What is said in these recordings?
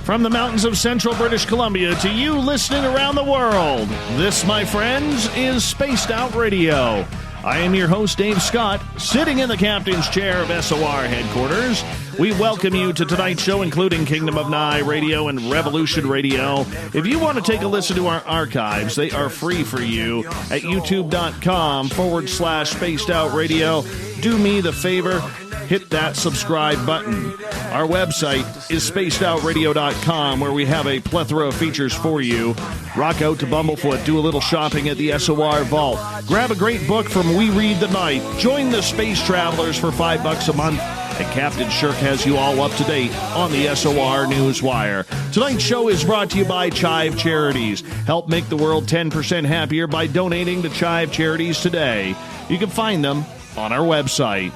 From the mountains of central British Columbia to you listening around the world, this, my friends, is Spaced Out Radio. I am your host, Dave Scott, sitting in the captain's chair of SOR headquarters. We welcome you to tonight's show, including Kingdom of Nye Radio and Revolution Radio. If you want to take a listen to our archives, they are free for you at youtube.com/Spaced Out Radio. Do me the favor, hit that subscribe button. Our website is spacedoutradio.com, where we have a plethora of features for you. Rock out to Bumblefoot, do a little shopping at the SOR Vault. Grab a great book from We Read the Night. Join the Space Travelers for $5 a month. And Captain Shirk has you all up to date on the SOR Newswire. Tonight's show is brought to you by Chive Charities. Help make the world 10% happier by donating to Chive Charities today. You can find them on our website.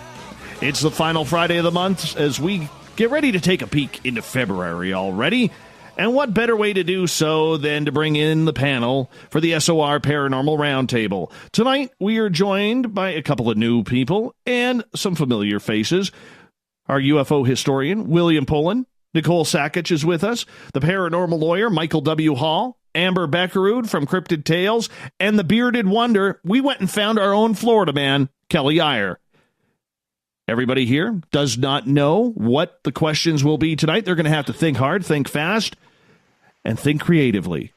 It's the final Friday of the month as we get ready to take a peek into February already. And what better way to do so than to bring in the panel for the SOR Paranormal Roundtable. Tonight, we are joined by a couple of new people and some familiar faces. Our UFO historian, William Pullin. Nicole Sakach is with us. The paranormal lawyer, Michael W. Hall. Amber Bekkerud from Cryptid Tales. And the bearded wonder, we went and found our own Florida man, Kelly Eyer. Everybody here does not know what the questions will be tonight. They're going to have to think hard, think fast, and think creatively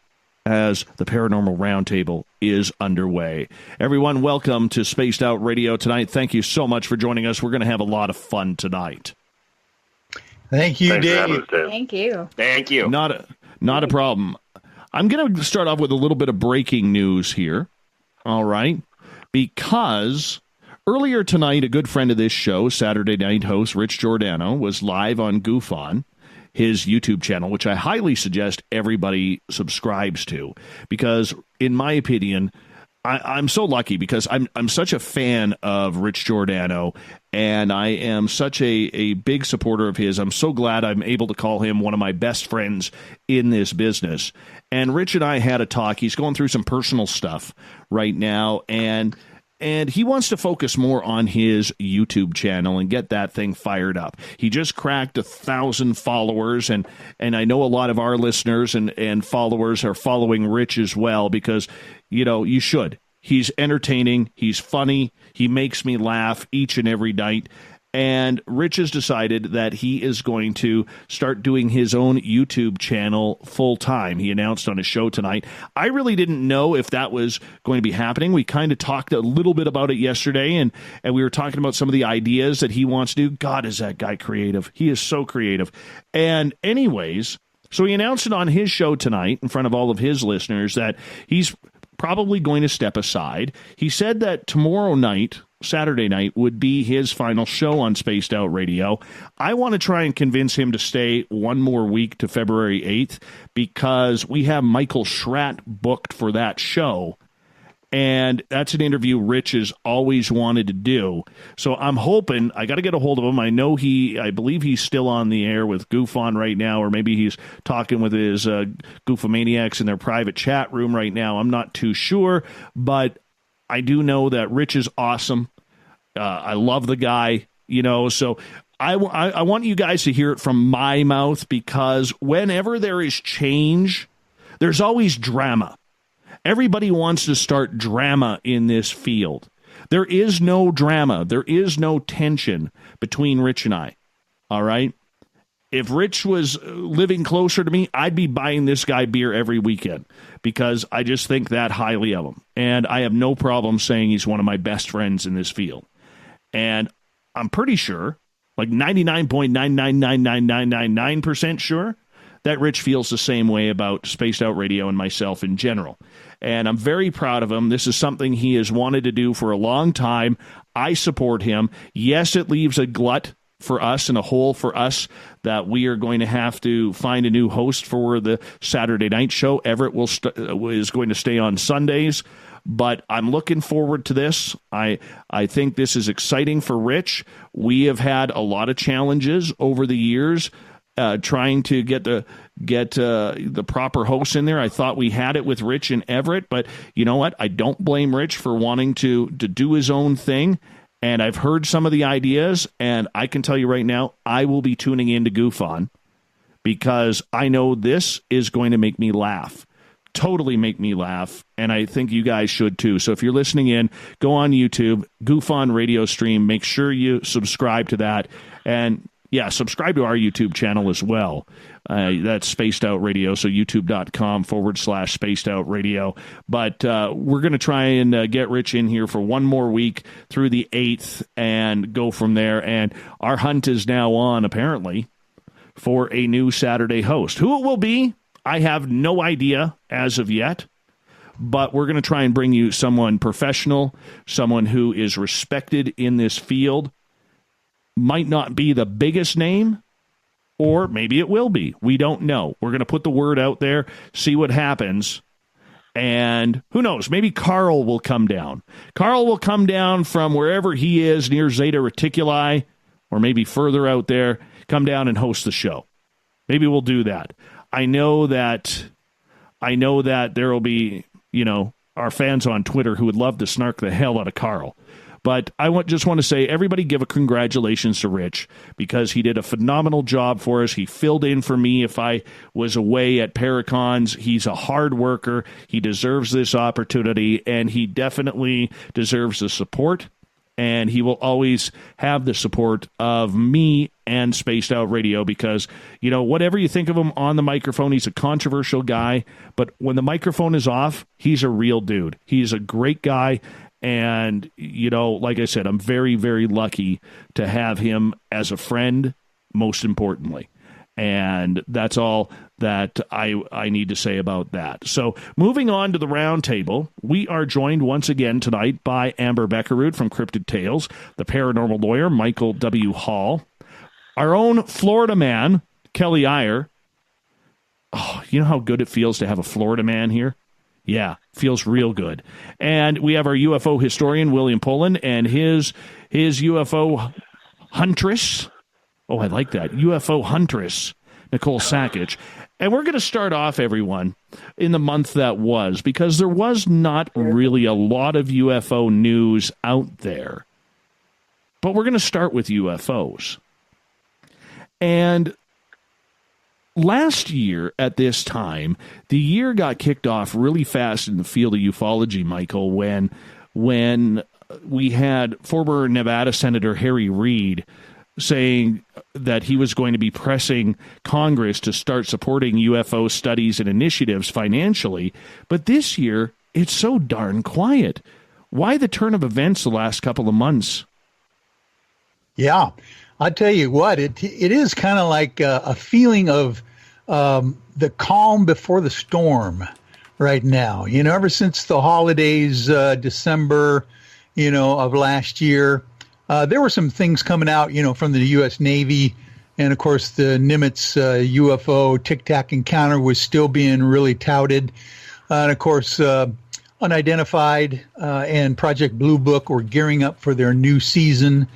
as the Paranormal Roundtable is underway. Everyone, welcome to Spaced Out Radio tonight. Thank you so much for joining us. We're going to have a lot of fun tonight. Thank you, Dave. Thank you. Thank you. Not a problem. I'm going to start off with a little bit of breaking news here, all right? Because earlier tonight, a good friend of this show, Saturday night host Rich Giordano, was live on Goof On, his YouTube channel, which I highly suggest everybody subscribes to, because in my opinion, I'm so lucky because I'm such a fan of Rich Giordano, and I am such a big supporter of his. I'm so glad I'm able to call him one of my best friends in this business. And Rich and I had a talk. He's going through some personal stuff right now, and he wants to focus more on his YouTube channel and get that thing fired up. He just cracked 1,000 followers, and I know a lot of our listeners and followers are following Rich as well because, you know, you should. He's entertaining. He's funny. He makes me laugh each and every night. And Rich has decided that he is going to start doing his own YouTube channel full time. He announced on his show tonight. I really didn't know if that was going to be happening. We kind of talked a little bit about it yesterday, and we were talking about some of the ideas that he wants to do. God, is that guy creative. He is so creative. And anyways, so he announced it on his show tonight in front of all of his listeners that he's probably going to step aside. He said that tomorrow night, Saturday night, would be his final show on Spaced Out Radio. I want to try and convince him to stay one more week to February 8th because we have Michael Schratt booked for that show. And that's an interview Rich has always wanted to do. So I'm hoping, I got to get a hold of him. I believe he's still on the air with Goof On right now, or maybe he's talking with his Goofomaniacs in their private chat room right now. I'm not too sure, but I do know that Rich is awesome. I love the guy, you know, so I want you guys to hear it from my mouth because whenever there is change, there's always drama. Everybody wants to start drama in this field. There is no drama. There is no tension between Rich and I, all right? If Rich was living closer to me, I'd be buying this guy beer every weekend because I just think that highly of him. And I have no problem saying he's one of my best friends in this field. And I'm pretty sure, like 99.9999999% sure, that Rich feels the same way about Spaced Out Radio and myself in general. And I'm very proud of him. This is something he has wanted to do for a long time. I support him. Yes, it leaves a glut for us and a hole for us that we are going to have to find a new host for the Saturday night show. Everett is going to stay on Sundays, but I'm looking forward to this. I think this is exciting for Rich. We have had a lot of challenges over the years trying to get the proper hosts in there. I thought we had it with Rich and Everett, but you know what? I don't blame Rich for wanting to do his own thing. And I've heard some of the ideas, and I can tell you right now, I will be tuning in to Goof On because I know this is going to make me laugh. Totally make me laugh, and I think you guys should too. So if you're listening in, go on YouTube, Goof On Radio Stream. Make sure you subscribe to that, and yeah, subscribe to our YouTube channel as well. That's Spaced Out Radio, so youtube.com/Spaced Out Radio. But we're going to try and get Rich in here for one more week through the 8th and go from there. And our hunt is now on, apparently, for a new Saturday host. Who it will be, I have no idea as of yet, but we're going to try and bring you someone professional, someone who is respected in this field. Might not be the biggest name, or maybe it will be. We don't know. We're going to put the word out there, see what happens, and who knows, maybe Carl will come down. Carl will come down from wherever he is near Zeta Reticuli, or maybe further out there, come down and host the show. Maybe we'll do that. I know that there will be, our fans on Twitter who would love to snark the hell out of Carl. But I just want to say, everybody give a congratulations to Rich, because he did a phenomenal job for us. He filled in for me if I was away at Paracons. He's a hard worker. He deserves this opportunity, and he definitely deserves the support. And he will always have the support of me and Spaced Out Radio, because, whatever you think of him on the microphone, he's a controversial guy. But when the microphone is off, he's a real dude. He's a great guy. And, like I said, I'm very, very lucky to have him as a friend, most importantly. And that's all that I need to say about that. So moving on to the roundtable, we are joined once again tonight by Amber Bekkerud from Cryptid Tales, the Paranormal Lawyer, Michael W. Hall, our own Florida man, Kelly Eyer. Oh, you know how good it feels to have a Florida man here? Yeah, feels real good. And we have our UFO historian, William Pullin, and his UFO huntress. Oh, I like that. UFO huntress, Nicole Sakach. And we're going to start off, everyone, in the month that was, because there was not really a lot of UFO news out there. But we're going to start with UFOs. And last year at this time, the year got kicked off really fast in the field of ufology, Michael, when we had former Nevada Senator Harry Reid saying that he was going to be pressing Congress to start supporting UFO studies and initiatives financially. But this year, it's so darn quiet. Why the turn of events the last couple of months? Yeah, I'll tell you what, it is kind of like a feeling of the calm before the storm right now. Ever since the holidays, December, of last year, there were some things coming out, from the U.S. Navy. And, of course, the Nimitz UFO Tic Tac encounter was still being really touted. And, of course, Unidentified and Project Blue Book were gearing up for their new seasons,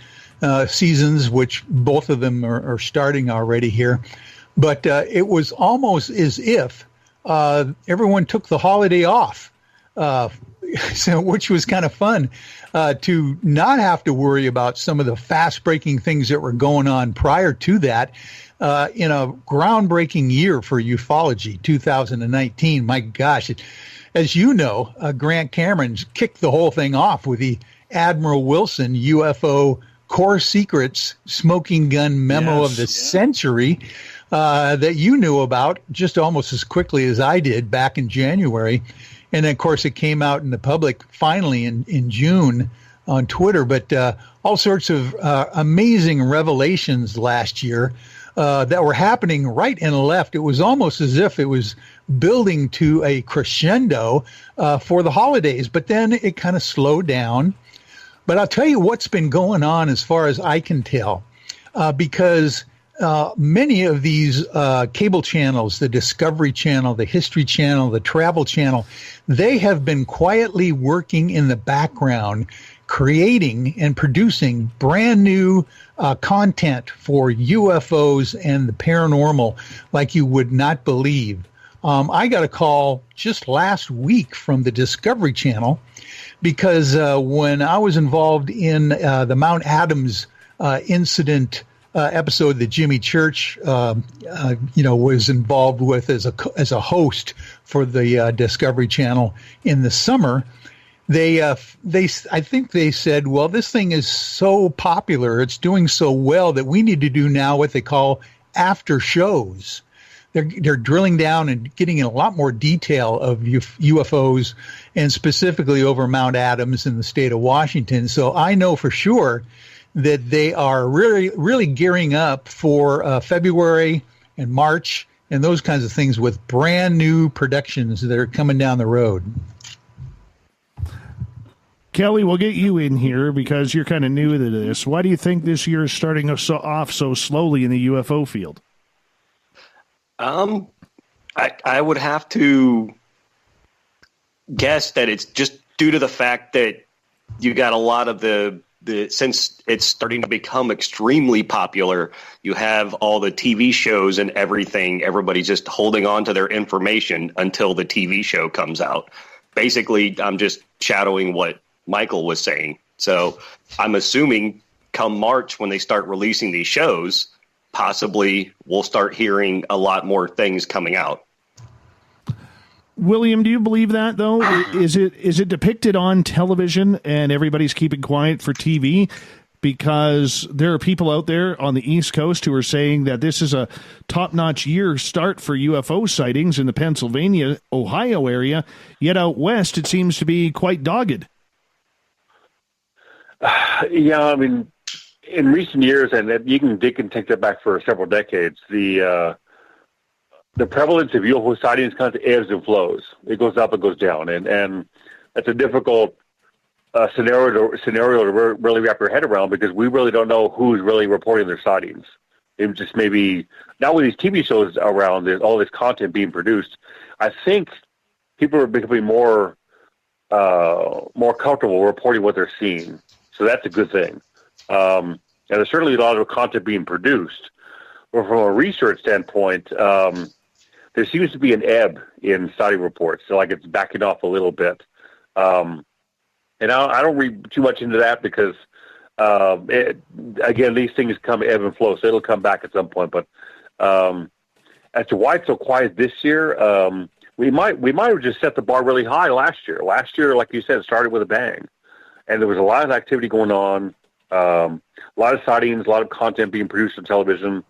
which both of them are starting already here. But it was almost as if everyone took the holiday off, which was kind of fun to not have to worry about some of the fast-breaking things that were going on prior to that. In a groundbreaking year for ufology, 2019, my gosh, as you know, Grant Cameron kicked the whole thing off with the Admiral Wilson UFO Core Secrets Smoking Gun Memo of the Century that you knew about just almost as quickly as I did back in January. And then, of course, it came out in the public finally in June on Twitter. But all sorts of amazing revelations last year that were happening right and left. It was almost as if it was building to a crescendo for the holidays. But then it kind of slowed down. But I'll tell you what's been going on as far as I can tell, because many of these cable channels, the Discovery Channel, the History Channel, the Travel Channel, they have been quietly working in the background, creating and producing brand new content for UFOs and the paranormal like you would not believe. I got a call just last week from the Discovery Channel because when I was involved in the Mount Adams incident episode that Jimmy Church, was involved with as a host for the Discovery Channel in the summer. I think they said, well, this thing is so popular, it's doing so well that we need to do now what they call after shows. They're drilling down and getting in a lot more detail of UFOs, and specifically over Mount Adams in the state of Washington. So I know for sure that they are really, really gearing up for February and March and those kinds of things with brand new productions that are coming down the road. Kelly, we'll get you in here because you're kind of new to this. Why do you think this year is starting off so slowly in the UFO field? I would have to guess that it's just due to the fact that you got a lot of the since it's starting to become extremely popular, you have all the TV shows and everything. Everybody's just holding on to their information until the TV show comes out. Basically, I'm just shadowing what Michael was saying. So I'm assuming come March when they start releasing these shows, possibly we'll start hearing a lot more things coming out. William, do you believe that, though? Is it depicted on television and everybody's keeping quiet for TV? Because there are people out there on the East Coast who are saying that this is a top-notch year start for UFO sightings in the Pennsylvania, Ohio area, yet out west it seems to be quite dogged. Yeah, I mean, in recent years, and you can take that back for several decades, the prevalence of UFO sightings kind of ebbs and flows. It goes up, it goes down, and that's a difficult scenario to really wrap your head around, because we really don't know who's really reporting their sightings. It just maybe now with these TV shows around, there's all this content being produced. I think people are becoming more comfortable reporting what they're seeing, so that's a good thing. And there's certainly a lot of content being produced. But from a research standpoint, there seems to be an ebb in sighting reports, so like it's backing off a little bit. And I don't read too much into that because, again, these things come ebb and flow, so it'll come back at some point. But as to why it's so quiet this year, we might have just set the bar really high last year. Last year, like you said, it started with a bang, and there was a lot of activity going on, a lot of sightings, a lot of content being produced on television.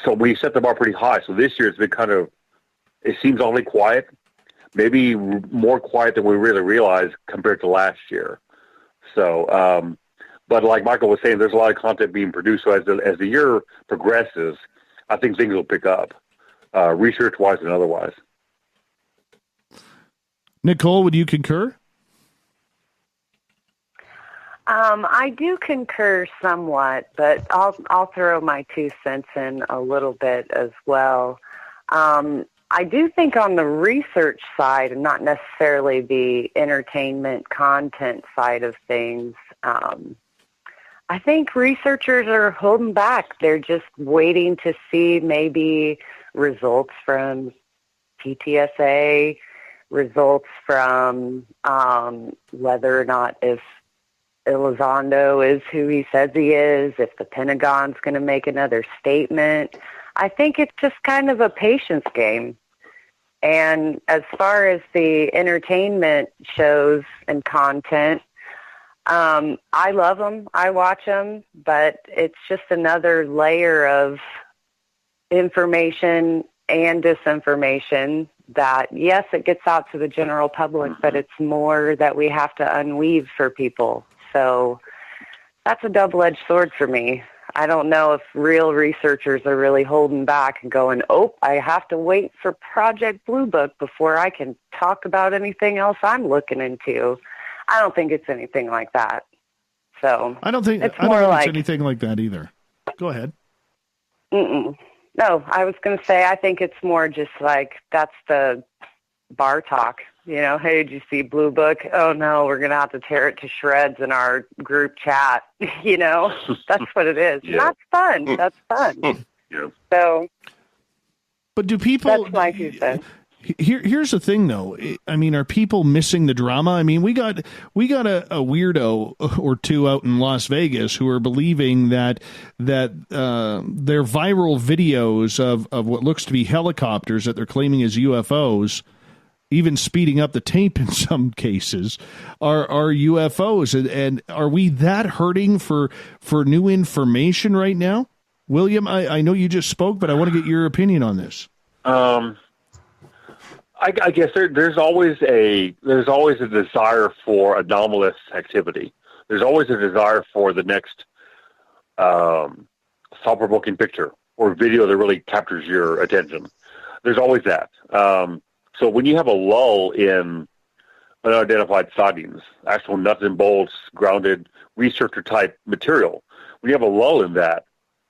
So we set the bar pretty high. So this year it's been it seems awfully quiet. Maybe more quiet than we really realized compared to last year. So, but like Michael was saying, there's a lot of content being produced. So as the year progresses, I think things will pick up, research-wise and otherwise. Nicole, would you concur? I do concur somewhat, but I'll throw my 2 cents in a little bit as well. I do think on the research side, and not necessarily the entertainment content side of things, I think researchers are holding back. They're just waiting to see maybe results from PTSA, results from whether or not if Elizondo is who he says he is, if the Pentagon's going to make another statement. I think it's just kind of a patience game. And as far as the entertainment shows and content, I love them. I watch them, but it's just another layer of information and disinformation that, yes, it gets out to the general public, but it's more that we have to unweave for people. So that's a double-edged sword for me. I don't know if real researchers are really holding back and going, I have to wait for Project Blue Book before I can talk about anything else I'm looking into. I don't think it's anything like that. So I don't think it's anything like that either. Go ahead. No, I was going to say I think it's more just like that's the bar talk. Hey, did you see Blue Book? Oh, no, we're going to have to tear it to shreds in our group chat. That's what it is. Yeah. That's fun. That's fun. Yeah. So, but do people... That's my 2 cents. Here's the thing, though. I mean, are people missing the drama? I mean, we got a weirdo or two out in Las Vegas who are believing that their viral videos of what looks to be helicopters that they're claiming as UFOs, even speeding up the tape in some cases, are UFOs. And are we that hurting for new information right now? William, I know you just spoke, but I want to get your opinion on this. I guess there's always a desire for anomalous activity. There's always a desire for the next thought-provoking picture or video that really captures your attention. There's always that. So when you have a lull in unidentified sightings, actual nuts and bolts, grounded researcher-type material, when you have a lull in that,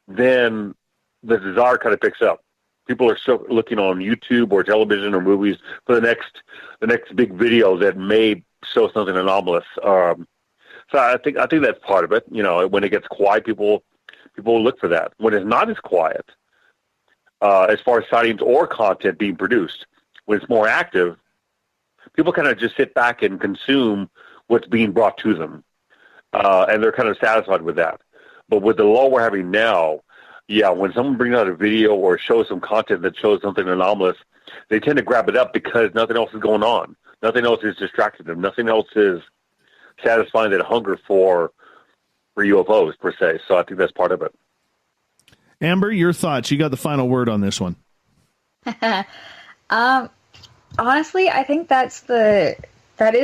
then the desire kind of picks up. People are still looking on YouTube or television or movies for the next big video that may show something anomalous. So I think that's part of it. You know, when it gets quiet, people look for that. When it's not as quiet, as far as sightings or content being produced, when it's more active, people kind of just sit back and consume what's being brought to them, and they're kind of satisfied with that. But with the lull we're having now, yeah, when someone brings out a video or shows some content that shows something anomalous, they tend to grab it up because nothing else is going on. Nothing else is distracting them. Nothing else is satisfying that hunger for UFOs, per se. So I think that's part of it. Amber, your thoughts. You got the final word on this one. Honestly, I think that is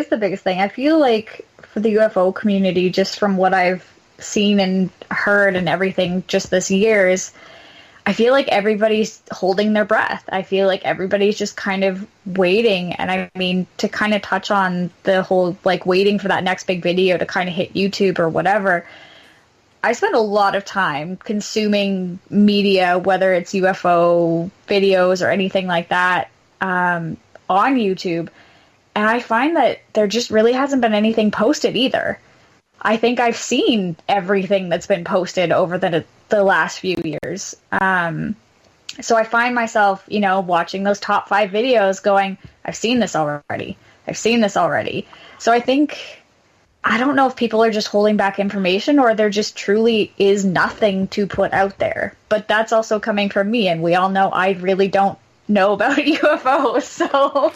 the biggest thing. I feel like for the UFO community, just from what I've seen and heard and everything just this year, is I feel like everybody's holding their breath. I feel like everybody's just kind of waiting. And I mean, to kind of touch on the whole, like, waiting for that next big video to kind of hit YouTube or whatever, I spend a lot of time consuming media, whether it's UFO videos or anything like that, on YouTube. And I find that there just really hasn't been anything posted either. I think I've seen everything that's been posted over the last few years. So I find myself, you know, watching those top 5 videos going, I've seen this already. So I don't know if people are just holding back information or there just truly is nothing to put out there. But that's also coming from me, and we all know I really don't know about UFOs, so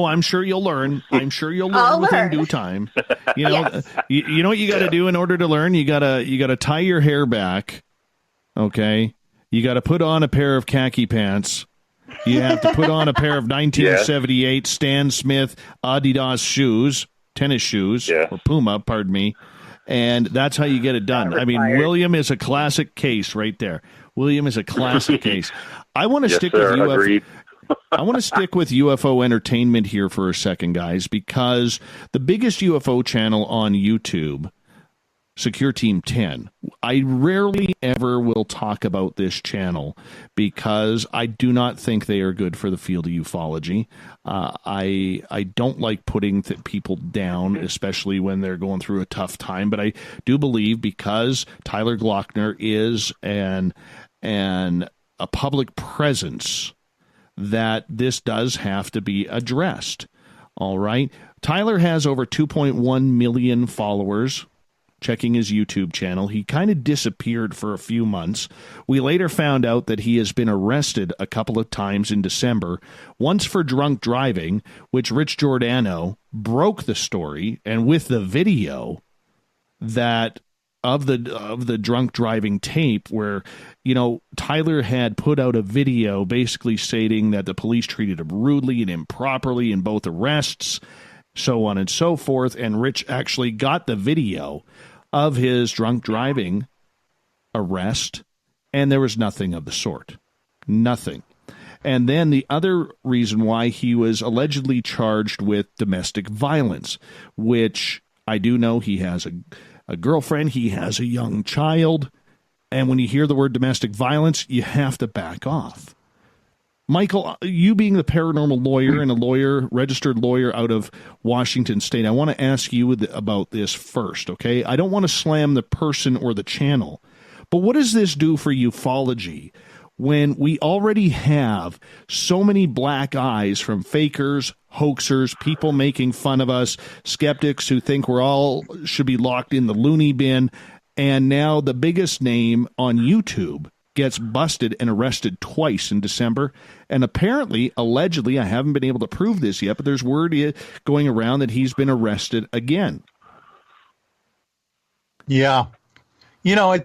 I'm sure you'll learn. Within due time. You know, yes. you know what you got to do in order to learn. You gotta tie your hair back. Okay, you got to put on a pair of khaki pants. You have to put on a pair of 1978 Stan Smith Adidas shoes, tennis shoes, or Puma, pardon me, and that's how you get it done. I mean, William is a classic case right there. William is a classic case. I want to stick with UFO. I want to stick with UFO entertainment here for a second, guys, because the biggest UFO channel on YouTube, Secure Team 10, I rarely ever will talk about this channel because I do not think they are good for the field of ufology. I don't like putting people down, especially when they're going through a tough time, but I do believe because Tyler Glockner is a public presence that this does have to be addressed. All right. Tyler has over 2.1 million followers checking his YouTube channel. He kind of disappeared for a few months. We later found out that he has been arrested a couple of times in December, once for drunk driving, which Rich Giordano broke the story, and with the video that of the drunk driving tape where, you know, Tyler had put out a video basically stating that the police treated him rudely and improperly in both arrests, so on and so forth, and Rich actually got the video of his drunk driving arrest, and there was nothing of the sort. Nothing. And then the other reason why he was allegedly charged with domestic violence, which I do know he has a girlfriend, he has a young child, and when you hear the word domestic violence, you have to back off. Michael, you being the paranormal lawyer and a registered lawyer out of Washington State, I want to ask you about this first, okay? I don't want to slam the person or the channel, but what does this do for ufology when we already have so many black eyes from fakers, hoaxers, people making fun of us, skeptics who think we're all should be locked in the loony bin, and now the biggest name on YouTube gets busted and arrested twice in December. And apparently, allegedly, I haven't been able to prove this yet, but there's word going around that he's been arrested again. Yeah. You know,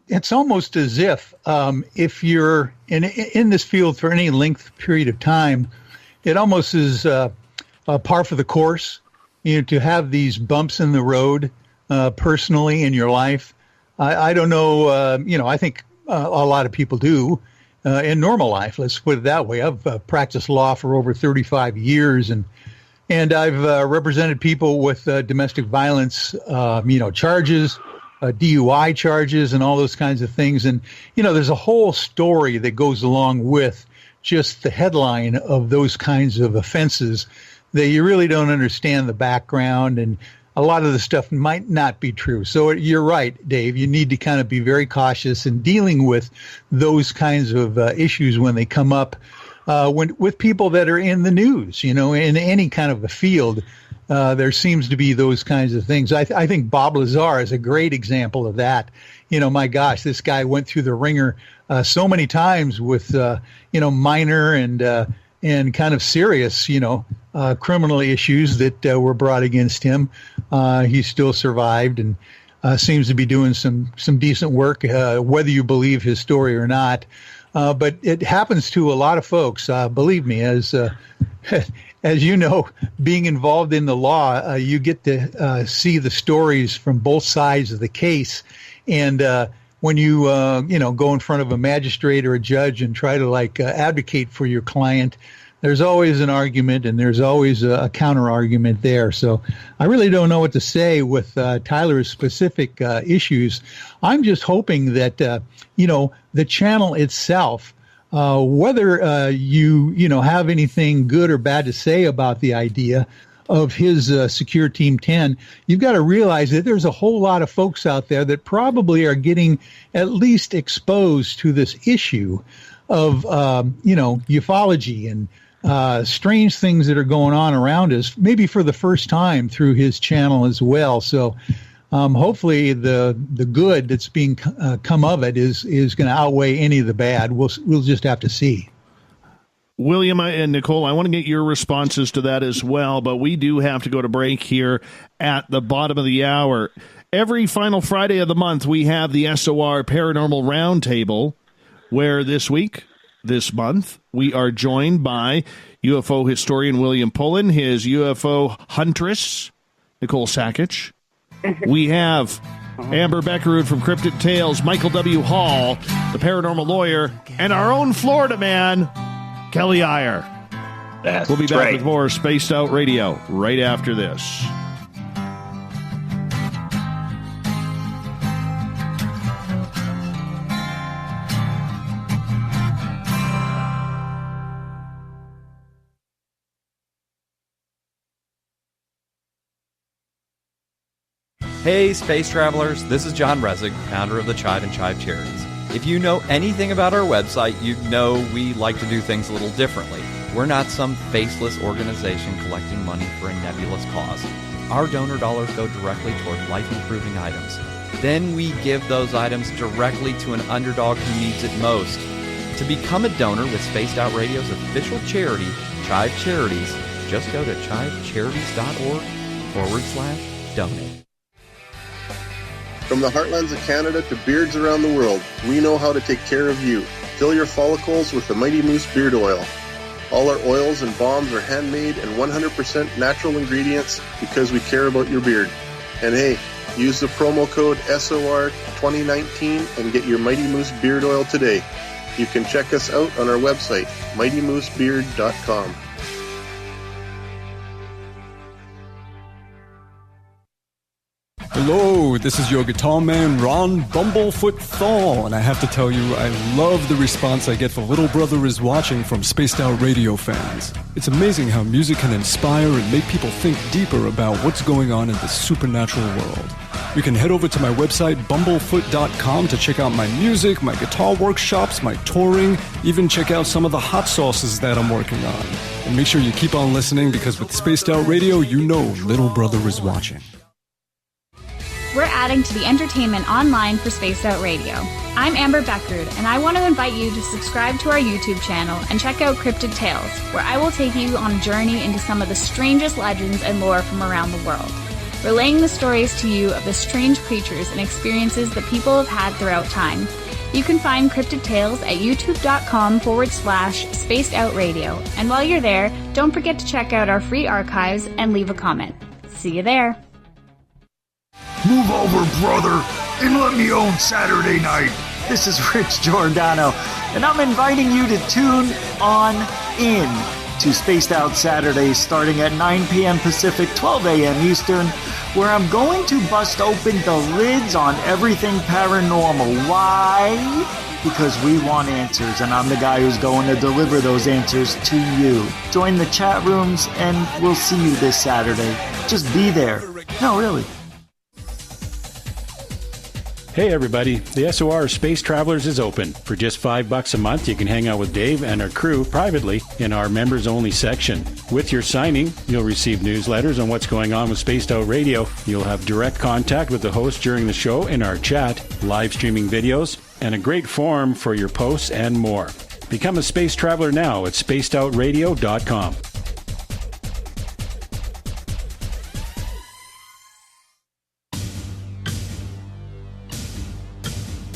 it's almost as if you're in this field for any length period of time, it almost is par for the course, to have these bumps in the road personally in your life. I don't know, I think a lot of people do in normal life. Let's put it that way. I've practiced law for over 35 years, and I've represented people with domestic violence, charges, DUI charges, and all those kinds of things. And, there's a whole story that goes along with just the headline of those kinds of offenses that you really don't understand the background, and a lot of the stuff might not be true. So you're right, Dave. You need to kind of be very cautious in dealing with those kinds of issues when they come up with people that are in the news, in any kind of a field. There seems to be those kinds of things. I think Bob Lazar is a great example of that. My gosh, this guy went through the ringer so many times with, minor and kind of serious, criminal issues that were brought against him. He still survived and seems to be doing some decent work, whether you believe his story or not. But it happens to a lot of folks. Believe me, as you know, being involved in the law, you get to see the stories from both sides of the case. And when you go in front of a magistrate or a judge and try to advocate for your client, there's always an argument, and there's always a counter argument there. So I really don't know what to say with Tyler's specific issues. I'm just hoping that the channel itself, whether you have anything good or bad to say about the idea of his Secure Team 10, you've got to realize that there's a whole lot of folks out there that probably are getting at least exposed to this issue of ufology and strange things that are going on around us, maybe for the first time through his channel as well. So hopefully the good that's being come of it is going to outweigh any of the bad. We'll just have to see. William and Nicole, I want to get your responses to that as well, but we do have to go to break here at the bottom of the hour. Every final Friday of the month, we have the SOR Paranormal Roundtable, where this month, we are joined by UFO historian William Pullin, his UFO huntress, Nicole Sakach. We have Amber Bekkerud from Cryptid Tales, Michael W. Hall, the paranormal lawyer, and our own Florida man, Kelly Eyer. We'll be back with more Spaced Out Radio right after this. Hey, space travelers, this is John Resig, founder of the Chive and Chive Charities. If you know anything about our website, you know we like to do things a little differently. We're not some faceless organization collecting money for a nebulous cause. Our donor dollars go directly toward life-improving items. Then we give those items directly to an underdog who needs it most. To become a donor with Spaced Out Radio's official charity, Chive Charities, just go to chivecharities.org/donate. From the heartlands of Canada to beards around the world, we know how to take care of you. Fill your follicles with the Mighty Moose Beard Oil. All our oils and balms are handmade and 100% natural ingredients because we care about your beard. And hey, use the promo code SOR2019 and get your Mighty Moose Beard Oil today. You can check us out on our website, mightymoosebeard.com. Hello, this is your guitar man, Ron Bumblefoot Thal, and I have to tell you, I love the response I get for Little Brother is Watching from Spaced Out Radio fans. It's amazing how music can inspire and make people think deeper about what's going on in the supernatural world. You can head over to my website, bumblefoot.com, to check out my music, my guitar workshops, my touring, even check out some of the hot sauces that I'm working on. And make sure you keep on listening, because with Spaced Out Radio, you know little brother is watching. We're adding to the entertainment online for Spaced Out Radio. I'm Amber Bekkerud, and I want to invite you to subscribe to our YouTube channel and check out Cryptid Tales, where I will take you on a journey into some of the strangest legends and lore from around the world, relaying the stories to you of the strange creatures and experiences that people have had throughout time. You can find Cryptid Tales at youtube.com/Spaced Out Radio. And while you're there, don't forget to check out our free archives and leave a comment. See you there. Move over, brother, and let me own Saturday night. This is Rich Giordano, and I'm inviting you to tune on in to Spaced Out Saturdays starting at 9 p.m. Pacific, 12 a.m. Eastern, where I'm going to bust open the lids on everything paranormal. Why? Because we want answers, and I'm the guy who's going to deliver those answers to you. Join the chat rooms, and we'll see you this Saturday. Just be there. No, really. Hey everybody, the SOR Space Travelers is open. For just $5 a month, you can hang out with Dave and our crew privately in our members-only section. With your signing, you'll receive newsletters on what's going on with Spaced Out Radio. You'll have direct contact with the host during the show in our chat, live streaming videos, and a great forum for your posts and more. Become a space traveler now at spacedoutradio.com.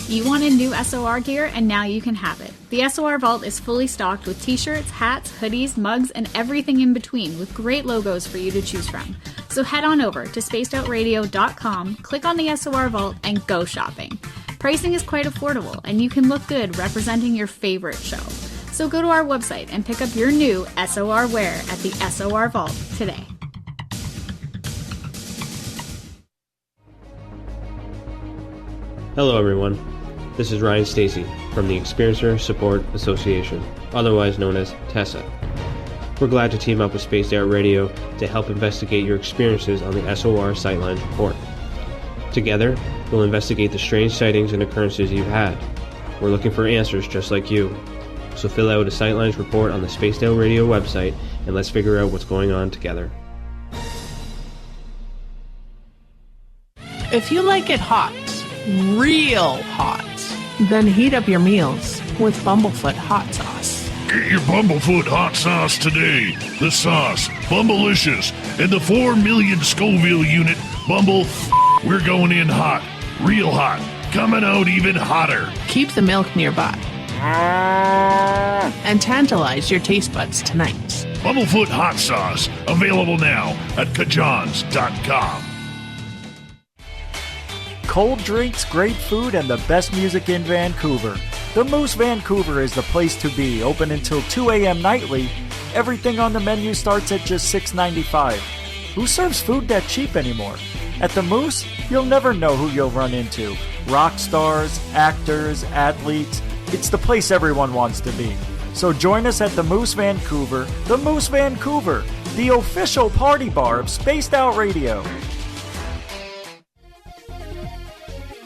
You wanted new SOR gear, and now you can have it. The SOR Vault is fully stocked with t-shirts, hats, hoodies, mugs, and everything in between, with great logos for you to choose from. So head on over to spacedoutradio.com, click on the SOR Vault, and go shopping. Pricing is quite affordable, and you can look good representing your favorite show. So go to our website and pick up your new SOR wear at the SOR Vault today. Hello everyone, this is Ryan Stacy from the Experiencer Support Association, otherwise known as TESSA. We're glad to team up with Spaced Out Radio to help investigate your experiences on the SOR Sightlines Report. Together, we'll investigate the strange sightings and occurrences you've had. We're looking for answers just like you. So fill out a Sightlines report on the Spaced Out Radio website and let's figure out what's going on together. If you like it hot, real hot, then heat up your meals with Bumblefoot hot sauce. Get your Bumblefoot hot sauce today. The sauce, Bumblicious, and the 4 million Scoville unit Bumble. We're going in hot, real hot, coming out even hotter. Keep the milk nearby and tantalize your taste buds tonight. Bumblefoot hot sauce, available now at kajans.com. Cold drinks, great food, and the best music in Vancouver. The Moose Vancouver is the place to be, open until 2 a.m. nightly. Everything on the menu starts at just $6.95. Who serves food that cheap anymore? At the Moose, you'll never know who you'll run into. Rock stars, actors, athletes. It's the place everyone wants to be. So join us at the Moose Vancouver, the official party bar of Spaced Out Radio.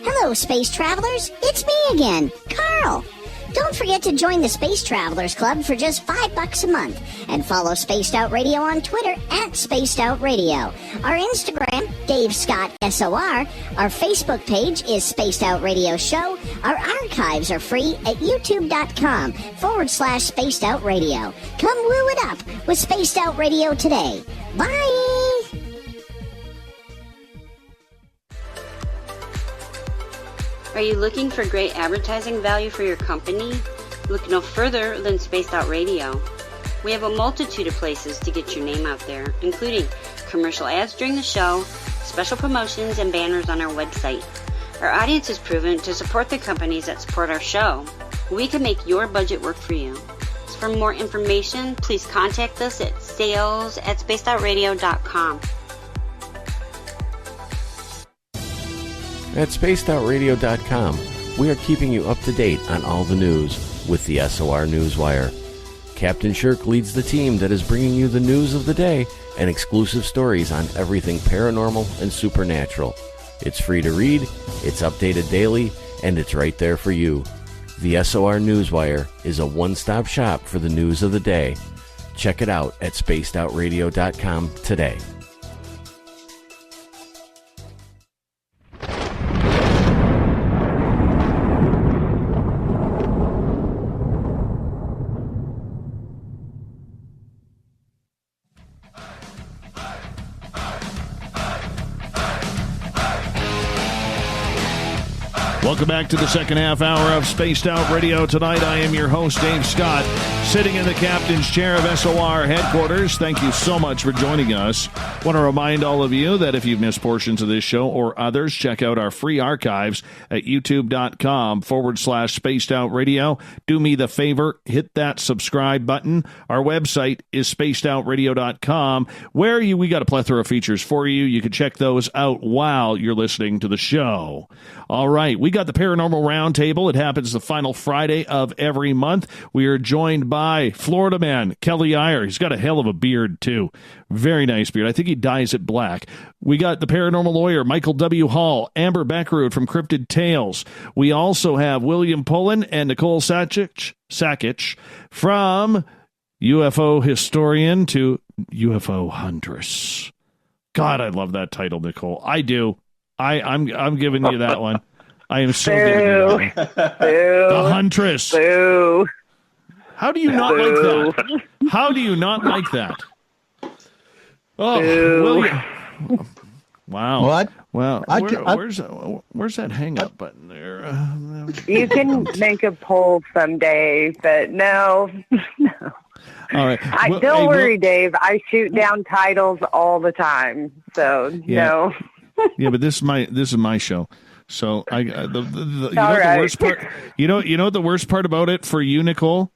Hello, Space Travelers. It's me again, Carl. Don't forget to join the Space Travelers Club for just $5 a month and follow Spaced Out Radio on Twitter at Spaced Out Radio. Our Instagram, Dave Scott SOR. Our Facebook page is Spaced Out Radio Show. Our archives are free at youtube.com/Spaced Out Radio. Come woo it up with Spaced Out Radio today. Bye! Are you looking for great advertising value for your company? Look no further than Spaced Out Radio. We have a multitude of places to get your name out there, including commercial ads during the show, special promotions, and banners on our website. Our audience is proven to support the companies that support our show. We can make your budget work for you. So for more information, please contact us at sales@spacedoutradio.com. At spacedoutradio.com, we are keeping you up to date on all the news with the SOR Newswire. Captain Shirk leads the team that is bringing you the news of the day and exclusive stories on everything paranormal and supernatural. It's free to read, it's updated daily, and it's right there for you. The SOR Newswire is a one-stop shop for the news of the day. Check it out at spacedoutradio.com today. Welcome back to the second half hour of Spaced Out Radio. Tonight, I am your host, Dave Scott, sitting in the captain's chair of SOR headquarters. Thank you so much for joining us. Want to remind all of you that if you've missed portions of this show or others, check out our free archives at youtube.com/Spaced Out Radio. Do me the favor, hit that subscribe button. Our website is spacedoutradio.com, where we got a plethora of features for you. You can check those out while you're listening to the show. All right, we got the Paranormal Roundtable. It happens the final Friday of every month. We are joined by Florida man Kelly Eyer. He's got a hell of a beard, too. Very nice beard. I think he dyes it black. We got the Paranormal Lawyer, Michael W. Hall, Amber Bekkerud from Cryptid Tales. We also have William Pullin and Nicole Sakach from UFO historian to UFO huntress. God, I love that title, Nicole. I do. I'm giving you that one. I am so giving you that one. The huntress. Boo. How do you not like that? How do you not like that? Oh, William. Wow. What? Well, where's that hang up button there? You can make a poll someday, but no. All right. Don't worry, Dave. I shoot down titles all the time, so no. Yeah, but this is my show. So the worst part. You know what the worst part about it for you, Nicole?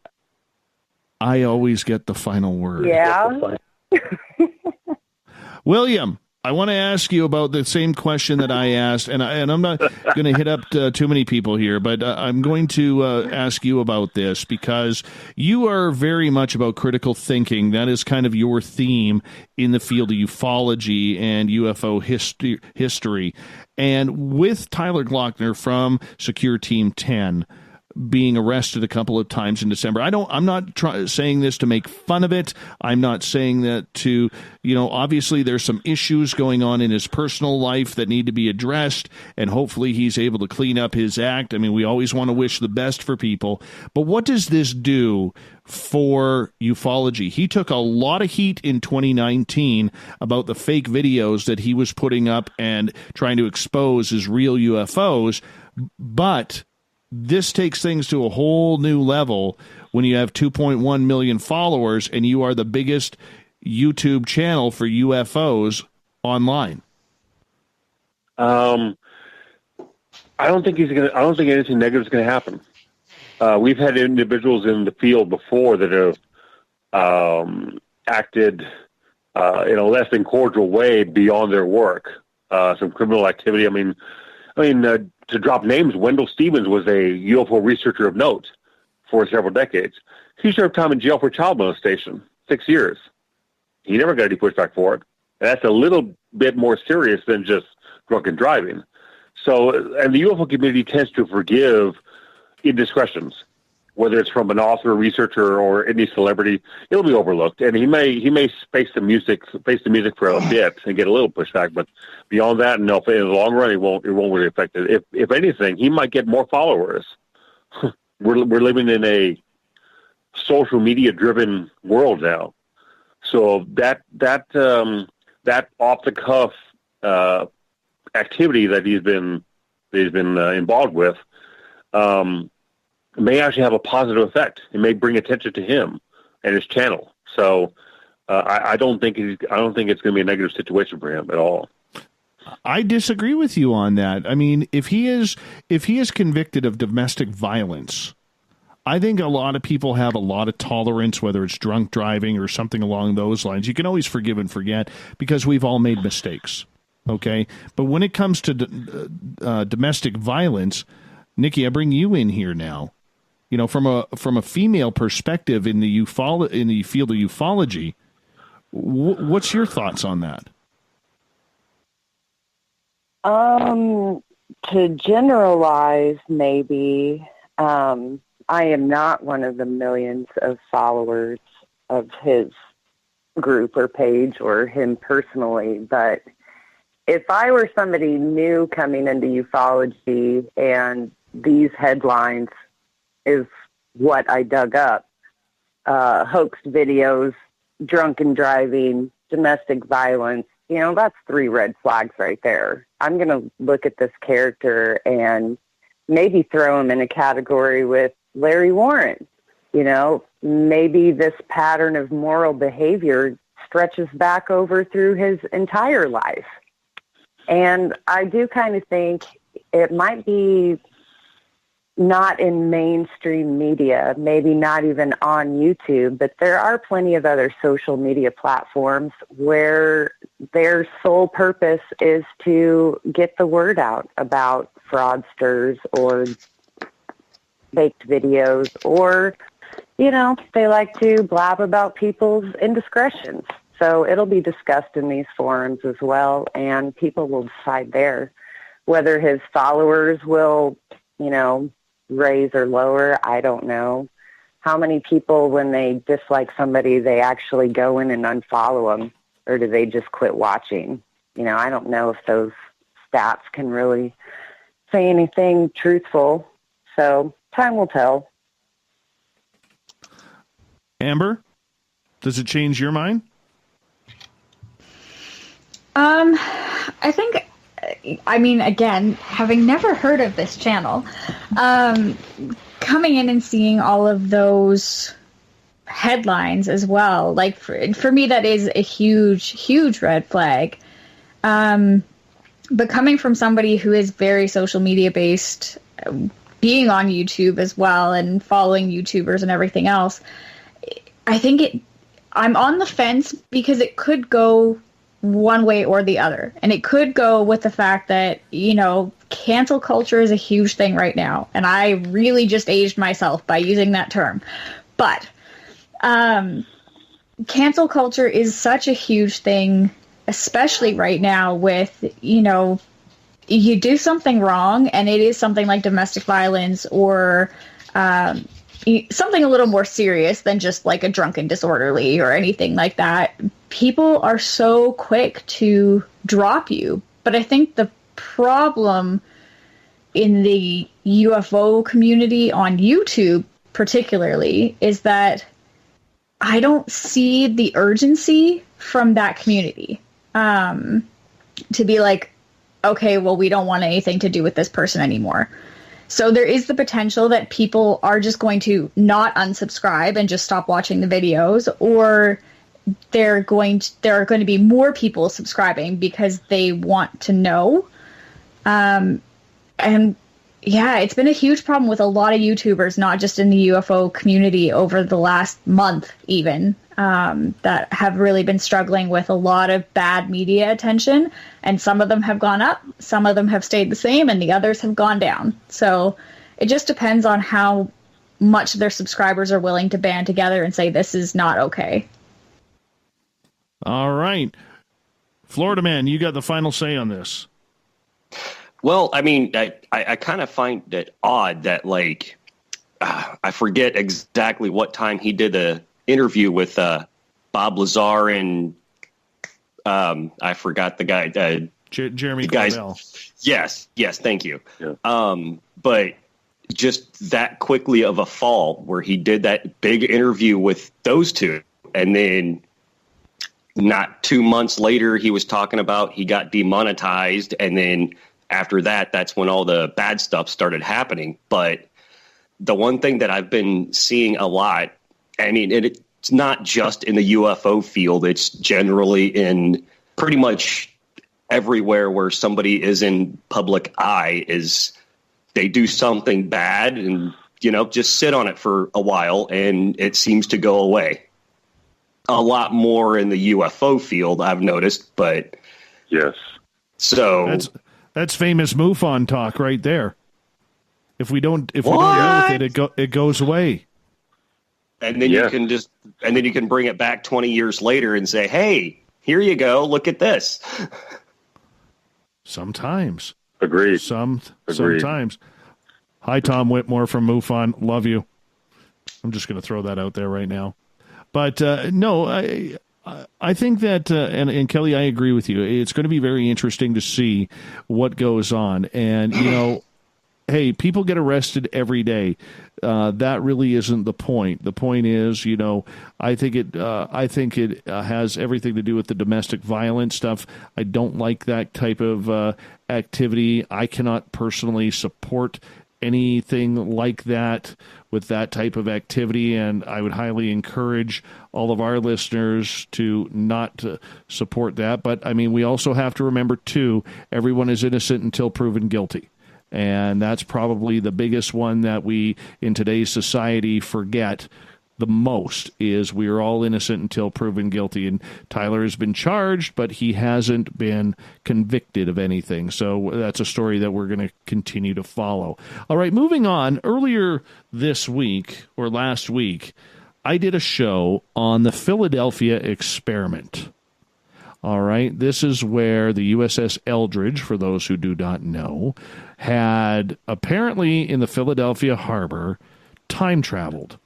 I always get the final word. Yeah. William, I want to ask you about the same question that I asked, and I'm not going to hit up too many people here, but I'm going to ask you about this because you are very much about critical thinking. That is kind of your theme in the field of ufology and UFO history. And with Tyler Glockner from Secure Team 10 being arrested a couple of times in December. I'm not saying this to make fun of it. I'm not saying that to, obviously there's some issues going on in his personal life that need to be addressed, and hopefully he's able to clean up his act. I mean, we always want to wish the best for people, but what does this do for ufology? He took a lot of heat in 2019 about the fake videos that he was putting up and trying to expose as real UFOs, but this takes things to a whole new level when you have 2.1 million followers and you are the biggest YouTube channel for UFOs online. I don't think anything negative is going to happen. We've had individuals in the field before that have acted in a less than cordial way beyond their work. Some criminal activity. I mean, to drop names, Wendell Stevens was a UFO researcher of note for several decades. He served time in jail for child molestation, 6 years. He never got any pushback for it. And that's a little bit more serious than just drunken driving. So, and the UFO community tends to forgive indiscretions, whether it's from an author, researcher, or any celebrity. It'll be overlooked, and he may face the music for a bit and get a little pushback. But beyond that, no. In the long run, it won't really affect it. If anything, he might get more followers. We're living in a social media driven world now, so that off the cuff activity that he's been involved with. May actually have a positive effect. It may bring attention to him and his channel. So I don't think it's going to be a negative situation for him at all. I disagree with you on that. I mean, if he is convicted of domestic violence, I think a lot of people have a lot of tolerance, whether it's drunk driving or something along those lines. You can always forgive and forget because we've all made mistakes. Okay, but when it comes to domestic violence, Nikki, I bring you in here now. From a female perspective in the field of ufology, what's your thoughts on that? To generalize, maybe, I am not one of the millions of followers of his group or page or him personally, but if I were somebody new coming into ufology and these headlines is what I dug up, hoaxed videos, drunken driving, domestic violence, that's 3 red flags right there. I'm going to look at this character and maybe throw him in a category with Larry Warren. Maybe this pattern of moral behavior stretches back over through his entire life. And I do kind of think it might be not in mainstream media, maybe not even on YouTube, but there are plenty of other social media platforms where their sole purpose is to get the word out about fraudsters or faked videos, or, they like to blab about people's indiscretions. So it'll be discussed in these forums as well, and people will decide there whether his followers will, raise or lower. I don't know. How many people, when they dislike somebody, they actually go in and unfollow them, or do they just quit watching? I don't know if those stats can really say anything truthful. So time will tell. Amber, does it change your mind? I think, again, having never heard of this channel, coming in and seeing all of those headlines as well, like for me, that is a huge, huge red flag. But coming from somebody who is very social media based, being on YouTube as well and following YouTubers and everything else, I think I'm on the fence because it could go one way or the other. And it could go with the fact that, cancel culture is a huge thing right now. And I really just aged myself by using that term. But cancel culture is such a huge thing, especially right now with, you do something wrong and it is something like domestic violence or something a little more serious than just like a drunken disorderly or anything like that. People are so quick to drop you. But I think the problem in the UFO community on YouTube particularly is that I don't see the urgency from that community to be like, okay, well, we don't want anything to do with this person anymore. So there is the potential that people are just going to not unsubscribe and just stop watching the videos, or there are going to be more people subscribing because they want to know. And yeah, it's been a huge problem with a lot of YouTubers, not just in the UFO community over the last month even, that have really been struggling with a lot of bad media attention. And some of them have gone up, some of them have stayed the same, and the others have gone down. So it just depends on how much their subscribers are willing to band together and say this is not okay. All right. Florida man, you got the final say on this. Well, I kind of find it odd that, I forget exactly what time he did the interview with Bob Lazar and I forgot the guy. Jeremy Corbell. Yes, thank you. Yeah. But just that quickly of a fall where he did that big interview with those two, and then not 2 months later he was talking about he got demonetized, and then after that, that's when all the bad stuff started happening. But the one thing that I've been seeing a lot, it's not just in the UFO field, it's generally in pretty much everywhere where somebody is in public eye, is they do something bad and, just sit on it for a while and it seems to go away. A lot more in the UFO field, I've noticed, but yes. So that's famous MUFON talk right there. If we don't go with it goes away. And then you can bring it back 20 years later and say, "Hey, here you go. Look at this." Sometimes. Agreed. Sometimes. Hi, Tom Whitmore from MUFON. Love you. I'm just going to throw that out there right now. But no, I think that, and Kelly, I agree with you. It's going to be very interesting to see what goes on. And, hey, people get arrested every day. That really isn't the point. The point is, I think it has everything to do with the domestic violence stuff. I don't like that type of activity. I cannot personally support anything like that with that type of activity, and I would highly encourage all of our listeners to not support that. But, I mean, we also have to remember, too, everyone is innocent until proven guilty. And that's probably the biggest one that we, in today's society, forget the most, is we are all innocent until proven guilty. And Tyler has been charged, but he hasn't been convicted of anything. So that's a story that we're going to continue to follow. All right, moving on. Earlier this week, or last week, I did a show on the Philadelphia experiment. All right, this is where the USS Eldridge, for those who do not know, had apparently in the Philadelphia harbor time traveled.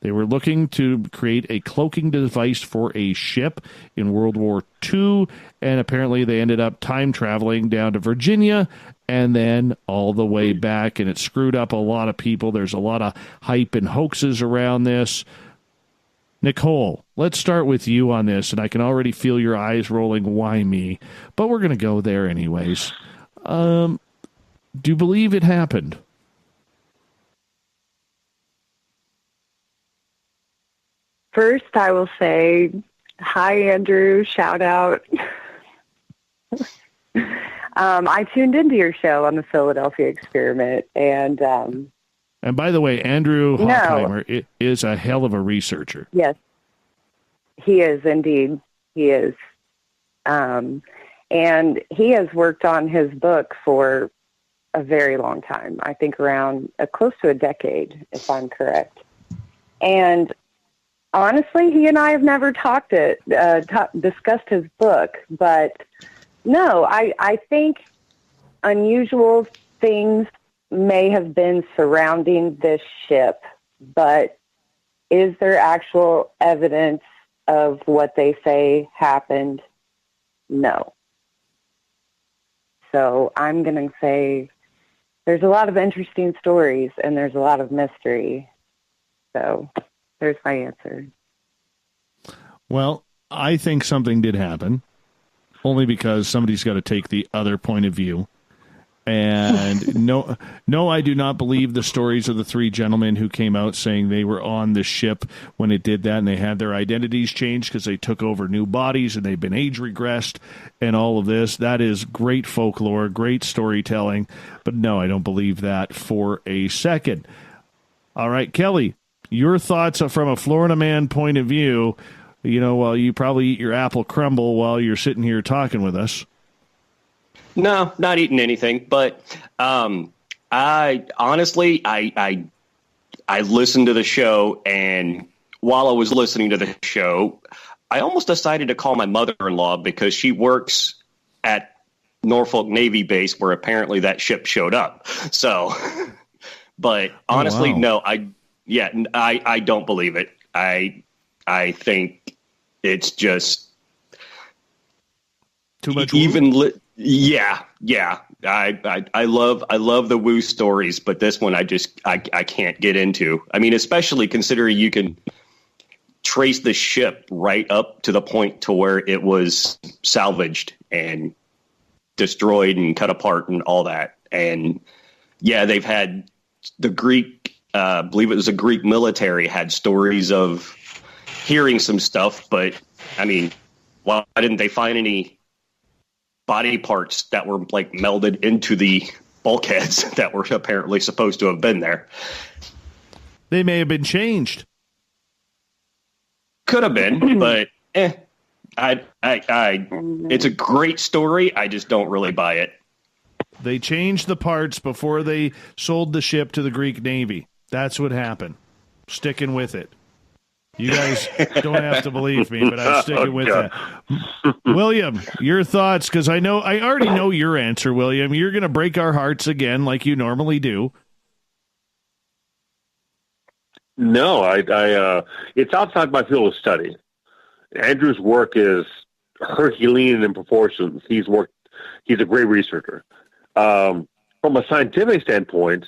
They were looking to create a cloaking device for a ship in World War II, and apparently they ended up time traveling down to Virginia and then all the way back, and it screwed up a lot of people. There's a lot of hype and hoaxes around this. Nicole, let's start with you on this, and I can already feel your eyes rolling, why me? But we're going to go there anyways. Do you believe it happened? First, I will say, hi, Andrew, shout out. I tuned into your show on the Philadelphia experiment, and by the way, Andrew Hockheimer is a hell of a researcher. Yes, he is indeed. He is. And he has worked on his book for a very long time. I think around close to a decade, if I'm correct. And honestly, he and I have never discussed his book, but no, I think unusual things may have been surrounding this ship, but is there actual evidence of what they say happened? No. So I'm going to say there's a lot of interesting stories and there's a lot of mystery. So there's my answer. Well, I think something did happen, only because somebody's got to take the other point of view. And no, I do not believe the stories of the three gentlemen who came out saying they were on the ship when it did that, and they had their identities changed because they took over new bodies and they've been age regressed and all of this. That is great folklore, great storytelling. But no, I don't believe that for a second. All right, Kelly, your thoughts from a Florida man point of view, while you probably eat your apple crumble while you're sitting here talking with us. No, not eating anything, but I honestly listened to the show, and while I was listening to the show, I almost decided to call my mother-in-law because she works at Norfolk Navy Base, where apparently that ship showed up. So, but honestly, no, I don't believe it. I think it's just too much. Yeah. I love the woo stories, but this one I can't get into. I mean, especially considering you can trace the ship right up to the point to where it was salvaged and destroyed and cut apart and all that. And yeah, they've had the Greek, I believe it was a Greek military, had stories of hearing some stuff, but I mean, why didn't they find any body parts that were like melded into the bulkheads that were apparently supposed to have been there? They may have been changed. Could have been, but it's a great story. I just don't really buy it. They changed the parts before they sold the ship to the Greek Navy. That's what happened. Sticking with it. You guys don't have to believe me, but I'm sticking with that. William, your thoughts, because I already know your answer, William. You're going to break our hearts again like you normally do. No, it's outside my field of study. Andrew's work is Herculean in proportions. He's a great researcher. From a scientific standpoint,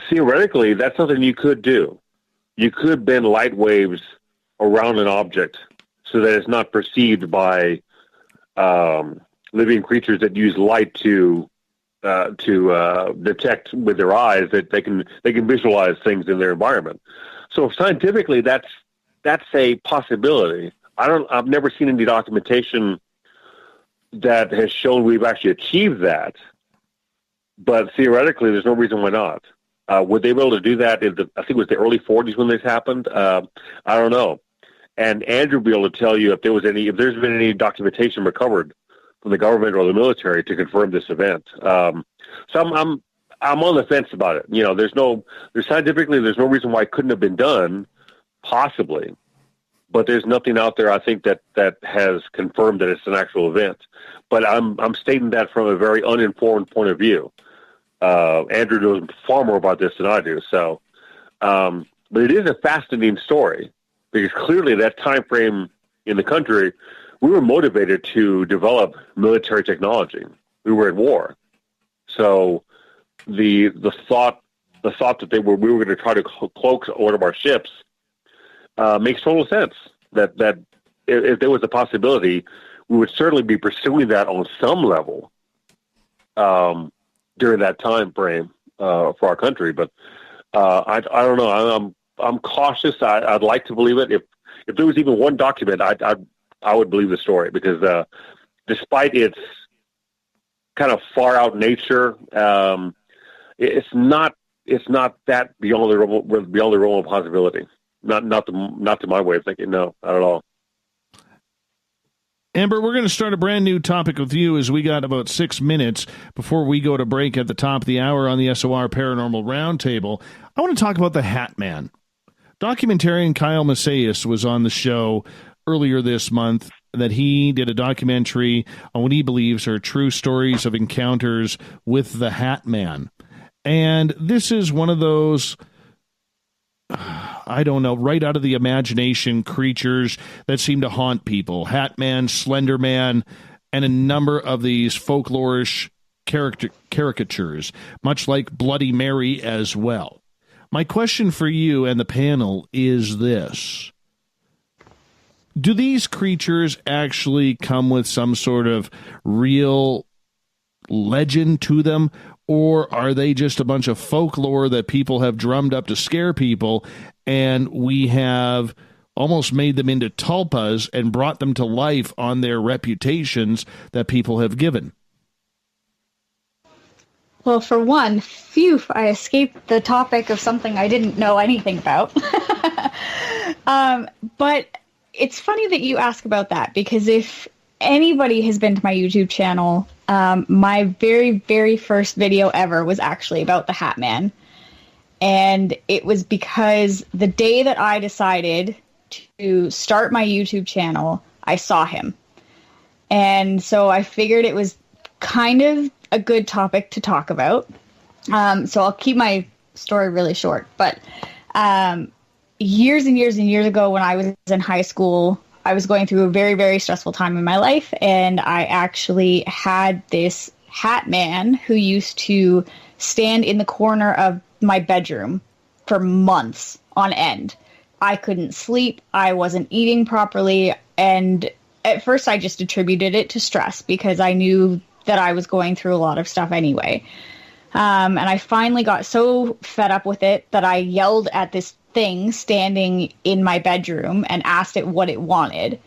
theoretically, that's something you could do. You could bend light waves around an object so that it's not perceived by living creatures that use light to detect with their eyes that they can visualize things in their environment. So scientifically, that's a possibility. I've never seen any documentation that has shown we've actually achieved that, but theoretically, there's no reason why not. Would they be able to do that I think it was the early 40s when this happened? I don't know. And Andrew will be able to tell you if there's been any documentation recovered from the government or the military to confirm this event. So I'm on the fence about it. You know, scientifically, there's no reason why it couldn't have been done, possibly. But there's nothing out there, I think, that has confirmed that it's an actual event. But I'm stating that from a very uninformed point of view. Andrew knows far more about this than I do. So, but it is a fascinating story because clearly that time frame in the country, we were motivated to develop military technology. We were at war. So the thought that we were going to try to cloak one of our ships makes total sense. That if there was a possibility, we would certainly be pursuing that on some level during that time frame for our country. But I don't know. I'm cautious. I'd like to believe it. If there was even one document, I would believe the story because despite its kind of far out nature, it's not that beyond the realm of possibility. Not to my way of thinking. No, not at all. Amber, we're going to start a brand new topic with you as we got about 6 minutes before we go to break at the top of the hour on the SOR Paranormal Roundtable. I want to talk about the Hat Man. Documentarian Kyle Macias was on the show earlier this month that he did a documentary on what he believes are true stories of encounters with the Hat Man. And this is one of those, I don't know, right out of the imagination creatures that seem to haunt people. Hat Man, Slender Man, and a number of these folklorish caricatures, much like Bloody Mary as well. My question for you and the panel is this. Do these creatures actually come with some sort of real legend to them, or are they just a bunch of folklore that people have drummed up to scare people, and we have almost made them into tulpas and brought them to life on their reputations that people have given? Well, for one, phew, I escaped the topic of something I didn't know anything about. But it's funny that you ask about that, because if anybody has been to my YouTube channel, my very, very first video ever was actually about the Hat Man. And it was because the day that I decided to start my YouTube channel, I saw him. And so I figured it was kind of a good topic to talk about. So I'll keep my story really short. But years and years and years ago, when I was in high school, I was going through a very, very stressful time in my life. And I actually had this Hat Man who used to stand in the corner of my bedroom for months on end. I couldn't sleep. I wasn't eating properly. And at first I just attributed it to stress because I knew that I was going through a lot of stuff anyway. And I finally got so fed up with it that I yelled at this thing standing in my bedroom and asked it what it wanted.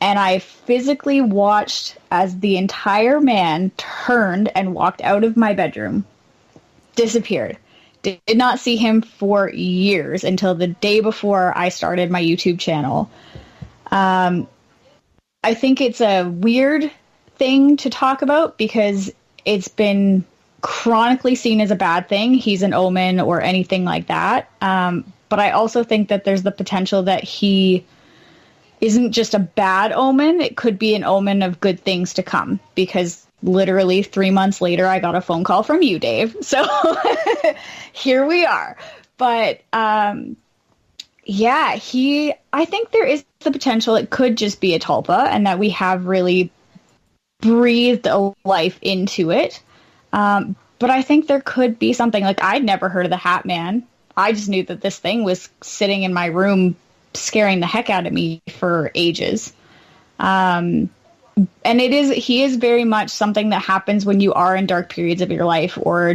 And I physically watched as the entire man turned and walked out of my bedroom, disappeared. Did not see him for years until the day before I started my YouTube channel. I think it's a weird thing to talk about because it's been chronically seen as a bad thing. He's an omen or anything like that. But I also think that there's the potential that he isn't just a bad omen. It could be an omen of good things to come, because literally 3 months later, I got a phone call from you, Dave. So here we are. But yeah, I think there is the potential it could just be a tulpa, and that we have really breathed a life into it. But I think there could be something. Like, I'd never heard of the Hat Man. I just knew that this thing was sitting in my room scaring the heck out of me for ages. And he is very much something that happens when you are in dark periods of your life, or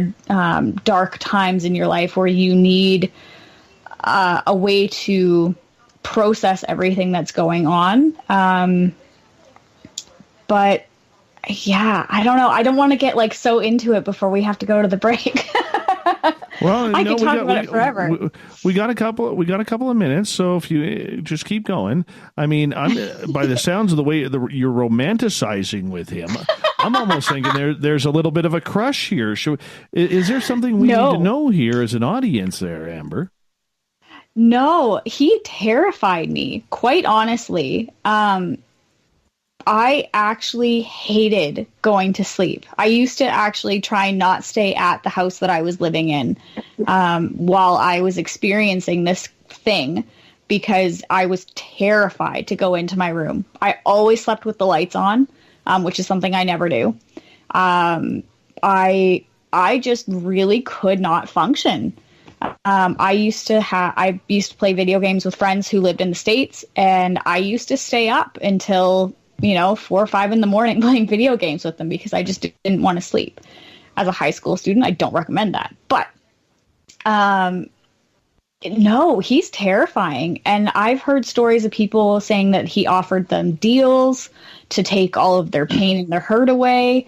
dark times in your life where you need a way to process everything that's going on. But yeah, I don't know. I don't want to get like so into it before we have to go to the break. Well, I could talk about it forever. We got a couple of minutes, so if you just keep going. I mean, I'm by the sounds of the way you're romanticizing with him, I'm almost thinking there's a little bit of a crush here. Is there something we need to know here as an audience there, Amber? No, he terrified me, quite honestly. I actually hated going to sleep. I used to actually try not stay at the house that I was living in while I was experiencing this thing, because I was terrified to go into my room. I always slept with the lights on, which is something I never do. I just really could not function. I used to play video games with friends who lived in the States, and I used to stay up until 4 or 5 in the morning playing video games with them because I just didn't want to sleep. As a high school student, I don't recommend that. But no, he's terrifying. And I've heard stories of people saying that he offered them deals to take all of their pain and their hurt away.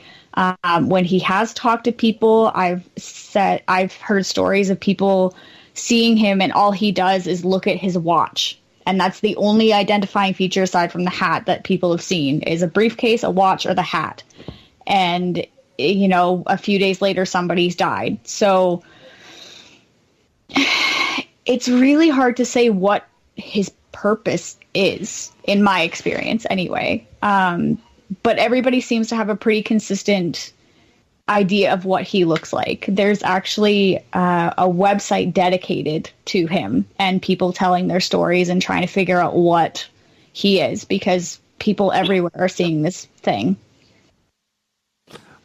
When he has talked to people, I've heard stories of people seeing him and all he does is look at his watch. And that's the only identifying feature aside from the hat that people have seen, is a briefcase, a watch, or the hat. And, a few days later, somebody's died. So it's really hard to say what his purpose is, in my experience anyway. But everybody seems to have a pretty consistent idea of what he looks like. There's actually a website dedicated to him and people telling their stories and trying to figure out what he is, because people everywhere are seeing this thing.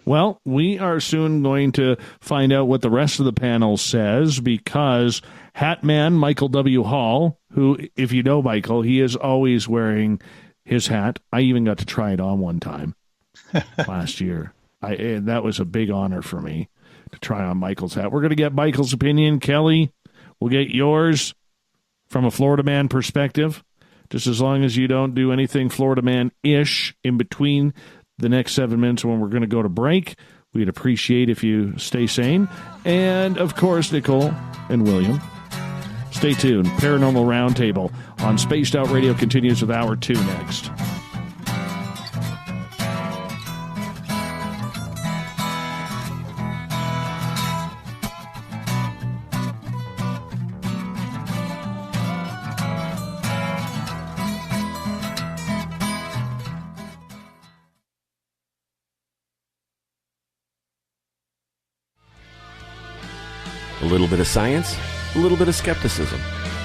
Well, we are soon going to find out what the rest of the panel says, because Hatman Michael W. Hall, who, if you know Michael, he is always wearing his hat. I even got to try it on one time last year. That was a big honor for me to try on Michael's hat. We're going to get Michael's opinion. Kelly, we'll get yours from a Florida man perspective, just as long as you don't do anything Florida man-ish in between the next 7 minutes when we're going to go to break. We'd appreciate if you stay sane. And, of course, Nicole and William. Stay tuned. Paranormal Roundtable on Spaced Out Radio continues with Hour 2 next. A little bit of science, a little bit of skepticism.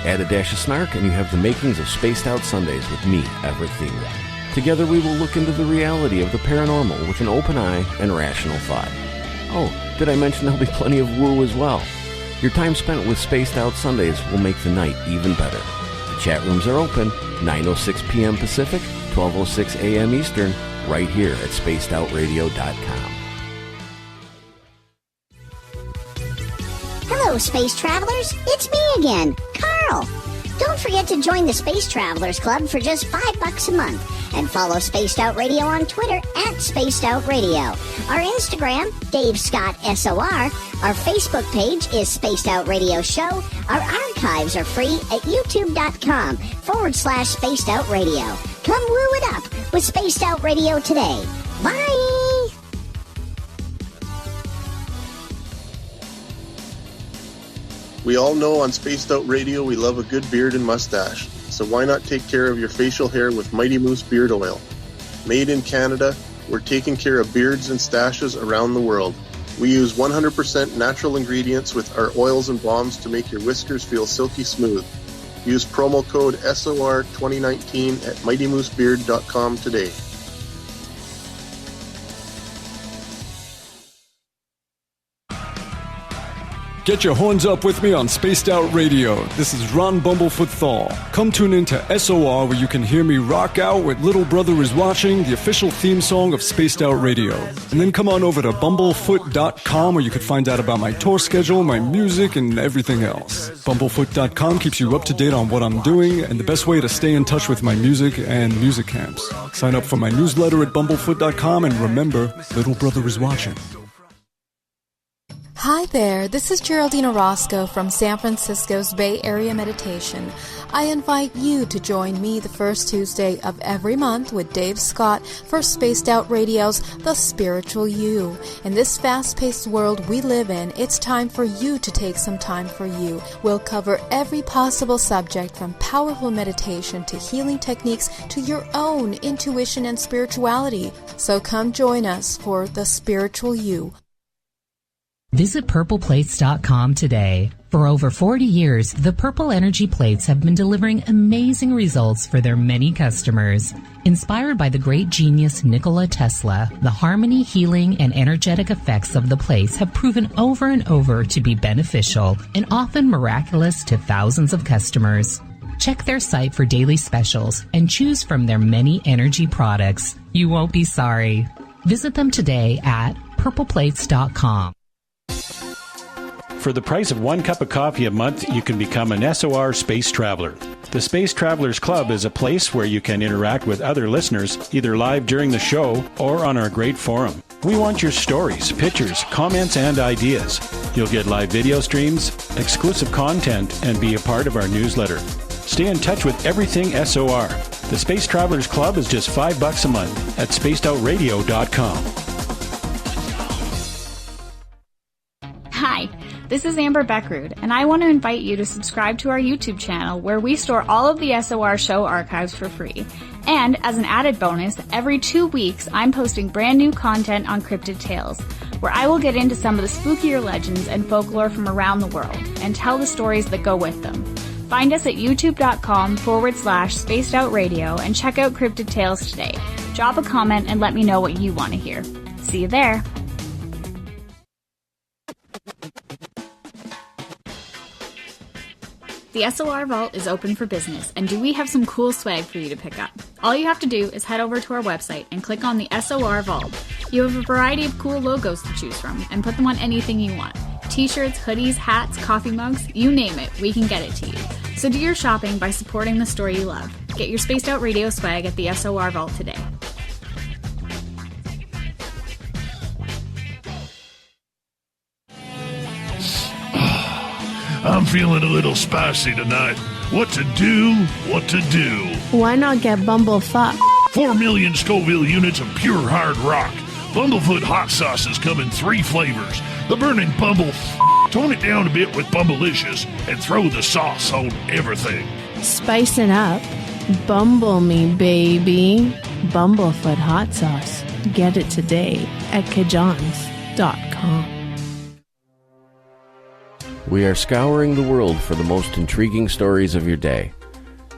Add a dash of snark and you have the makings of Spaced Out Sundays with me, Everett Thiemann. Together we will look into the reality of the paranormal with an open eye and rational thought. Oh, did I mention there'll be plenty of woo as well? Your time spent with Spaced Out Sundays will make the night even better. The chat rooms are open, 9:06 p.m. Pacific, 12:06 a.m. Eastern, right here at spacedoutradio.com. Hello, Space Travelers. It's me again, Carl. Don't forget to join the Space Travelers Club for just $5 a month and follow Spaced Out Radio on Twitter at Spaced Out Radio. Our Instagram, Dave Scott SOR. Our Facebook page is Spaced Out Radio Show. Our archives are free at youtube.com/Spaced Out Radio. Come woo it up with Spaced Out Radio today. Bye! We all know on Spaced Out Radio we love a good beard and mustache, so why not take care of your facial hair with Mighty Moose Beard Oil? Made in Canada, we're taking care of beards and stashes around the world. We use 100% natural ingredients with our oils and balms to make your whiskers feel silky smooth. Use promo code SOR2019 at MightyMooseBeard.com today. Get your horns up with me on Spaced Out Radio. This is Ron Bumblefoot Thal. Come tune in to SOR where you can hear me rock out with Little Brother Is Watching, the official theme song of Spaced Out Radio. And then come on over to bumblefoot.com where you can find out about my tour schedule, my music, and everything else. Bumblefoot.com keeps you up to date on what I'm doing and the best way to stay in touch with my music and music camps. Sign up for my newsletter at bumblefoot.com and remember, Little Brother Is Watching. Hi there, this is Geraldine Orozco from San Francisco's Bay Area Meditation. I invite you to join me the first Tuesday of every month with Dave Scott for Spaced Out Radio's The Spiritual You. In this fast-paced world we live in, it's time for you to take some time for you. We'll cover every possible subject from powerful meditation to healing techniques to your own intuition and spirituality. So come join us for The Spiritual You. Visit purpleplates.com today. For over 40 years, the Purple Energy Plates have been delivering amazing results for their many customers. Inspired by the great genius Nikola Tesla, the harmony, healing, and energetic effects of the plates have proven over and over to be beneficial and often miraculous to thousands of customers. Check their site for daily specials and choose from their many energy products. You won't be sorry. Visit them today at purpleplates.com. For the price of 1 cup of coffee a month, you can become an SOR Space Traveler. The Space Travelers Club is a place where you can interact with other listeners, either live during the show or on our great forum. We want your stories, pictures, comments, and ideas. You'll get live video streams, exclusive content, and be a part of our newsletter. Stay in touch with everything SOR. The Space Travelers Club is just $5 a month at spacedoutradio.com. Hi, this is Amber Bekkerud, and I want to invite you to subscribe to our YouTube channel where we store all of the SOR show archives for free. And as an added bonus, every 2 weeks I'm posting brand new content on Cryptid Tales, where I will get into some of the spookier legends and folklore from around the world and tell the stories that go with them. Find us at youtube.com/Spaced Out Radio and check out Cryptid Tales today. Drop a comment and let me know what you want to hear. See you there. The SOR Vault is open for business, and do we have some cool swag for you to pick up? All you have to do is head over to our website and click on the SOR Vault. You have a variety of cool logos to choose from, and put them on anything you want. T-shirts, hoodies, hats, coffee mugs, you name it, we can get it to you. So do your shopping by supporting the store you love. Get your Spaced Out Radio swag at the SOR Vault today. I'm feeling a little spicy tonight. What to do? What to do? Why not get Bumblefoot? 4 million Scoville units of pure hard rock. Bumblefoot hot sauces come in 3 flavors. The burning Bumble. Tone it down a bit with Bumblicious and throw the sauce on everything. Spice it up. Bumble me, baby. Bumblefoot hot sauce. Get it today at kajans.com. We are scouring the world for the most intriguing stories of your day.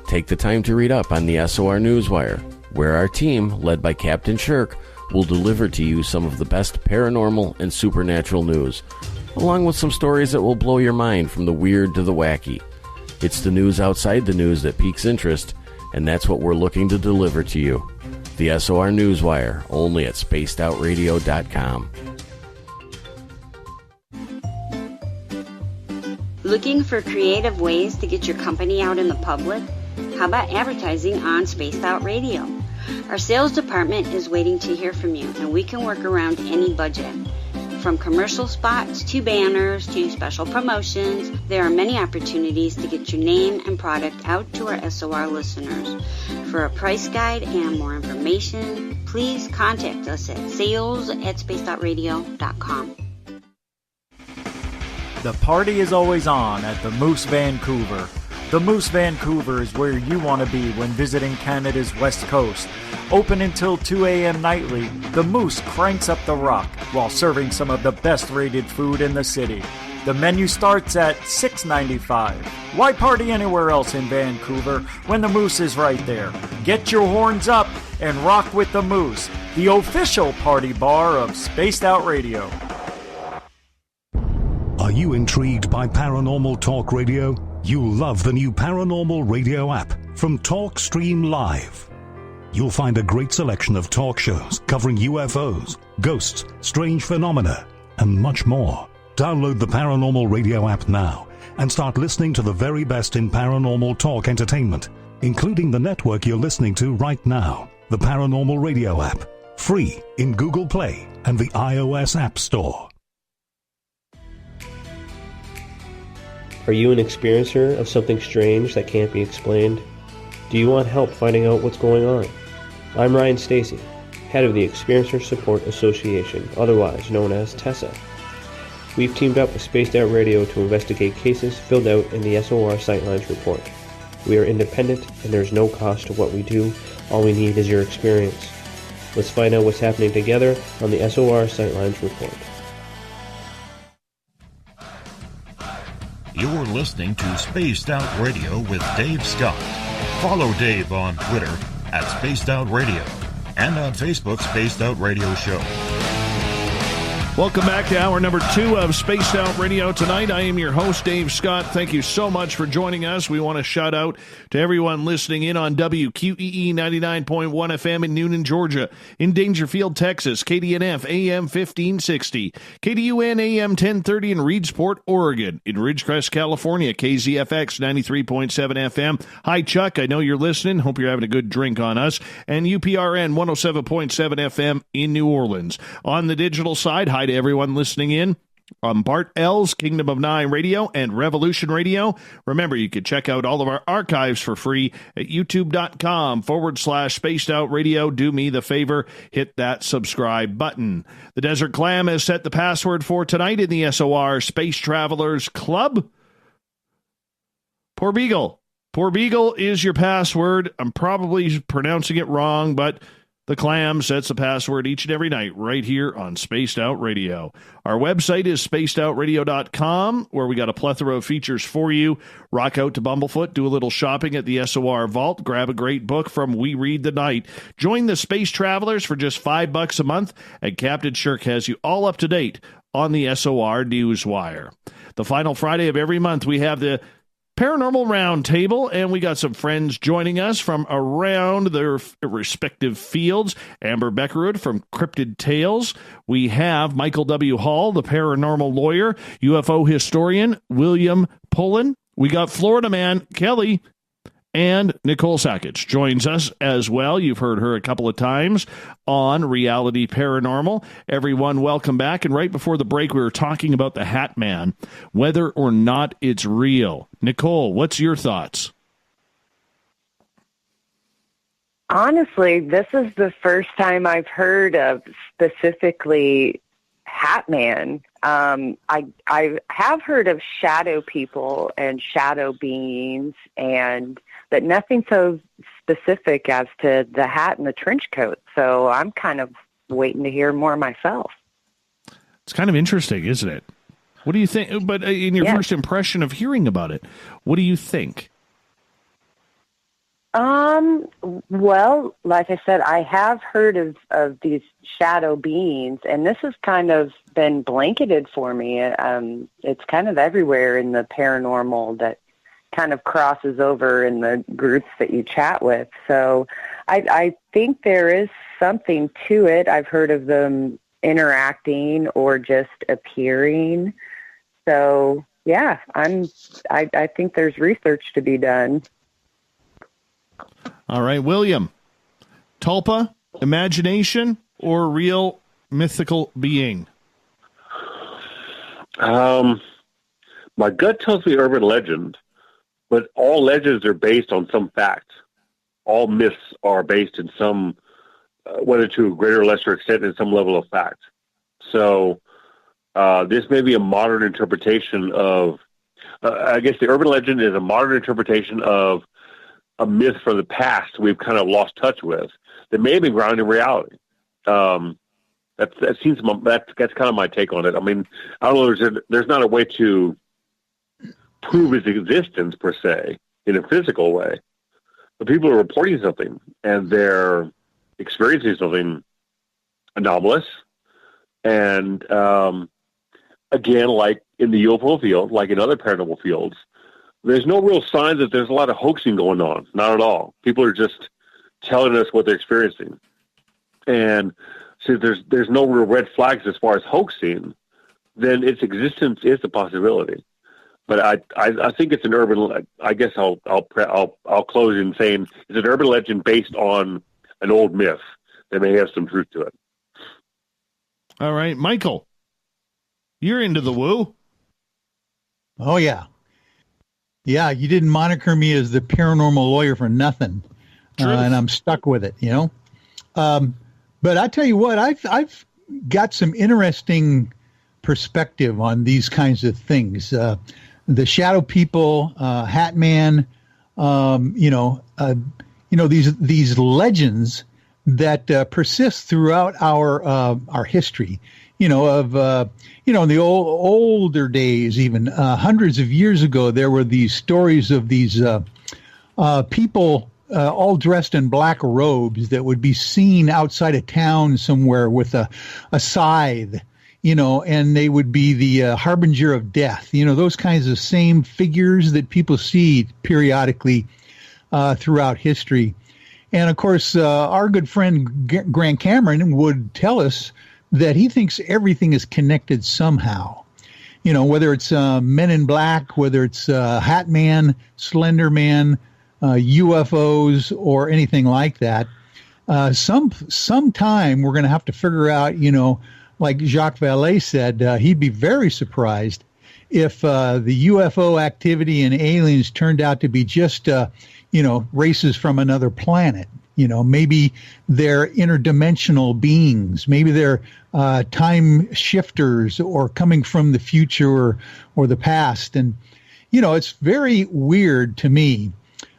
Take the time to read up on the SOR Newswire, where our team, led by Captain Shirk, will deliver to you some of the best paranormal and supernatural news, along with some stories that will blow your mind from the weird to the wacky. It's the news outside the news that piques interest, and that's what we're looking to deliver to you. The SOR Newswire, only at spacedoutradio.com. Looking for creative ways to get your company out in the public? How about advertising on Spaced Out Radio? Our sales department is waiting to hear from you, and we can work around any budget. From commercial spots to banners to special promotions, there are many opportunities to get your name and product out to our SOR listeners. For a price guide and more information, please contact us at sales@spacedoutradio.com. The party is always on at the Moose Vancouver. The Moose Vancouver is where you want to be when visiting Canada's West Coast. Open until 2 a.m. nightly, the Moose cranks up the rock while serving some of the best rated food in the city. The menu starts at $6.95. Why party anywhere else in Vancouver when the Moose is right there? Get your horns up and rock with the Moose, the official party bar of Spaced Out Radio. Are you intrigued by Paranormal Talk Radio? You'll love the new Paranormal Radio app from TalkStream Live. You'll find a great selection of talk shows covering UFOs, ghosts, strange phenomena, and much more. Download the Paranormal Radio app now and start listening to the very best in paranormal talk entertainment, including the network you're listening to right now, the Paranormal Radio app, free in Google Play and the iOS App Store. Are you an experiencer of something strange that can't be explained? Do you want help finding out what's going on? I'm Ryan Stacy, head of the Experiencer Support Association, otherwise known as TESA. We've teamed up with Spaced Out Radio to investigate cases filled out in the SOR Sightlines report. We are independent and there's no cost to what we do. All we need is your experience. Let's find out what's happening together on the SOR Sightlines report. You're listening to Spaced Out Radio with Dave Scott. Follow Dave on Twitter at Spaced Out Radio and on Facebook, Spaced Out Radio Show. Welcome back to hour number 2 of Spaced Out Radio tonight. I am your host, Dave Scott. Thank you so much for joining us. We want to shout out to everyone listening in on WQEE 99.1 FM in Noonan, Georgia, in Dangerfield, Texas, KDNF AM 1560, KDUN AM 1030 in Reedsport, Oregon, in Ridgecrest, California, KZFX 93.7 FM. Hi, Chuck. I know you're listening. Hope you're having a good drink on us. And UPRN 107.7 FM in New Orleans. On the digital side, hi to everyone listening in on Bart L's Kingdom of Nine Radio and Revolution Radio. Remember, you can check out all of our archives for free at youtube.com/Spaced Out Radio. Do me the favor, hit that subscribe button. The Desert Clam has set the password for tonight in the SOR Space Travelers Club. Poor Beagle. Poor Beagle is your password. I'm probably pronouncing it wrong, but the Clam sets the password each and every night right here on Spaced Out Radio. Our website is spacedoutradio.com, where we got a plethora of features for you. Rock out to Bumblefoot, do a little shopping at the SOR Vault, grab a great book from We Read the Night. Join the Space Travelers for just $5 a month, and Captain Shirk has you all up to date on the SOR Newswire. The final Friday of every month, we have the Paranormal Roundtable, and we got some friends joining us from around their respective fields. Amber Bekkerud from Cryptid Tales. We have Michael W. Hall, the paranormal lawyer, UFO historian, William Pullin. We got Florida man Kelly, and Nicole Sakach joins us as well. You've heard her a couple of times on Reality Paranormal. Everyone, welcome back. And right before the break, we were talking about the Hat Man, whether or not it's real. Nicole, what's your thoughts? Honestly, this is the first time I've heard of specifically Hat Man. I have heard of shadow people and shadow beings, but nothing so specific as to the hat and the trench coat. So I'm kind of waiting to hear more myself. It's kind of interesting, isn't it? What do you think? But in your first impression of hearing about it, what do you think? Well, like I said, I have heard of these shadow beings, and this has kind of been blanketed for me. It's kind of everywhere in the paranormal that kind of crosses over in the groups that you chat with. So I think there is something to it. I've heard of them interacting or just appearing. So yeah, I think there's research to be done. All right, William. Tulpa, imagination, or real mythical being? My gut tells me urban legend, but all legends are based on some fact. All myths are based in some, whether to a greater or lesser extent, in some level of fact. So This may be a modern interpretation of, I guess the urban legend is a modern interpretation of a myth from the past we've kind of lost touch with that may have been grounded in reality. That's kind of my take on it. I mean, I don't know, there's not a way to prove its existence per se in a physical way, but people are reporting something and they're experiencing something anomalous. And again, like in the UFO field, like in other paranormal fields, there's no real sign that there's a lot of hoaxing going on. Not at all. People are just telling us what they're experiencing. And so there's no real red flags as far as hoaxing, then its existence is a possibility. But I think it's an urban. I guess I'll close in saying it's an urban legend based on an old myth that may have some truth to it. All right, Michael, you're into the woo. Oh yeah, yeah. You didn't moniker me as the paranormal lawyer for nothing, and I'm stuck with it. You know, but I tell you what, I've got some interesting perspective on these kinds of things. The shadow people, Hat Man, these legends that persist throughout our history. In the older days, even hundreds of years ago, there were these stories of these people all dressed in black robes that would be seen outside of town somewhere with a scythe. And they would be the harbinger of death, those kinds of same figures that people see periodically throughout history. And, of course, our good friend Grant Cameron would tell us that he thinks everything is connected somehow, whether it's Men in Black, whether it's Hat Man, Slender Man, UFOs, or anything like that. Sometime we're going to have to figure out, like Jacques Vallée said, he'd be very surprised if the UFO activity and aliens turned out to be just, races from another planet. Maybe they're interdimensional beings. Maybe they're time shifters or coming from the future or the past. And, it's very weird to me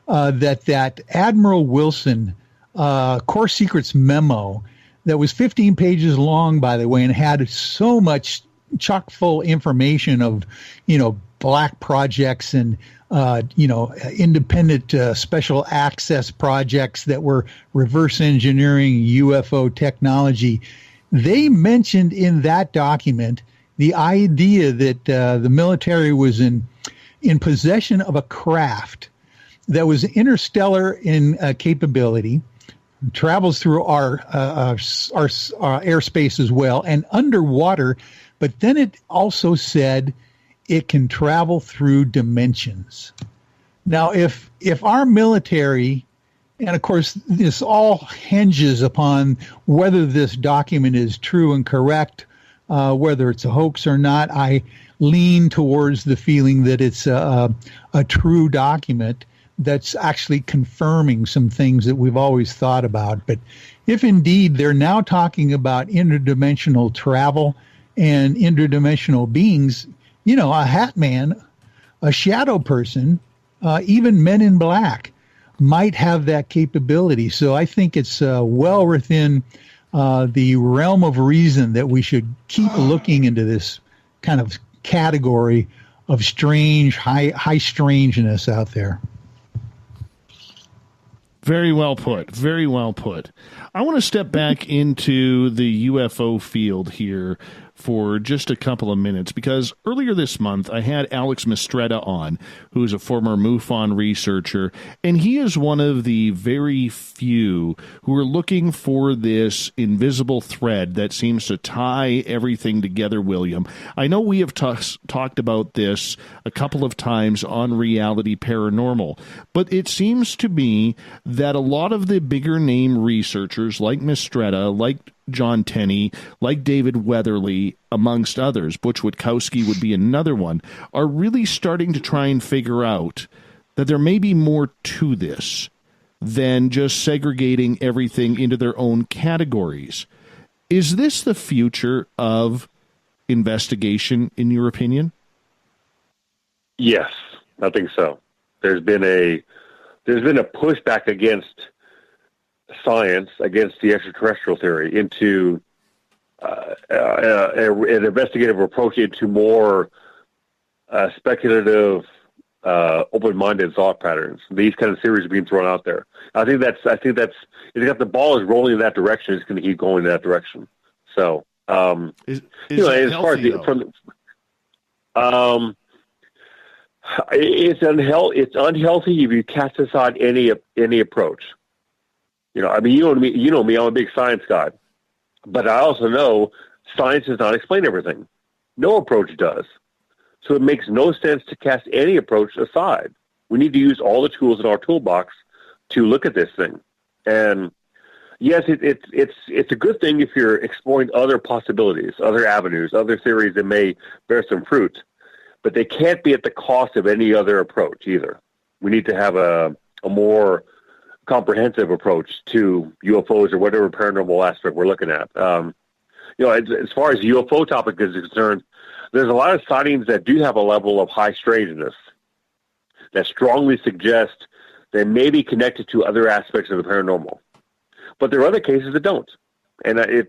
that Admiral Wilson Core Secrets memo that was 15 pages long, by the way, and had so much chock full information of, black projects and, independent special access projects that were reverse engineering UFO technology. They mentioned in that document the idea that the military was in possession of a craft that was interstellar in capability, travels through our airspace as well, and underwater. But then it also said it can travel through dimensions. Now, if our military, and of course this all hinges upon whether this document is true and correct, whether it's a hoax or not, I lean towards the feeling that it's a true document that's actually confirming some things that we've always thought about. But if indeed they're now talking about interdimensional travel and interdimensional beings, a Hat Man, a shadow person, even Men in Black might have that capability. So I think it's well within the realm of reason that we should keep looking into this kind of category of strange, high strangeness out there. Very well put. Very well put. I want to step back into the UFO field here for just a couple of minutes, because earlier this month I had Alex Mistretta on, who is a former MUFON researcher, and he is one of the very few who are looking for this invisible thread that seems to tie everything together, William. I know we have talked about this a couple of times on Reality Paranormal, but it seems to me that a lot of the bigger name researchers like Mistretta, like John Tenney, like David Weatherly, amongst others, Butch Witkowski would be another one, are really starting to try and figure out that there may be more to this than just segregating everything into their own categories. Is this the future of investigation, in your opinion? Yes, I think so. There's been a pushback against science, against the extraterrestrial theory, into an investigative approach into more speculative, open-minded thought patterns. These kind of theories are being thrown out there. I think that's if the ball is rolling in that direction, it's going to keep going in that direction. So, is as far as it's unhealthy if you cast aside any approach. I mean, you know me, I'm a big science guy, but I also know science does not explain everything. No approach does. So it makes no sense to cast any approach aside. We need to use all the tools in our toolbox to look at this thing. And yes, it's a good thing if you're exploring other possibilities, other avenues, other theories that may bear some fruit, but they can't be at the cost of any other approach either. We need to have a more comprehensive approach to UFOs or whatever paranormal aspect we're looking at. As far as the UFO topic is concerned, there's a lot of sightings that do have a level of high strangeness that strongly suggest they may be connected to other aspects of the paranormal. But there are other cases that don't. And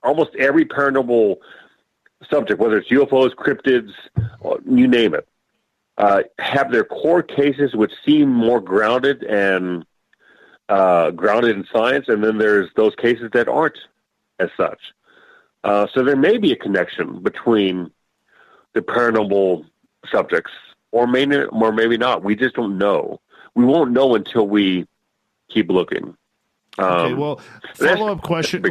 almost every paranormal subject, whether it's UFOs, cryptids, you name it, have their core cases which seem more grounded and grounded in science, and then there's those cases that aren't as such. So there may be a connection between the paranormal subjects, or maybe not. We just don't know. We won't know until we keep looking. Okay, well, follow-up question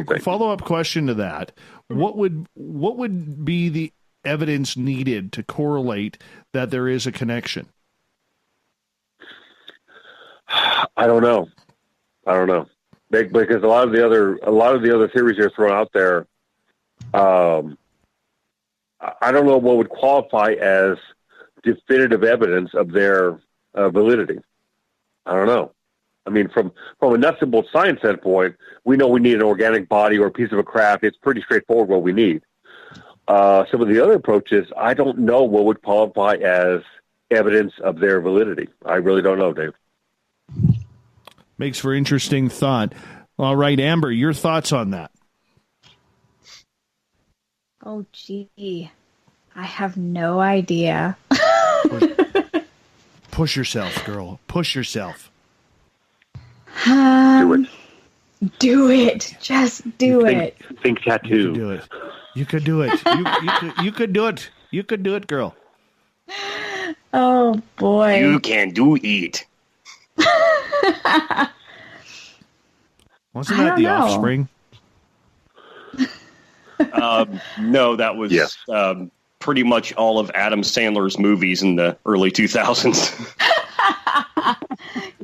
to that. What would be the evidence needed to correlate that there is a connection? I don't know. Because a lot of the other theories that are thrown out there, I don't know what would qualify as definitive evidence of their validity. I don't know. I mean, from a nuts and bolts science standpoint, we know we need an organic body or a piece of a craft. It's pretty straightforward what we need. Some of the other approaches, I don't know what would qualify as evidence of their validity. I really don't know, Dave. Makes for interesting thought. All right, Amber, your thoughts on that? Oh, gee. I have no idea. Push yourself, girl. Push yourself. Do it. Just do it. Think tattoo. You could do it. You could do it. You could do it, girl. Oh, boy. You can do it. Wasn't that The Offspring? No, that was pretty much all of Adam Sandler's movies in the early 2000s.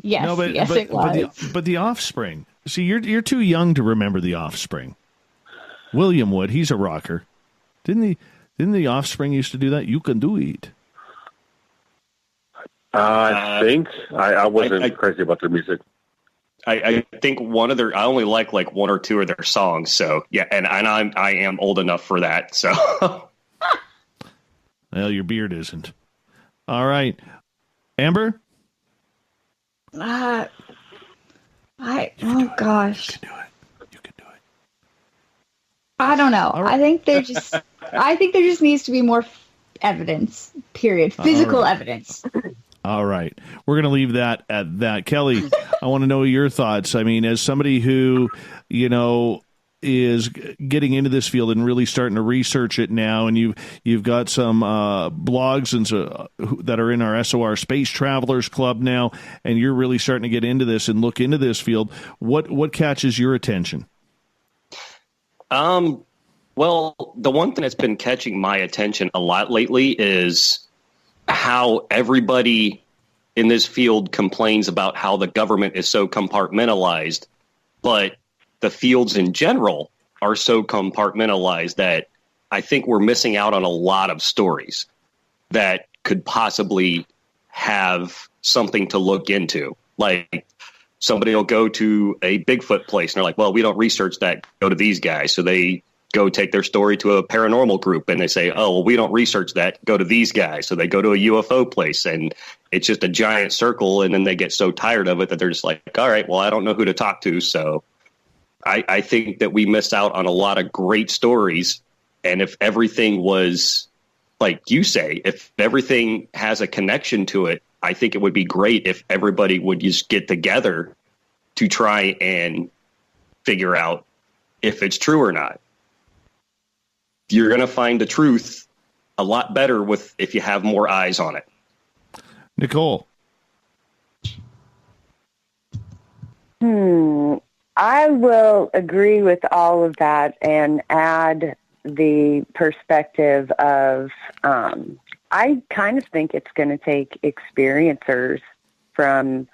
Yes, yes, it was. But The Offspring. See, you're too young to remember The Offspring. William would. He's a rocker. Didn't the Offspring used to do that? You can do it. I think I wasn't crazy about their music. I think I only like one or two of their songs. So yeah, and I am old enough for that. So, well, your beard isn't. All right, Amber. Oh gosh. You can do it. I don't know. Right. I think there just needs to be more evidence. Period. Physical evidence. All right. We're going to leave that at that. Kelly, I want to know your thoughts. I mean, as somebody who, is getting into this field and really starting to research it now, and you've got some blogs and that are in our SOR Space Travelers Club now, and you're really starting to get into this and look into this field. What catches your attention? Well, the one thing that's been catching my attention a lot lately is how everybody in this field complains about how the government is so compartmentalized, but the fields in general are so compartmentalized that I think we're missing out on a lot of stories that could possibly have something to look into. Like somebody will go to a Bigfoot place and they're like, well, we don't research that. Go to these guys. So they go take their story to a paranormal group and they say, oh, well, we don't research that. Go to these guys. So they go to a UFO place and it's just a giant circle. And then they get so tired of it that they're just like, all right, well, I don't know who to talk to. So I think that we miss out on a lot of great stories. And if everything was like you say, if everything has a connection to it, I think it would be great if everybody would just get together to try and figure out if it's true or not. You're going to find the truth a lot better if you have more eyes on it. Nicole. I will agree with all of that and add the perspective of, I kind of think it's going to take experiencers from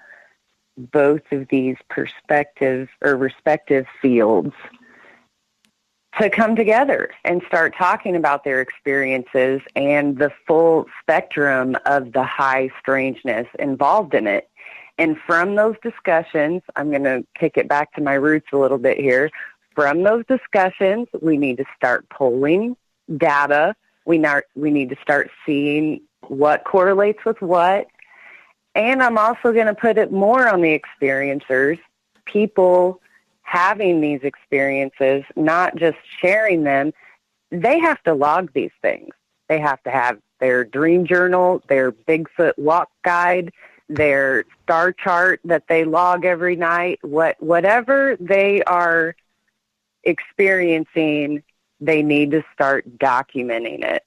both of these perspectives or respective fields to come together and start talking about their experiences and the full spectrum of the high strangeness involved in it. And from those discussions, I'm going to kick it back to my roots a little bit here. From those discussions, we need to start polling data. We need to start seeing what correlates with what. And I'm also going to put it more on the experiencers, people having these experiences, not just sharing them. They have to log these things. They have to have their dream journal, their Bigfoot walk guide, their star chart that they log every night. Whatever they are experiencing, they need to start documenting it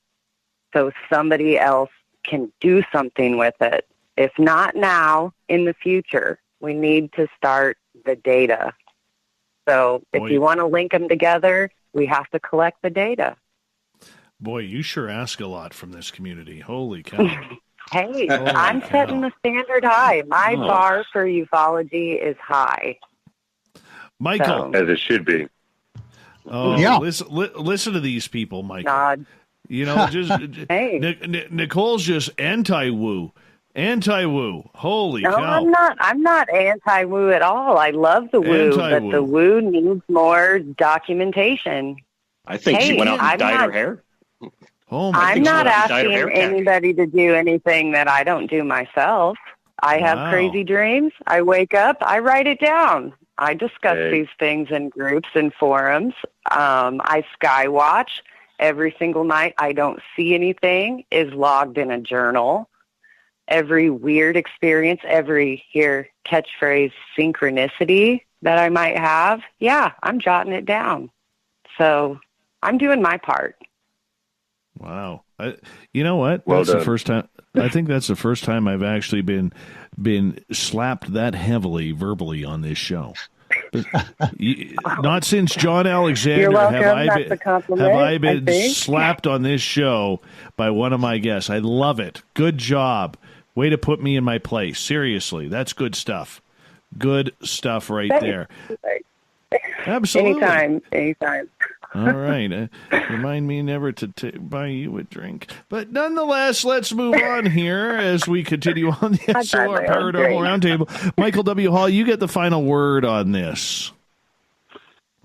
so somebody else can do something with it. If not now, in the future, we need to start the data. So if you want to link them together, we have to collect the data. Boy, you sure ask a lot from this community. Holy cow. Hey, I'm setting the standard high. My bar for ufology is high. Michael. As it should be. Oh, yeah. Listen to these people, Michael. Nod. You know, just hey. Nicole's just anti-woo. Anti-woo. Holy no, cow. I'm not anti-woo at all. I love the woo, but the woo needs more documentation. I think she went out and dyed her hair. Oh my I'm not asking anybody to do anything that I don't do myself. I have crazy dreams. I wake up, I write it down. I discuss these things in groups and forums. I skywatch every single night. I don't see anything is logged in a journal. Every weird experience, every catchphrase synchronicity that I might have, I'm jotting it down. So I'm doing my part. Wow. You know what? Well that's done. The first time. I think that's the first time I've actually been slapped that heavily verbally on this show. Not since John Alexander You're welcome. have I been slapped on this show by one of my guests. I love it. Good job. Way to put me in my place. Seriously, that's good stuff. Good stuff right there. Absolutely. Anytime. All right. Remind me never to buy you a drink. But nonetheless, let's move on here as we continue on the SOR Paranormal Roundtable. Michael W. Hall, you get the final word on this.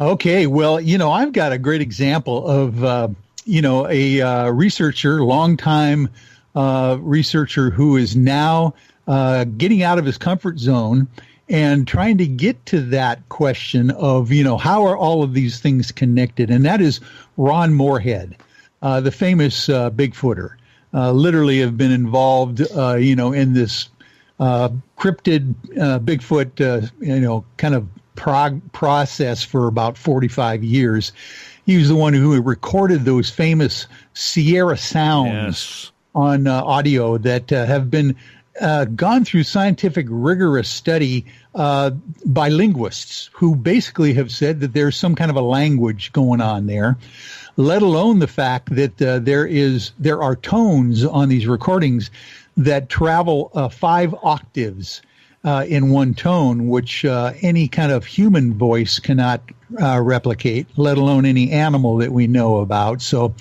Okay. Well, I've got a great example of, a researcher, longtime researcher who is now getting out of his comfort zone and trying to get to that question of, how are all of these things connected? And that is Ron Moorhead, the famous Bigfooter, literally have been involved, in this cryptid Bigfoot, kind of process for about 45 years. He was the one who recorded those famous Sierra sounds on audio that have been gone through scientific rigorous study by linguists who basically have said that there's some kind of a language going on there, let alone the fact that there are tones on these recordings that travel 5 octaves in one tone, which any kind of human voice cannot replicate, let alone any animal that we know about. So,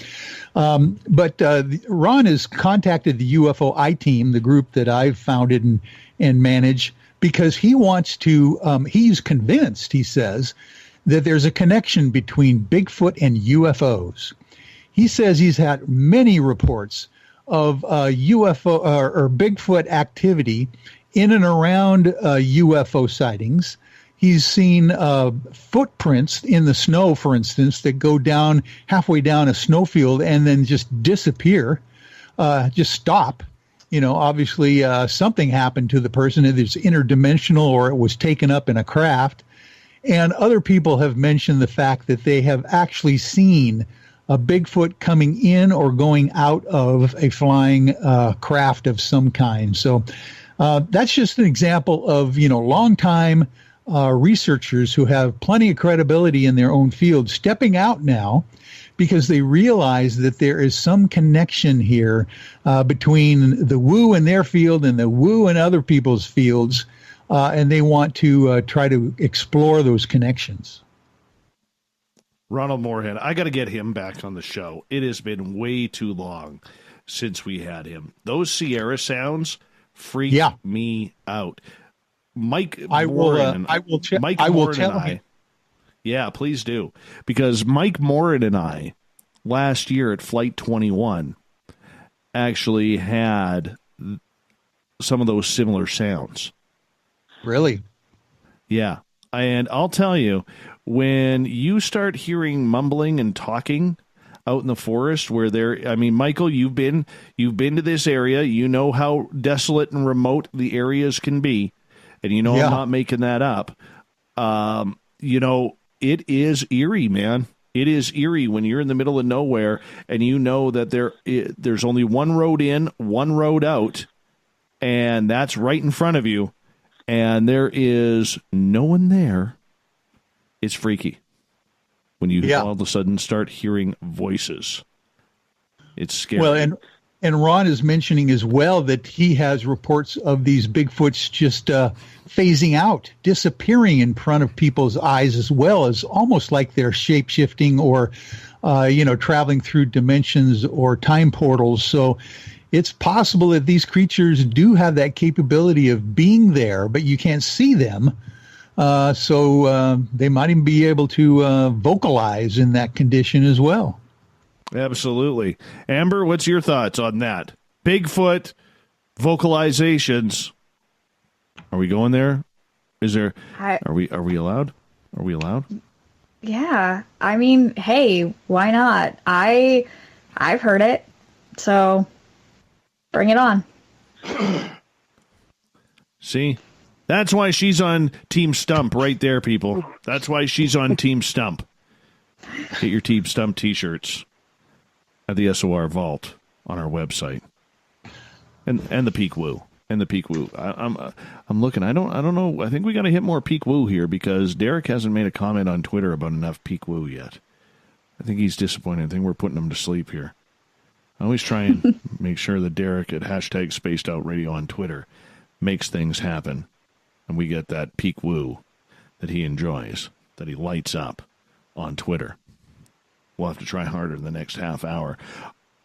but Ron has contacted the UFO I-Team, the group that I've founded and manage, because he wants to, he's convinced, he says, that there's a connection between Bigfoot and UFOs. He says he's had many reports of UFO or Bigfoot activity in and around UFO sightings. He's seen footprints in the snow, for instance, that go down halfway down a snowfield and then just disappear, just stop. Obviously something happened to the person. It's interdimensional or it was taken up in a craft. And other people have mentioned the fact that they have actually seen a Bigfoot coming in or going out of a flying craft of some kind. So that's just an example of, long-time researchers who have plenty of credibility in their own field stepping out now because they realize that there is some connection here between the woo in their field and the woo in other people's fields, and they want to try to explore those connections. Ronald Moorhead, I got to get him back on the show. It has been way too long since we had him. Those Sierra sounds freak me out. Mike, I will tell him. Yeah, please do. Because Mike Morin and I, last year at Flight 21, actually had some of those similar sounds. Really? Yeah. And I'll tell you, when you start hearing mumbling and talking out in the forest Michael, you've been to this area. You know how desolate and remote the areas can be. And I'm not making that up. It is eerie, man. It is eerie when you're in the middle of nowhere and you know that there's only one road in, one road out, and that's right in front of you, and there is no one there. It's freaky when you all of a sudden start hearing voices. It's scary. Well, and Ron is mentioning as well that he has reports of these Bigfoots just phasing out, disappearing in front of people's eyes, as well as almost like they're shape-shifting or, traveling through dimensions or time portals. So it's possible that these creatures do have that capability of being there, but you can't see them. So they might even be able to vocalize in that condition as well. Absolutely. Amber, what's your thoughts on that? Bigfoot vocalizations. Are we going there? Are we allowed? Are we allowed? Yeah. I mean, hey, why not? I've heard it. So bring it on. See? That's why she's on Team Stump right there, people. That's why she's on Team Stump. Get your Team Stump t-shirts at the SOR Vault on our website. And the Peak Woo. And the Peak Woo. I'm looking. I don't know. I think we got to hit more Peak Woo here because Derek hasn't made a comment on Twitter about enough Peak Woo yet. I think he's disappointed. I think we're putting him to sleep here. I always try and make sure that Derek at hashtag Spaced Out Radio on Twitter makes things happen. And we get that Peak Woo that he enjoys, that he lights up on Twitter. We'll have to try harder in the next half hour.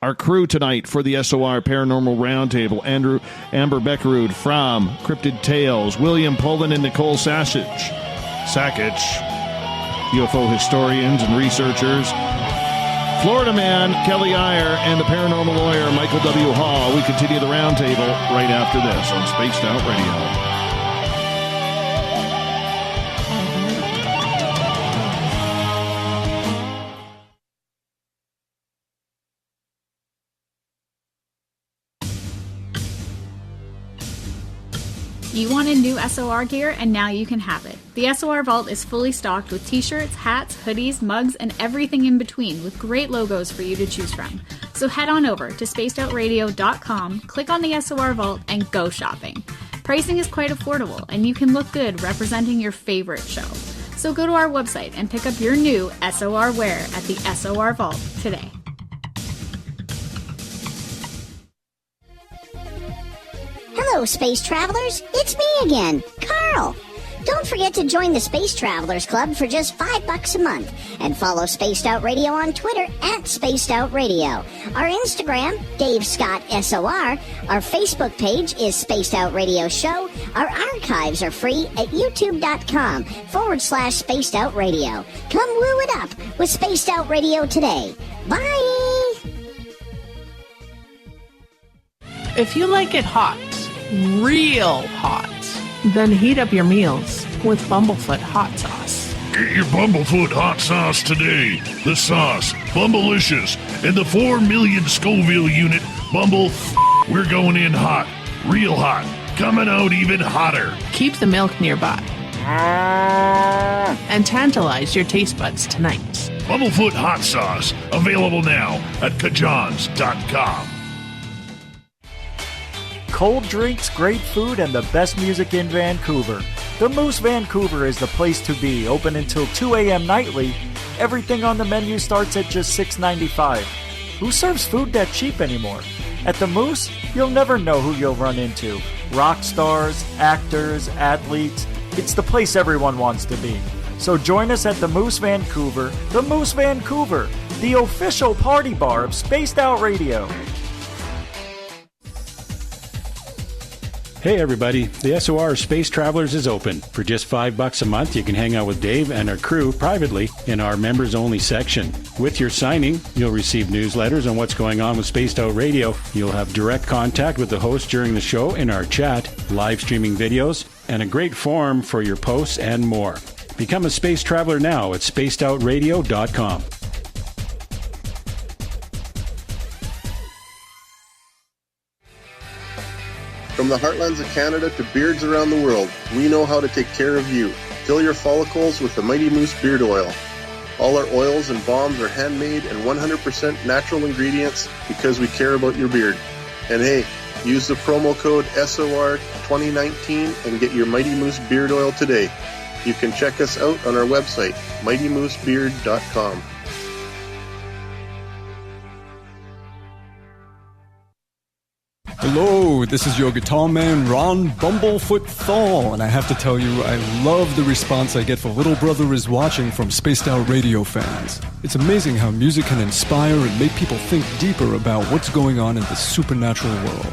Our crew tonight for the SOR Paranormal Roundtable, Amber Bekkerud from Cryptid Tales, William Pullin and Nicole Sakach, UFO historians and researchers, Florida man Kelly Eyer, and the Paranormal Lawyer Michael W. Hall. We continue the roundtable right after this on Spaced Out Radio. You wanted new SOR gear, and now you can have it. The SOR Vault is fully stocked with t-shirts, hats, hoodies, mugs, and everything in between with great logos for you to choose from. So head on over to spacedoutradio.com, click on the SOR Vault, and go shopping. Pricing is quite affordable, and you can look good representing your favorite show. So go to our website and pick up your new SOR wear at the SOR Vault today. Hello, space travelers. It's me again, Carl. Don't forget to join the Space Travelers Club for just $5 a month and follow Spaced Out Radio on Twitter at Spaced Out Radio. Our Instagram, Dave Scott SOR. Our Facebook page is Spaced Out Radio Show. Our archives are free at youtube.com/Spaced Out Radio. Come woo it up with Spaced Out Radio today. Bye! If you like it hot, real hot, then heat up your meals with Bumblefoot hot sauce. Get your Bumblefoot hot sauce today. The sauce, Bumblicious, and the 4 million Scoville unit Bumble. We're going in hot, real hot, coming out even hotter. Keep the milk nearby and tantalize your taste buds tonight. Bumblefoot hot sauce, available now at kajans.com. Cold drinks, great food, and the best music in Vancouver. The Moose Vancouver is the place to be, open until 2 a.m. nightly. Everything on the menu starts at just $6.95. Who serves food that cheap anymore? At the Moose, you'll never know who you'll run into. Rock stars, actors, athletes. It's the place everyone wants to be. So join us at the Moose Vancouver. The Moose Vancouver, the official party bar of Spaced Out Radio. Hey everybody, the SOR Space Travelers is open. For just $5 a month, you can hang out with Dave and our crew privately in our members-only section. With your signing, you'll receive newsletters on what's going on with Spaced Out Radio. You'll have direct contact with the host during the show in our chat, live streaming videos, and a great forum for your posts and more. Become a space traveler now at spacedoutradio.com. From the heartlands of Canada to beards around the world, we know how to take care of you. Fill your follicles with the Mighty Moose Beard Oil. All our oils and balms are handmade and 100% natural ingredients because we care about your beard. And hey, use the promo code SOR2019 and get your Mighty Moose Beard Oil today. You can check us out on our website, mightymoosebeard.com. Hello, this is your guitar man, Ron Bumblefoot Thal, and I have to tell you, I love the response I get for Little Brother is Watching from Spaced Out Radio fans. It's amazing how music can inspire and make people think deeper about what's going on in the supernatural world.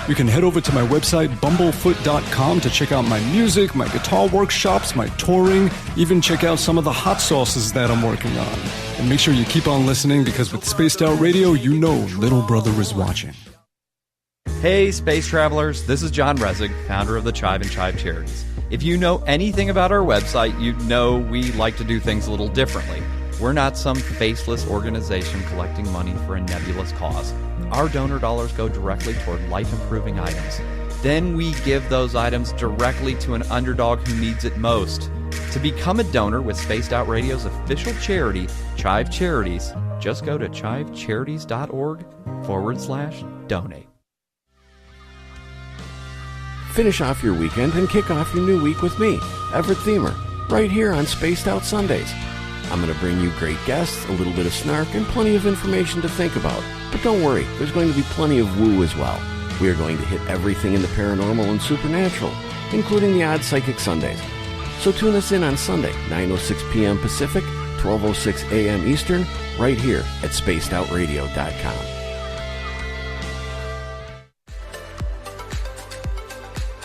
You can head over to my website, bumblefoot.com, to check out my music, my guitar workshops, my touring, even check out some of the hot sauces that I'm working on. And make sure you keep on listening, because with Spaced Out Radio, you know Little Brother is watching. Hey, space travelers, this is John Resig, founder of the Chive and Chive Charities. If you know anything about our website, you know we like to do things a little differently. We're not some faceless organization collecting money for a nebulous cause. Our donor dollars go directly toward life-improving items. Then we give those items directly to an underdog who needs it most. To become a donor with Spaced Out Radio's official charity, Chive Charities, just go to chivecharities.org/donate. Finish off your weekend and kick off your new week with me, Everett Thiemer, right here on Spaced Out Sundays. I'm going to bring you great guests, a little bit of snark, and plenty of information to think about. But don't worry, there's going to be plenty of woo as well. We are going to hit everything in the paranormal and supernatural, including the odd psychic Sundays. So tune us in on Sunday, 9:06 p.m. Pacific, 12:06 a.m. Eastern, right here at spacedoutradio.com.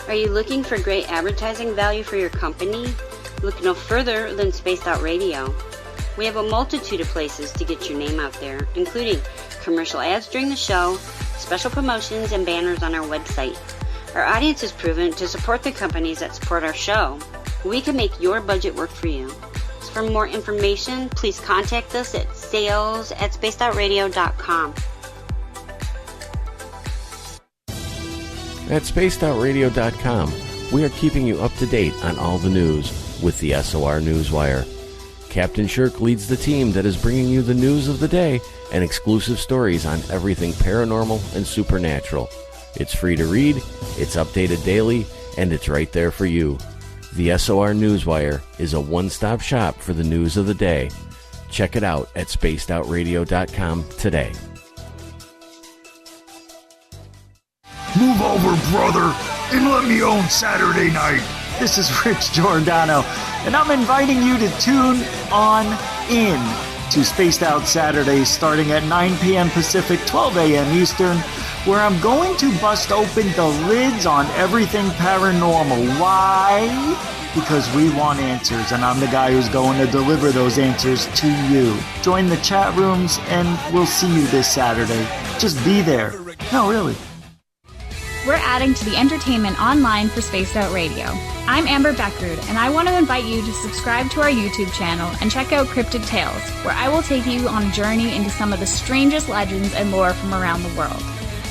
Are you looking for great advertising value for your company? Look no further than Spaced Out Radio. We have a multitude of places to get your name out there, including commercial ads during the show, special promotions, and banners on our website. Our audience is proven to support the companies that support our show. We can make your budget work for you. So for more information, please contact us at sales@spacedoutradio.com. At spacedoutradio.com, we are keeping you up to date on all the news with the SOR Newswire. Captain Shirk leads the team that is bringing you the news of the day and exclusive stories on everything paranormal and supernatural. It's free to read, it's updated daily, and it's right there for you. The SOR Newswire is a one-stop shop for the news of the day. Check it out at spacedoutradio.com today. Move over, brother, and let me own Saturday night. This is Rich Giordano, and I'm inviting you to tune on in to Spaced Out Saturdays starting at 9 p.m. Pacific, 12 a.m. Eastern, where I'm going to bust open the lids on everything paranormal. Why? Because we want answers, and I'm the guy who's going to deliver those answers to you. Join the chat rooms, and we'll see you this Saturday. Just be there. No, really. We're adding to the entertainment online for Spaced Out Radio. I'm Amber Bekkerud, and I want to invite you to subscribe to our YouTube channel and check out Cryptid Tales, where I will take you on a journey into some of the strangest legends and lore from around the world,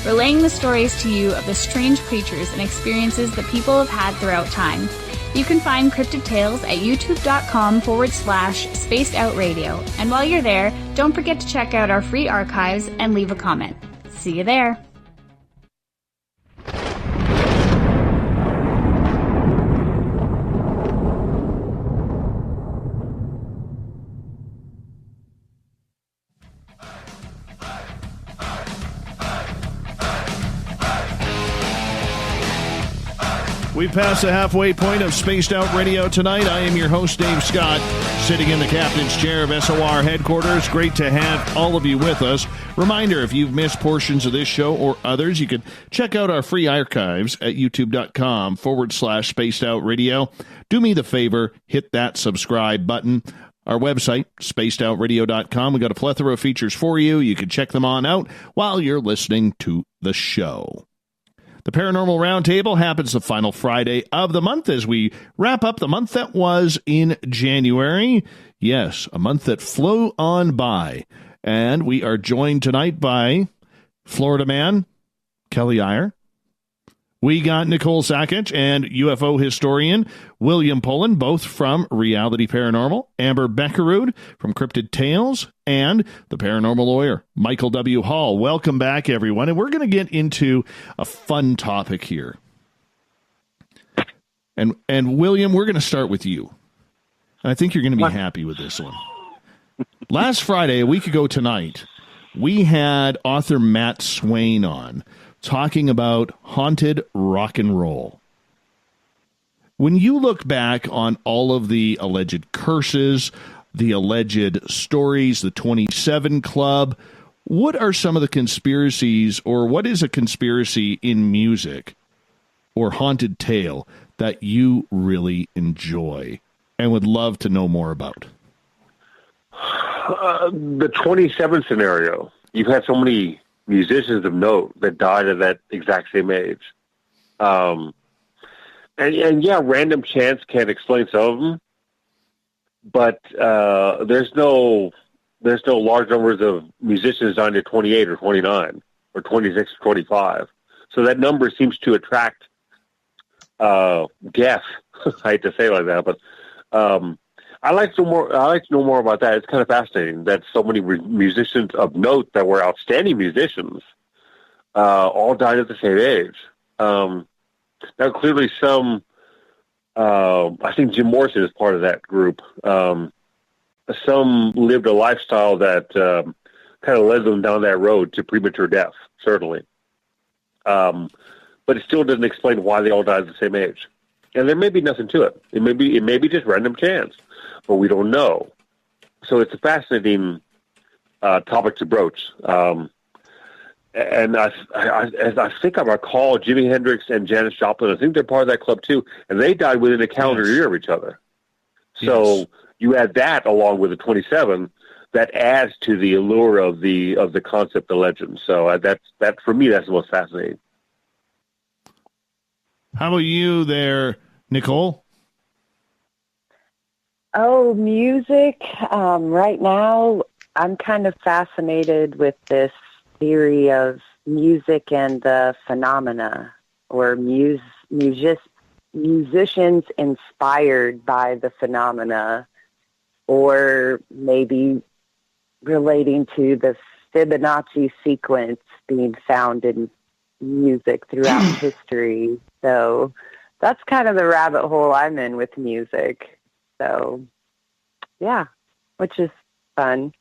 relaying the stories to you of the strange creatures and experiences that people have had throughout time. You can find Cryptid Tales at youtube.com/Spaced Out Radio. And while you're there, don't forget to check out our free archives and leave a comment. See you there. We pass the halfway point of Spaced Out Radio tonight. I am your host, Dave Scott, sitting in the captain's chair of SOR headquarters. Great to have all of you with us. Reminder, if you've missed portions of this show or others, you can check out our free archives at youtube.com/Spaced Out Radio. Do me the favor, hit that subscribe button. Our website, spacedoutradio.com. We got a plethora of features for you. You can check them on out while you're listening to the show. The Paranormal Roundtable happens the final Friday of the month as we wrap up the month that was in January. Yes, a month that flew on by. And we are joined tonight by Florida man, Kelly Eyer. We got Nicole Sakach and UFO historian William Pullin, both from Reality Paranormal, Amber Bekkerud from Cryptid Tales, and the Paranormal Lawyer, Michael W. Hall. Welcome back, everyone. And we're going to get into a fun topic here. And William, we're going to start with you. And I think you're going to be happy with this one. Last Friday, a week ago tonight, we had author Matt Swain on, talking about haunted rock and roll. When you look back on all of the alleged curses, the alleged stories, the 27 Club, what are some of the conspiracies, or what is a conspiracy in music or haunted tale that you really enjoy and would love to know more about? The 27 scenario. You've had so many musicians of note that died at that exact same age. And yeah, random chance can't explain some of them, but there's no large numbers of musicians dying at 28 or 29 or 26 or 25. So that number seems to attract guess. I hate to say it like that, but I like to know more about that. It's kind of fascinating that so many musicians of note that were outstanding musicians all died at the same age. Now, clearly, some I think Jim Morrison is part of that group. Some lived a lifestyle that kind of led them down that road to premature death, certainly. But it still doesn't explain why they all died at the same age. And there may be nothing to it. It may be just random chance, but we don't know. So it's a fascinating topic to broach. And I think I recall Jimi Hendrix and Janis Joplin. I think they're part of that club too, and they died within a calendar year of each other. So you add that along with the 27, that adds to the allure of the concept, the legend. So that for me, that's the most fascinating. How about you there, Nicole? Oh, music. Right now, I'm kind of fascinated with this theory of music and the phenomena, or musicians inspired by the phenomena, or maybe relating to the Fibonacci sequence being found in music throughout history. So that's kind of the rabbit hole I'm in with music. So, yeah, which is fun.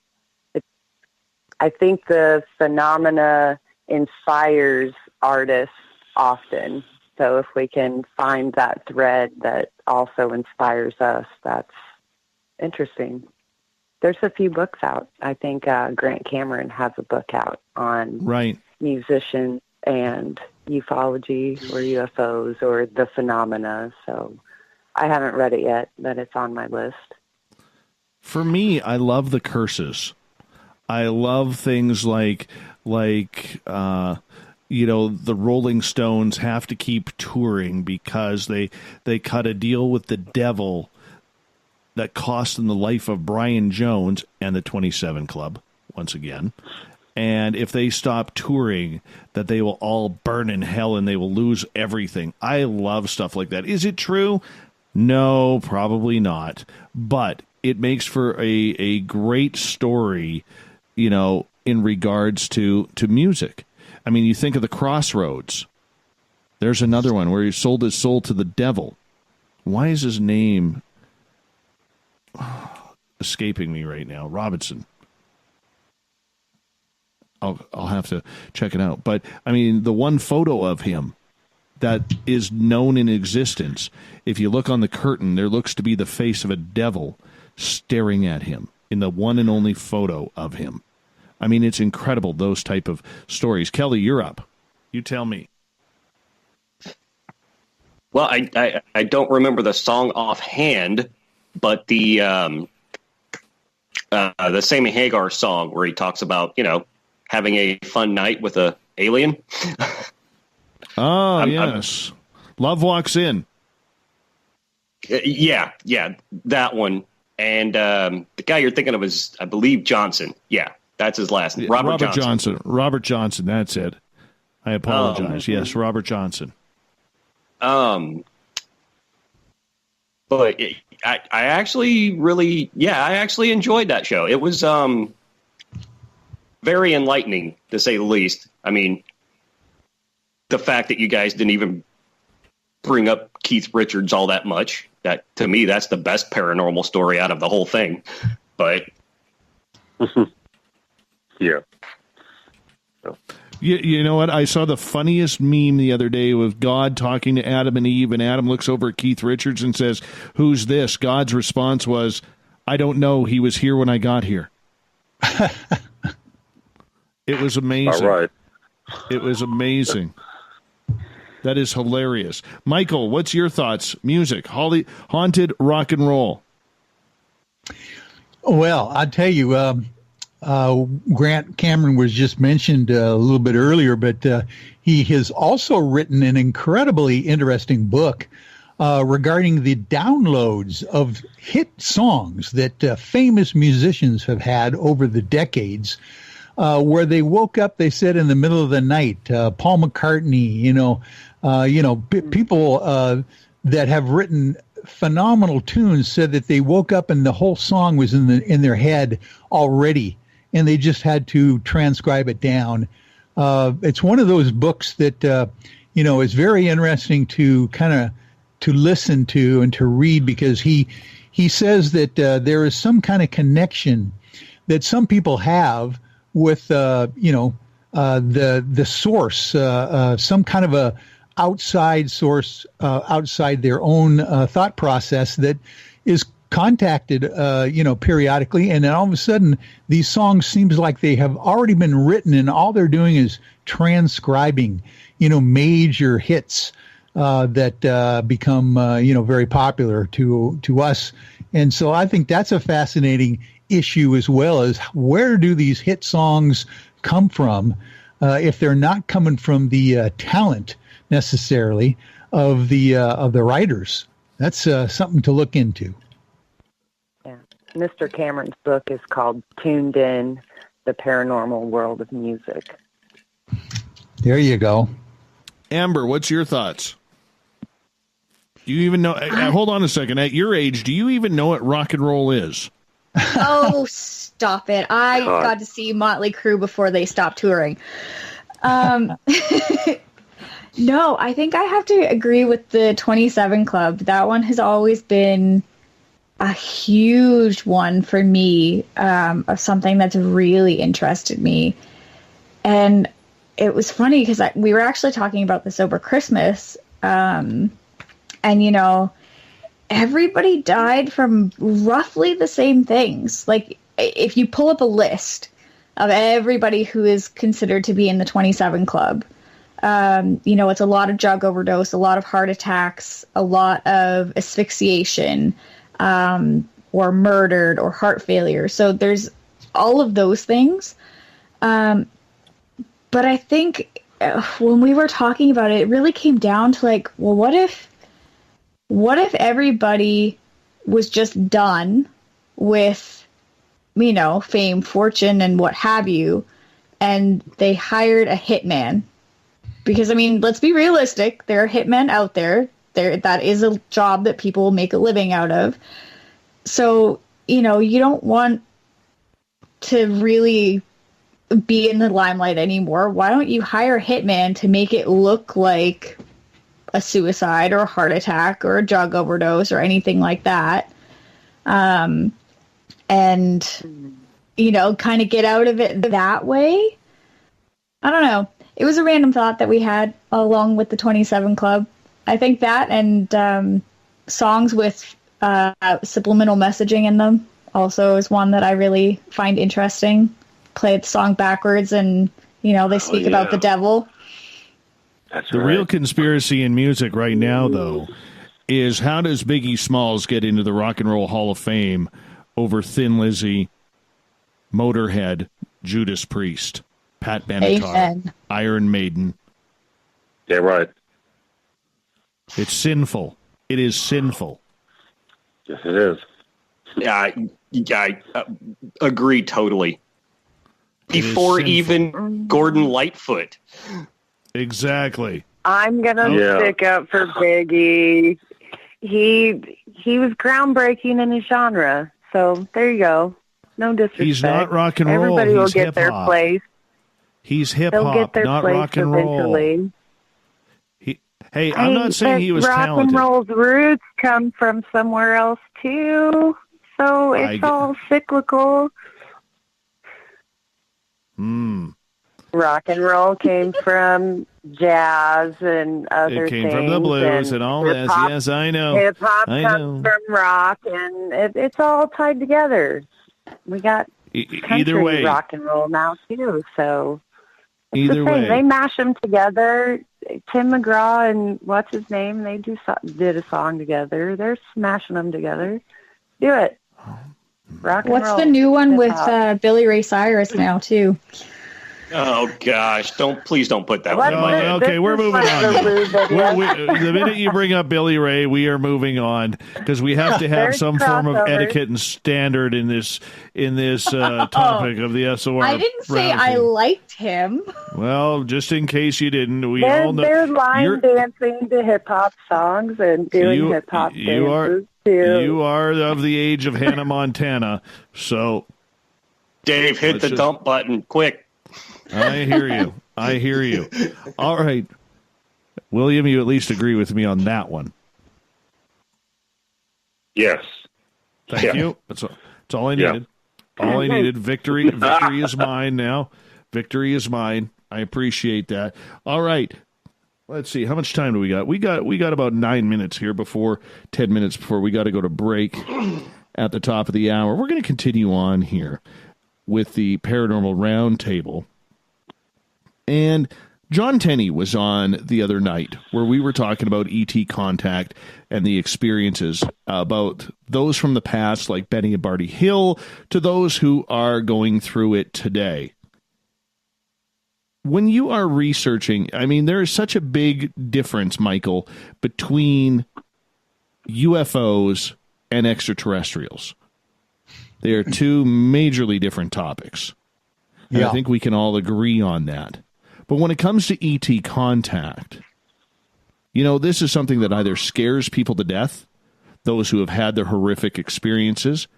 I think the phenomena inspires artists often, So if we can find that thread that also inspires us, that's interesting. There's a few books out. I think Grant Cameron has a book out on musicians and ufology or UFOs or the phenomena. So I haven't read it yet, but it's on my list. For me, I love the curses. I love things like the Rolling Stones have to keep touring because they cut a deal with the devil that cost them the life of Brian Jones and the 27 Club, once again. And if they stop touring, that they will all burn in hell and they will lose everything. I love stuff like that. Is it true? No, probably not. But it makes for a great story, in regards to music. I mean, you think of the Crossroads. There's another one where he sold his soul to the devil. Why is his name escaping me right now? Robinson. I'll have to check it out. But, I mean, the one photo of him that is known in existence, if you look on the curtain, there looks to be the face of a devil staring at him in the one and only photo of him. I mean, it's incredible, those type of stories. Kelly, you're up. You tell me. Well, I don't remember the song offhand, but the Sammy Hagar song where he talks about, having a fun night with a alien. Yes. Love Walks In. Yeah, that one. And the guy you're thinking of is, I believe, Johnson. Yeah, that's his last name. Robert Johnson. Robert Johnson, that's it. I apologize. Yes, Robert Johnson. But I actually really, I actually enjoyed that show. It was very enlightening, to say the least. I mean, the fact that you guys didn't even bring up Keith Richards all that much, that to me, that's the best paranormal story out of the whole thing. But yeah. You know what? I saw the funniest meme the other day with God talking to Adam and Eve, and Adam looks over at Keith Richards and says, "Who's this?" God's response was, "I don't know. He was here when I got here." It was amazing. All right. It was amazing. That is hilarious. Michael, what's your thoughts? Music, haunted rock and roll. Well, I'll tell you, Grant Cameron was just mentioned a little bit earlier, but he has also written an incredibly interesting book regarding the downloads of hit songs that famous musicians have had over the decades, where they woke up, they said, in the middle of the night. Paul McCartney, people that have written phenomenal tunes said that they woke up and the whole song was in their head already, and they just had to transcribe it down. It's one of those books that is very interesting to kind of to listen to and to read, because he says that there is some kind of connection that some people have with the source, some kind of a outside source, outside their own thought process that is contacted, periodically, and then all of a sudden these songs seems like they have already been written, and all they're doing is transcribing, major hits that become, very popular to us. And so I think that's a fascinating issue, as well as where do these hit songs come from, if they're not coming from the talent necessarily of the writers. That's something to look into. Yeah, Mr. Cameron's book is called "Tuned In: The Paranormal World of Music." There you go. Amber, what's your thoughts? Do you even know? Hold on a second. At your age, do you even know what rock and roll is? Oh, stop it. I got to see Motley Crue before they stopped touring. No, I think I have to agree with the 27 Club. That one has always been a huge one for me, of something that's really interested me. And it was funny because we were actually talking about this over Christmas, And, you know, everybody died from roughly the same things. Like, if you pull up a list of everybody who is considered to be in the 27 Club, you know, it's a lot of drug overdose, a lot of heart attacks, a lot of asphyxiation, or murdered or heart failure. So there's all of those things. But I think when we were talking about it, it really came down to like, well, what if everybody was just done with, you know, fame, fortune, and what have you, and they hired a hitman? Because, I mean, let's be realistic. There are hitmen out there. That is a job that people will make a living out of. So, you know, you don't want to really be in the limelight anymore. Why don't you hire a hitman to make it look like a suicide or a heart attack or a drug overdose or anything like that? And, you know, kind of get out of it that way. I don't know. It was a random thought that we had along with the 27 Club. I think that and songs with subliminal messaging in them also is one that I really find interesting. Play the song backwards and, you know, they speak about the devil. That's the real conspiracy in music right now, though, is how does Biggie Smalls get into the Rock and Roll Hall of Fame over Thin Lizzy, Motorhead, Judas Priest, Pat Benatar, Amen. Iron Maiden? Yeah, right. It's sinful. It is sinful. Yes, it is. Yeah, I agree totally. Before even Gordon Lightfoot. Exactly. I'm gonna stick up for Biggie. He was groundbreaking in his genre. So there you go. No disrespect. He's not rock and roll. Everybody will He's get their hip-hop. place. He's hip They'll get hop, their not place rock and roll. eventually. Hey, I'm not saying he was rock talented. and roll's roots come from somewhere else too. So it's all cyclical. Rock and roll came from jazz and other things. It came from the blues and all this. Yes, I know. Hip hop I comes know. from rock, and it's all tied together. We got either way, rock and roll now too. So it's either the same. way, they mash them together. Tim McGraw and what's his name? They did a song together. They're smashing them together. Do it. Rock and What's roll. the new one Hip with hop. Billy Ray Cyrus now too? Oh gosh! Please don't put that What? one in my head. Okay, we're moving on. The The minute you bring up Billy Ray, we are moving on because we have to have There's some form of crossovers. etiquette and standard in this topic of the SOR. I didn't say I Roundtable. liked him. Well, just in case you didn't, we They're all know line dancing to hip hop songs and doing hip hop dances too. You are of the age of Hannah Montana, so Dave, hit let's the just- dump button quick. I hear you. I hear you. All right. William, you at least agree with me on that one. Yes. Thank you. That's all I needed. All I needed. Victory is mine now. Victory is mine. I appreciate that. All right. Let's see. How much time do we got? We got about 9 minutes here 10 minutes before we got to go to break at the top of the hour. We're going to continue on here with the Paranormal Roundtable. And John Tenney was on the other night where we were talking about ET contact and the experiences about those from the past like Benny and Barty Hill to those who are going through it today. When you are researching, I mean, there is such a big difference, Michael, between UFOs and extraterrestrials. They are two majorly different topics. And I think we can all agree on that. But when it comes to ET contact, you know, this is something that either scares people to death, those who have had their horrific experiences,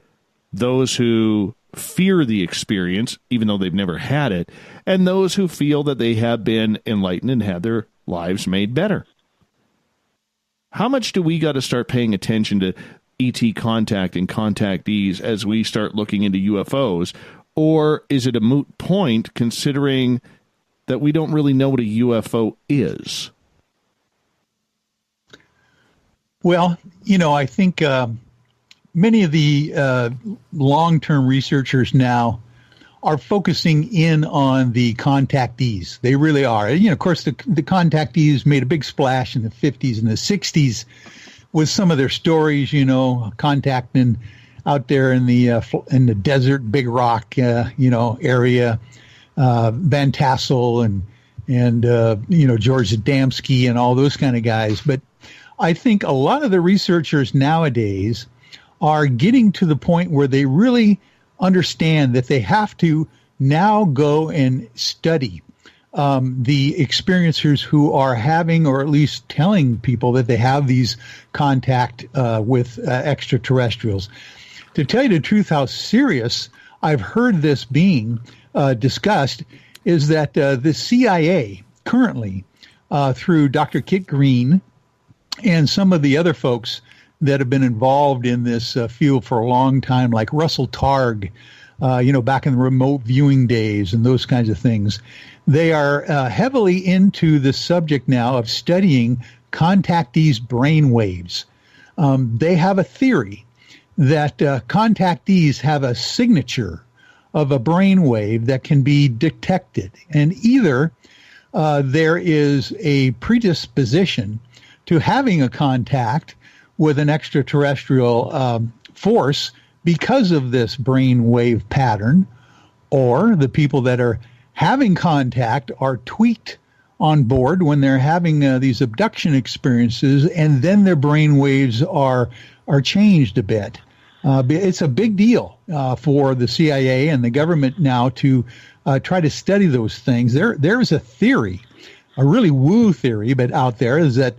those who fear the experience, even though they've never had it, and those who feel that they have been enlightened and had their lives made better. How much do we got to start paying attention to ET contact and contactees as we start looking into UFOs? Or is it a moot point considering that we don't really know what a UFO is? Well, I think many of the long-term researchers now are focusing in on the contactees. They really are. Of course, the contactees made a big splash in the 50s and the 60s with some of their stories, contacting out there in the desert, Big Rock, area, Van Tassel and George Adamski and all those kind of guys. But I think a lot of the researchers nowadays are getting to the point where they really understand that they have to now go and study the experiencers who are having, or at least telling people that they have these contact with extraterrestrials. To tell you the truth, how serious I've heard this being discussed is that the CIA currently, through Dr. Kit Green and some of the other folks that have been involved in this field for a long time, like Russell Targ, back in the remote viewing days and those kinds of things. They are heavily into the subject now of studying contactees' brain waves. They have a theory that contactees have a signature of a brain wave that can be detected. And either there is a predisposition to having a contact with an extraterrestrial force because of this brain wave pattern, or the people that are having contact are tweaked on board when they're having these abduction experiences, and then their brain waves are changed a bit. It's a big deal for the CIA and the government now to try to study those things. There's a theory, a really woo theory, but out there is that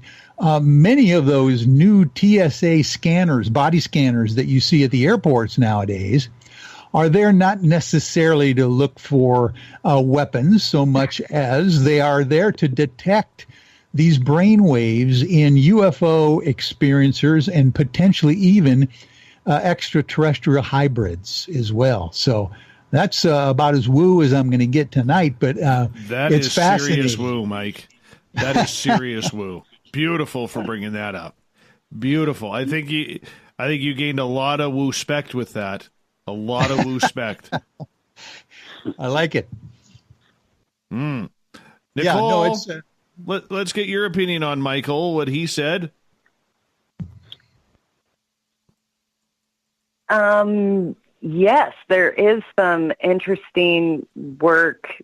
many of those new TSA scanners, body scanners that you see at the airports nowadays, are there not necessarily to look for weapons so much as they are there to detect these brain waves in UFO experiencers and potentially even extraterrestrial hybrids as well. So that's about as woo as I'm going to get tonight, but that it's is fascinating. Serious woo, Mike. That is serious woo. Beautiful for bringing that up. Beautiful. I think you gained a lot of woo spect with that. A lot of woo spect. I like it. Nicole, Yeah, no, it's, let's get your opinion on Michael, what he said. Yes, there is some interesting work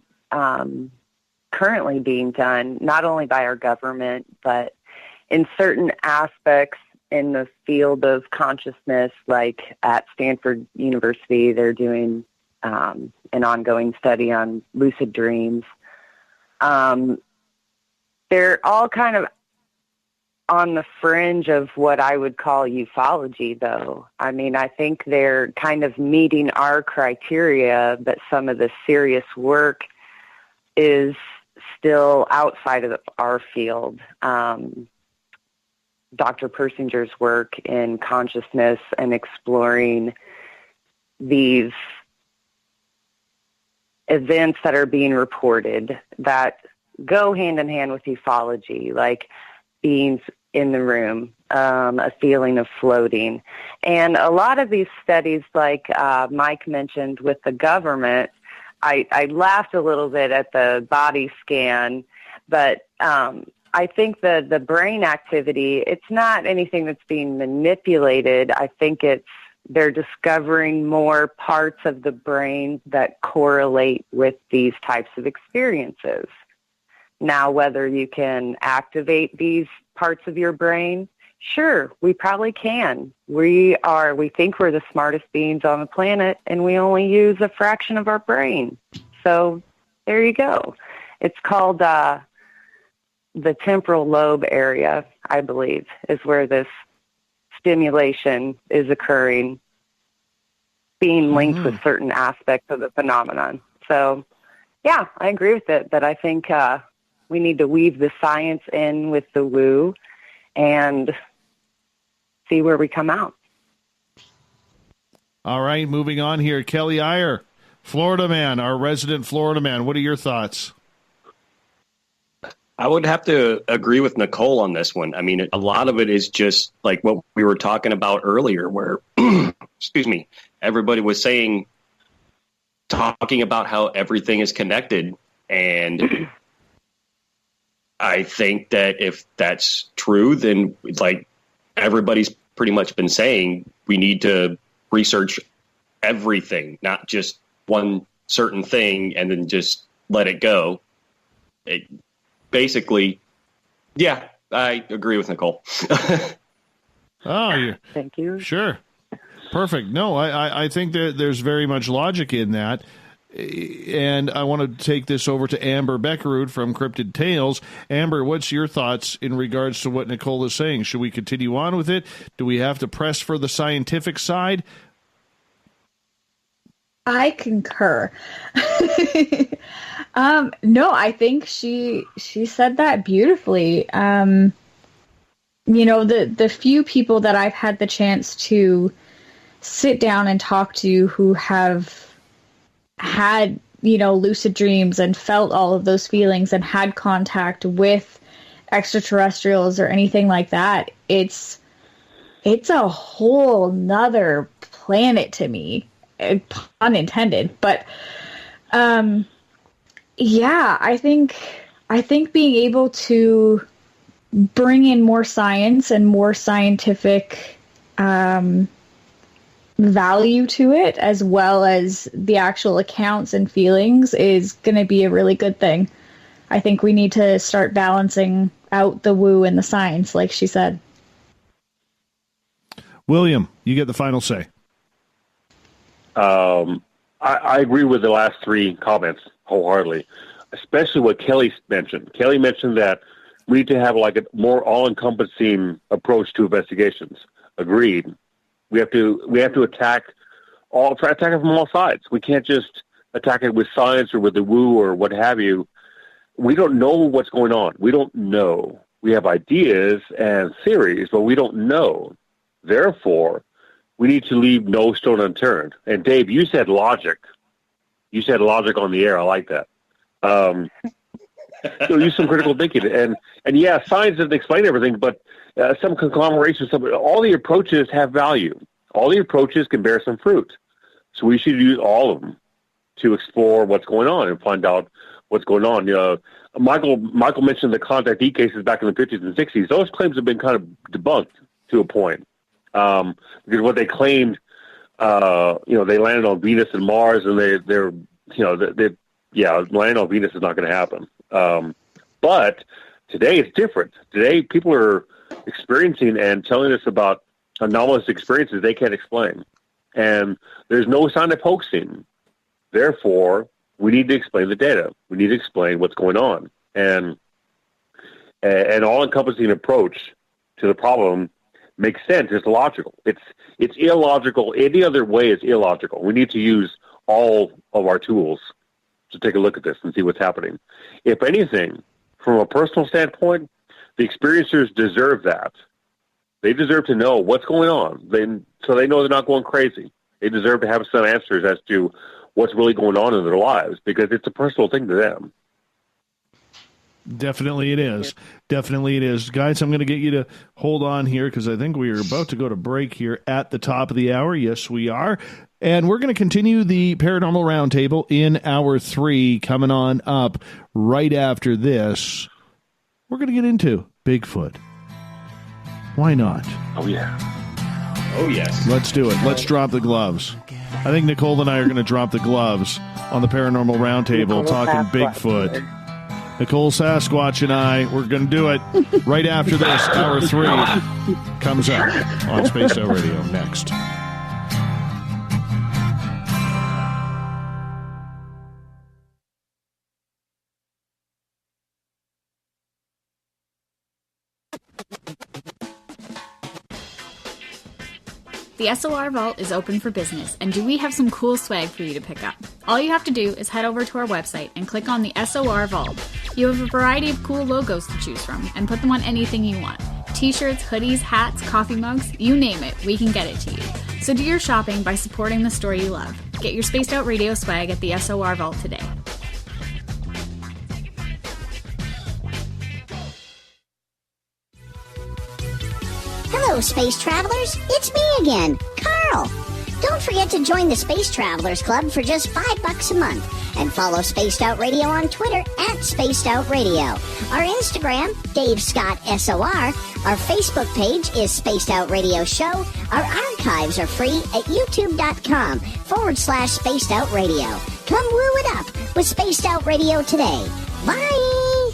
currently being done, not only by our government, but in certain aspects in the field of consciousness, like at Stanford University, they're doing an ongoing study on lucid dreams. They're all kind of on the fringe of what I would call ufology, though. I mean, I think they're kind of meeting our criteria, but some of the serious work is still outside of our field. Dr. Persinger's work in consciousness and exploring these events that are being reported that go hand in hand with ufology, like beings in the room, a feeling of floating. And a lot of these studies, like Mike mentioned with the government, I laughed a little bit at the body scan, but I think the brain activity, it's not anything that's being manipulated. I think they're discovering more parts of the brain that correlate with these types of experiences. Now, whether you can activate these parts of your brain, sure, we probably can. We think we're the smartest beings on the planet, and we only use a fraction of our brain. So there you go. It's called the temporal lobe area, I believe, is where this stimulation is occurring, being linked with certain aspects of the phenomenon. So, yeah, I agree with it, but I think we need to weave the science in with the woo and see where we come out. All right, moving on here. Kelly Eyer, Florida man, our resident Florida man. What are your thoughts? I would have to agree with Nicole on this one. I mean, a lot of it is just like what we were talking about earlier, where, excuse me, everybody was talking about how everything is connected. And I think that if that's true, then like everybody's pretty much been saying, we need to research everything, not just one certain thing and then just let it go. Basically, yeah, I agree with Nicole. Thank you. Sure. Perfect. No, I think that there's very much logic in that. And I want to take this over to Amber Bekkerud from Cryptid Tales. Amber, what's your thoughts in regards to what Nicole is saying? Should we continue on with it? Do we have to press for the scientific side? I concur. No, I think she said that beautifully. The few people that I've had the chance to sit down and talk to who have had, lucid dreams and felt all of those feelings and had contact with extraterrestrials or anything like that, it's a whole nother planet to me. Pun intended, but I think being able to bring in more science and more scientific value to it, as well as the actual accounts and feelings, is going to be a really good thing. I think we need to start balancing out the woo and the science, like she said. William, you get the final say. I agree with the last three comments wholeheartedly, especially what Kelly mentioned. Kelly mentioned that we need to have like a more all-encompassing approach to investigations. Agreed. We have to attack it from all sides. We can't just attack it with science or with the woo or what have you. We don't know what's going on. We don't know. We have ideas and theories, but we don't know. Therefore, we need to leave no stone unturned. And Dave, you said logic. You said logic on the air. I like that. Use some critical thinking. And yeah, science doesn't explain everything, but some conglomerations, all the approaches have value. All the approaches can bear some fruit. So we should use all of them to explore what's going on and find out what's going on. Michael mentioned the Contact E cases back in the 50s and 60s. Those claims have been kind of debunked to a point. Because what they claimed, they landed on Venus and Mars, and landing on Venus is not going to happen. But today it's different. Today people are experiencing and telling us about anomalous experiences they can't explain. And there's no sign of hoaxing. Therefore, we need to explain the data. We need to explain what's going on. And an all-encompassing approach to the problem makes sense. It's logical. It's illogical. Any other way is illogical. We need to use all of our tools to take a look at this and see what's happening. If anything, from a personal standpoint, the experiencers deserve that. They deserve to know what's going on, so they know they're not going crazy. They deserve to have some answers as to what's really going on in their lives, because it's a personal thing to them. Definitely it is. Definitely it is. Guys, I'm going to get you to hold on here because I think we are about to go to break here at the top of the hour. Yes, we are. And we're going to continue the Paranormal Roundtable in hour 3 coming on up right after this. We're going to get into Bigfoot. Why not? Oh, yeah. Oh, yes. Let's do it. Let's drop the gloves. I think Nicole and I are going to drop the gloves on the Paranormal Roundtable talking Bigfoot. Nicole Sasquatch and I, we're going to do it right after this. Hour 3 comes up on Spaced Out Radio next. The SOR Vault is open for business, and do we have some cool swag for you to pick up? All you have to do is head over to our website and click on the SOR Vault. You have a variety of cool logos to choose from, and put them on anything you want. T-shirts, hoodies, hats, coffee mugs, you name it, we can get it to you. So do your shopping by supporting the store you love. Get your Spaced Out Radio swag at the SOR Vault today. Hello, space travelers. It's me again, Carl. Don't forget to join the Space Travelers Club for just $5 a month and follow Spaced Out Radio on Twitter at Spaced Out Radio. Our Instagram, Dave Scott SOR. Our Facebook page is Spaced Out Radio Show. Our archives are free at youtube.com/Spaced Out Radio. Come woo it up with Spaced Out Radio today. Bye!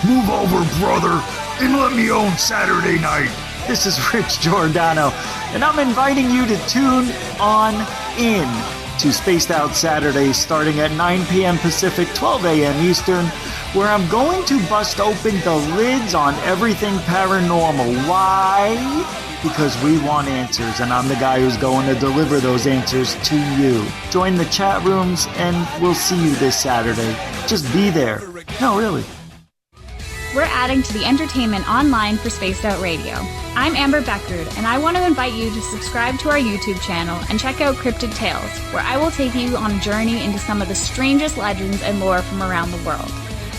Move over, brother, and let me own Saturday night. This is Rich Giordano, and I'm inviting you to tune on in to Spaced Out Saturdays starting at 9 p.m. Pacific, 12 a.m. Eastern, where I'm going to bust open the lids on everything paranormal. Why? Because we want answers, and I'm the guy who's going to deliver those answers to you. Join the chat rooms, and we'll see you this Saturday. Just be there. No, really. We're adding to the entertainment online for Spaced Out Radio. I'm Amber Bekkerud, and I want to invite you to subscribe to our YouTube channel and check out Cryptid Tales, where I will take you on a journey into some of the strangest legends and lore from around the world,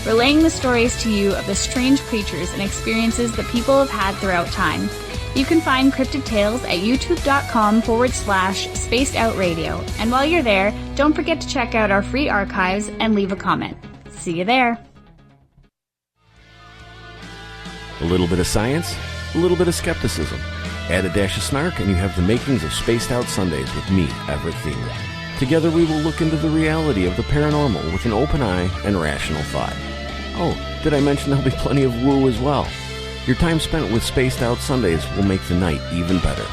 relaying the stories to you of the strange creatures and experiences that people have had throughout time. You can find Cryptid Tales at youtube.com/Spaced Out Radio, and while you're there, don't forget to check out our free archives and leave a comment. See you there. A little bit of science, a little bit of skepticism. Add a dash of snark and you have the makings of Spaced Out Sundays with me, Everett Thieme. Together we will look into the reality of the paranormal with an open eye and rational thought. Oh, did I mention there'll be plenty of woo as well? Your time spent with Spaced Out Sundays will make the night even better.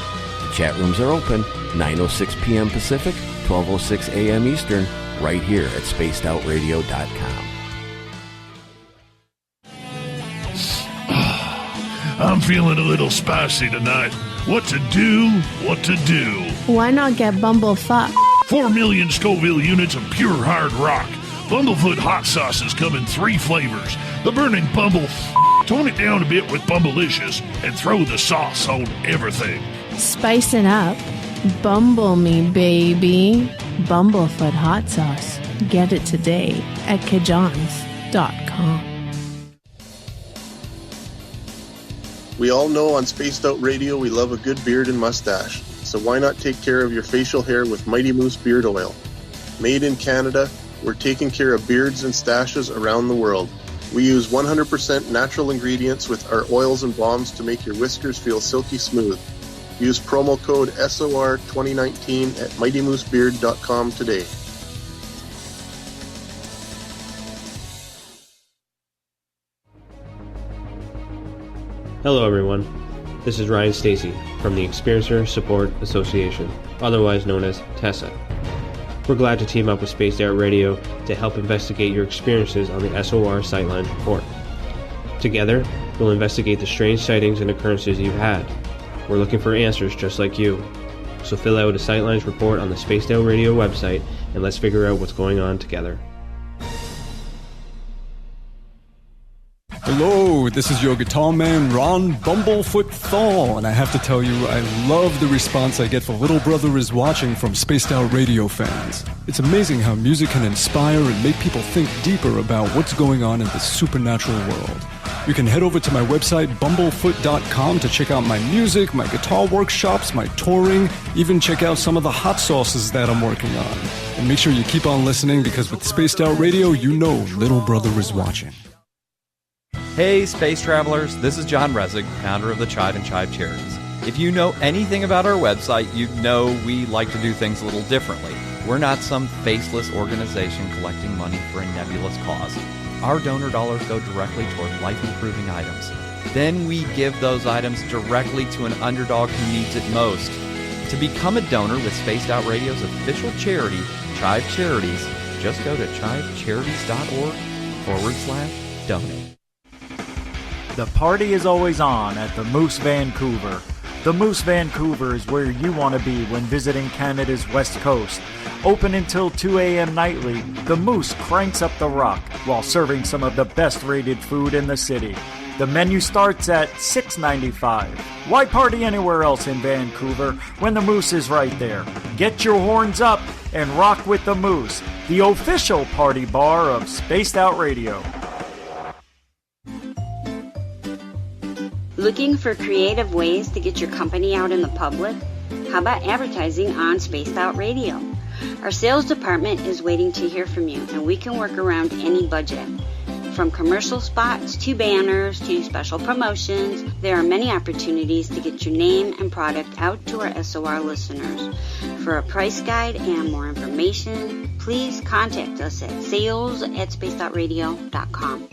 The chat rooms are open, 9:06 p.m. Pacific, 12:06 a.m. Eastern, right here at spacedoutradio.com. I'm feeling a little spicy tonight. What to do? What to do? Why not get Bumblefuck? 4 million Scoville units of pure hard rock. Bumblefoot hot sauces come in 3 flavors. The burning Bumble. Tone it down a bit with Bumblicious and throw the sauce on everything. Spice it up. Bumble me, baby. Bumblefoot hot sauce. Get it today at kajans.com. We all know on Spaced Out Radio we love a good beard and mustache, so why not take care of your facial hair with Mighty Moose Beard Oil? Made in Canada, we're taking care of beards and stashes around the world. We use 100% natural ingredients with our oils and balms to make your whiskers feel silky smooth. Use promo code SOR2019 at MightyMooseBeard.com today. Hello everyone, this is Ryan Stacy from the Experiencer Support Association, otherwise known as TESSA. We're glad to team up with Spaced Out Radio to help investigate your experiences on the SOR Sightlines Report. Together, we'll investigate the strange sightings and occurrences you've had. We're looking for answers just like you. So fill out a Sightlines Report on the Spaced Out Radio website and let's figure out what's going on together. Hello, this is your guitar man, Ron Bumblefoot Thal, and I have to tell you, I love the response I get for Little Brother is Watching from Spaced Out Radio fans. It's amazing how music can inspire and make people think deeper about what's going on in the supernatural world. You can head over to my website, bumblefoot.com, to check out my music, my guitar workshops, my touring, even check out some of the hot sauces that I'm working on. And make sure you keep on listening, because with Spaced Out Radio, you know Little Brother is watching. Hey, space travelers, this is John Resig, founder of the Chive and Chive Charities. If you know anything about our website, you know we like to do things a little differently. We're not some faceless organization collecting money for a nebulous cause. Our donor dollars go directly toward life-improving items. Then we give those items directly to an underdog who needs it most. To become a donor with Spaced Out Radio's official charity, Chive Charities, just go to chivecharities.org/donate. The party is always on at the Moose Vancouver. The Moose Vancouver is where you want to be when visiting Canada's West Coast. Open until 2 a.m. nightly, the Moose cranks up the rock while serving some of the best rated food in the city. The menu starts at $6.95. Why party anywhere else in Vancouver when the Moose is right there? Get your horns up and rock with the Moose, the official party bar of Spaced Out Radio. Looking for creative ways to get your company out in the public? How about advertising on Spaced Out Radio? Our sales department is waiting to hear from you, and we can work around any budget. From commercial spots to banners to special promotions, there are many opportunities to get your name and product out to our SOR listeners. For a price guide and more information, please contact us at sales@spacedoutradio.com.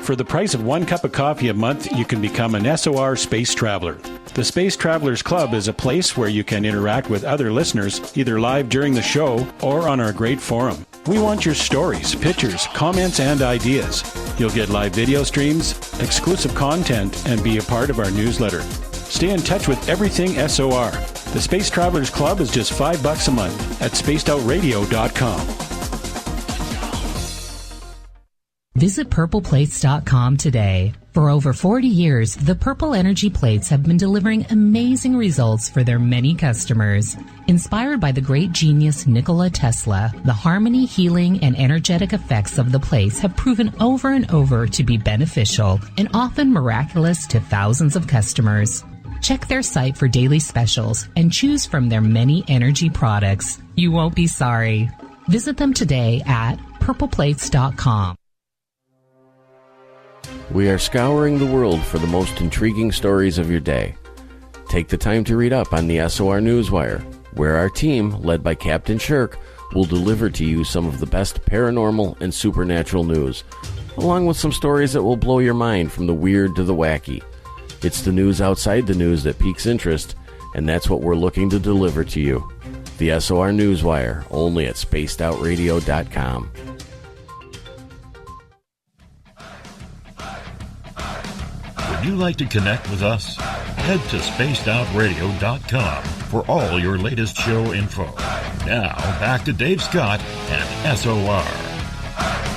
For the price of 1 cup of coffee a month, you can become an SOR Space Traveler. The Space Travelers Club is a place where you can interact with other listeners, either live during the show or on our great forum. We want your stories, pictures, comments, and ideas. You'll get live video streams, exclusive content, and be a part of our newsletter. Stay in touch with everything SOR. The Space Travelers Club is just $5 a month at spacedoutradio.com. Visit purpleplates.com today. For over 40 years, the Purple Energy Plates have been delivering amazing results for their many customers. Inspired by the great genius Nikola Tesla, the harmony, healing, and energetic effects of the plates have proven over and over to be beneficial and often miraculous to thousands of customers. Check their site for daily specials and choose from their many energy products. You won't be sorry. Visit them today at purpleplates.com. We are scouring the world for the most intriguing stories of your day. Take the time to read up on the SOR Newswire, where our team, led by Captain Shirk, will deliver to you some of the best paranormal and supernatural news, along with some stories that will blow your mind from the weird to the wacky. It's the news outside the news that piques interest, and that's what we're looking to deliver to you. The SOR Newswire, only at spacedoutradio.com. Would you like to connect with us? Head to spacedoutradio.com for all your latest show info. Now, back to Dave Scott and SOR.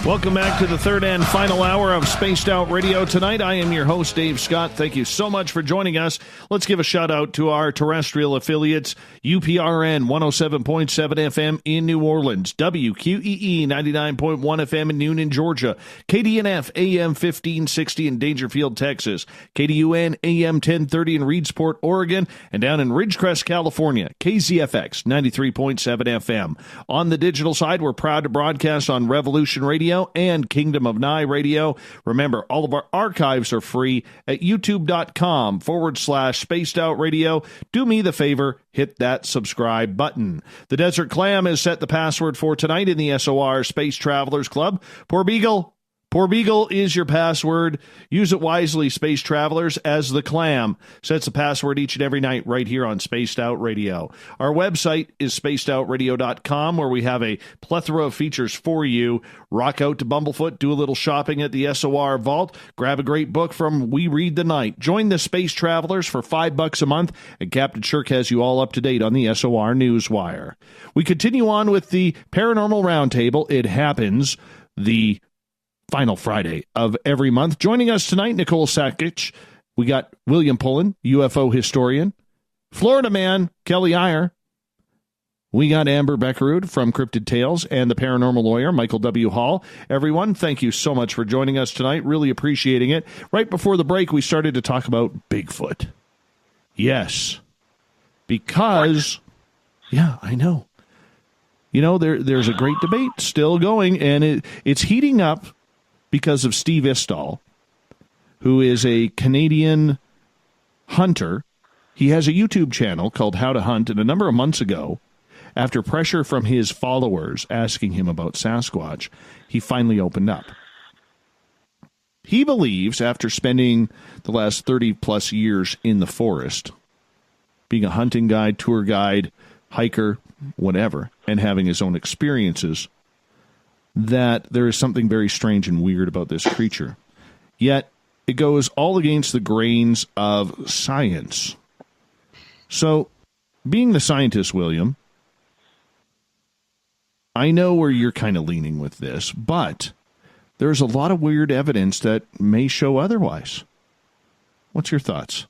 Welcome back to the third and final hour of Spaced Out Radio. Tonight, I am your host, Dave Scott. Thank you so much for joining us. Let's give a shout out to our terrestrial affiliates, UPRN 107.7 FM in New Orleans, WQEE 99.1 FM in Noonan, Georgia, KDNF AM 1560 in Dangerfield, Texas, KDUN AM 1030 in Reedsport, Oregon, and down in Ridgecrest, California, KZFX 93.7 FM. On the digital side, we're proud to broadcast on Revolution Radio and Kingdom of Nye Radio. Remember, all of our archives are free at youtube.com/Spaced Out Radio. Do me the favor, hit that subscribe button. The Desert Clam has set the password for tonight in the SOR Space Travelers Club. Poor Beagle is your password. Use it wisely, Space Travelers, as the Clam sets the password each and every night right here on Spaced Out Radio. Our website is spacedoutradio.com, where we have a plethora of features for you. Rock out to Bumblefoot, do a little shopping at the SOR Vault, grab a great book from We Read the Night. Join the Space Travelers for $5 a month, and Captain Shirk has you all up to date on the SOR Newswire. We continue on with the Paranormal Roundtable. It happens the final Friday of every month. Joining us tonight, Nicole Sakach. We got William Pullin, UFO historian. Florida man, Kelly Eyer. We got Amber Bekkerud from Cryptid Tales and the Paranormal Lawyer, Michael W. Hall. Everyone, thank you so much for joining us tonight. Really appreciating it. Right before the break, we started to talk about Bigfoot. Yes. Because, yeah, I know. You know, there's a great debate still going, and it's heating up because of Steve Istall, who is a Canadian hunter. He has a YouTube channel called How to Hunt, and a number of months ago, after pressure from his followers asking him about Sasquatch, he finally opened up. He believes, after spending the last 30-plus years in the forest, being a hunting guide, tour guide, hiker, whatever, and having his own experiences, that there is something very strange and weird about this creature. Yet, it goes all against the grains of science. So, being the scientist, William, I know where you're kind of leaning with this, but there's a lot of weird evidence that may show otherwise. What's your thoughts?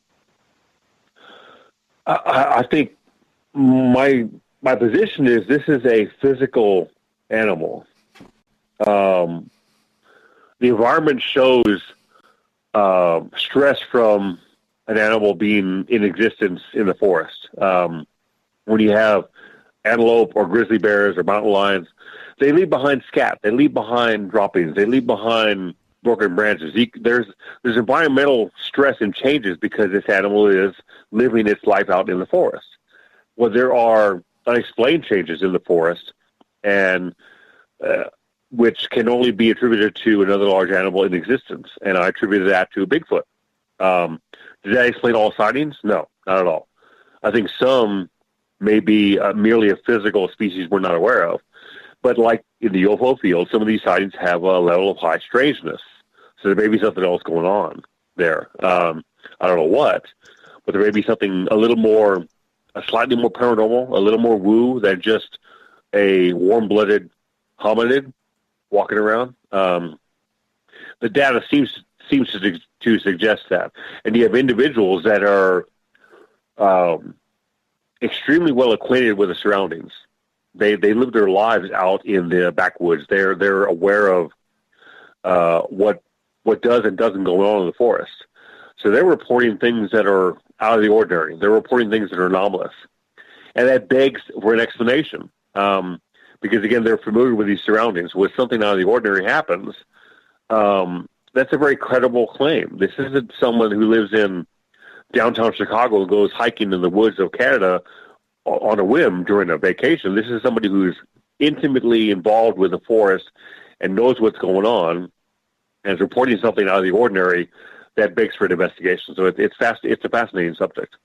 I think my position is this is a physical animal. The environment shows stress from an animal being in existence in the forest. When you have antelope or grizzly bears or mountain lions, they leave behind scat. They leave behind droppings. They leave behind broken branches. There's environmental stress and changes because this animal is living its life out in the forest. Well, there are unexplained changes in the forest, and which can only be attributed to another large animal in existence. And I attributed that to Bigfoot. Did that explain all sightings? No, not at all. I think some may be merely a physical species we're not aware of. But like in the UFO field, some of these sightings have a level of high strangeness. So there may be something else going on there. I don't know what, but there may be something slightly more paranormal, a little more woo than just a warm-blooded hominid walking around. The data seems to suggest that. And you have individuals that are extremely well acquainted with the surroundings. They live their lives out in the backwoods. They're aware of what does and doesn't go on in the forest. So they're reporting things that are out of the ordinary. They're reporting things that are anomalous. And that begs for an explanation. Because, again, they're familiar with these surroundings. When something out of the ordinary happens, that's a very credible claim. This isn't someone who lives in downtown Chicago and goes hiking in the woods of Canada on a whim during a vacation. This is somebody who's intimately involved with the forest and knows what's going on and is reporting something out of the ordinary that begs for an investigation. So it's a fascinating subject.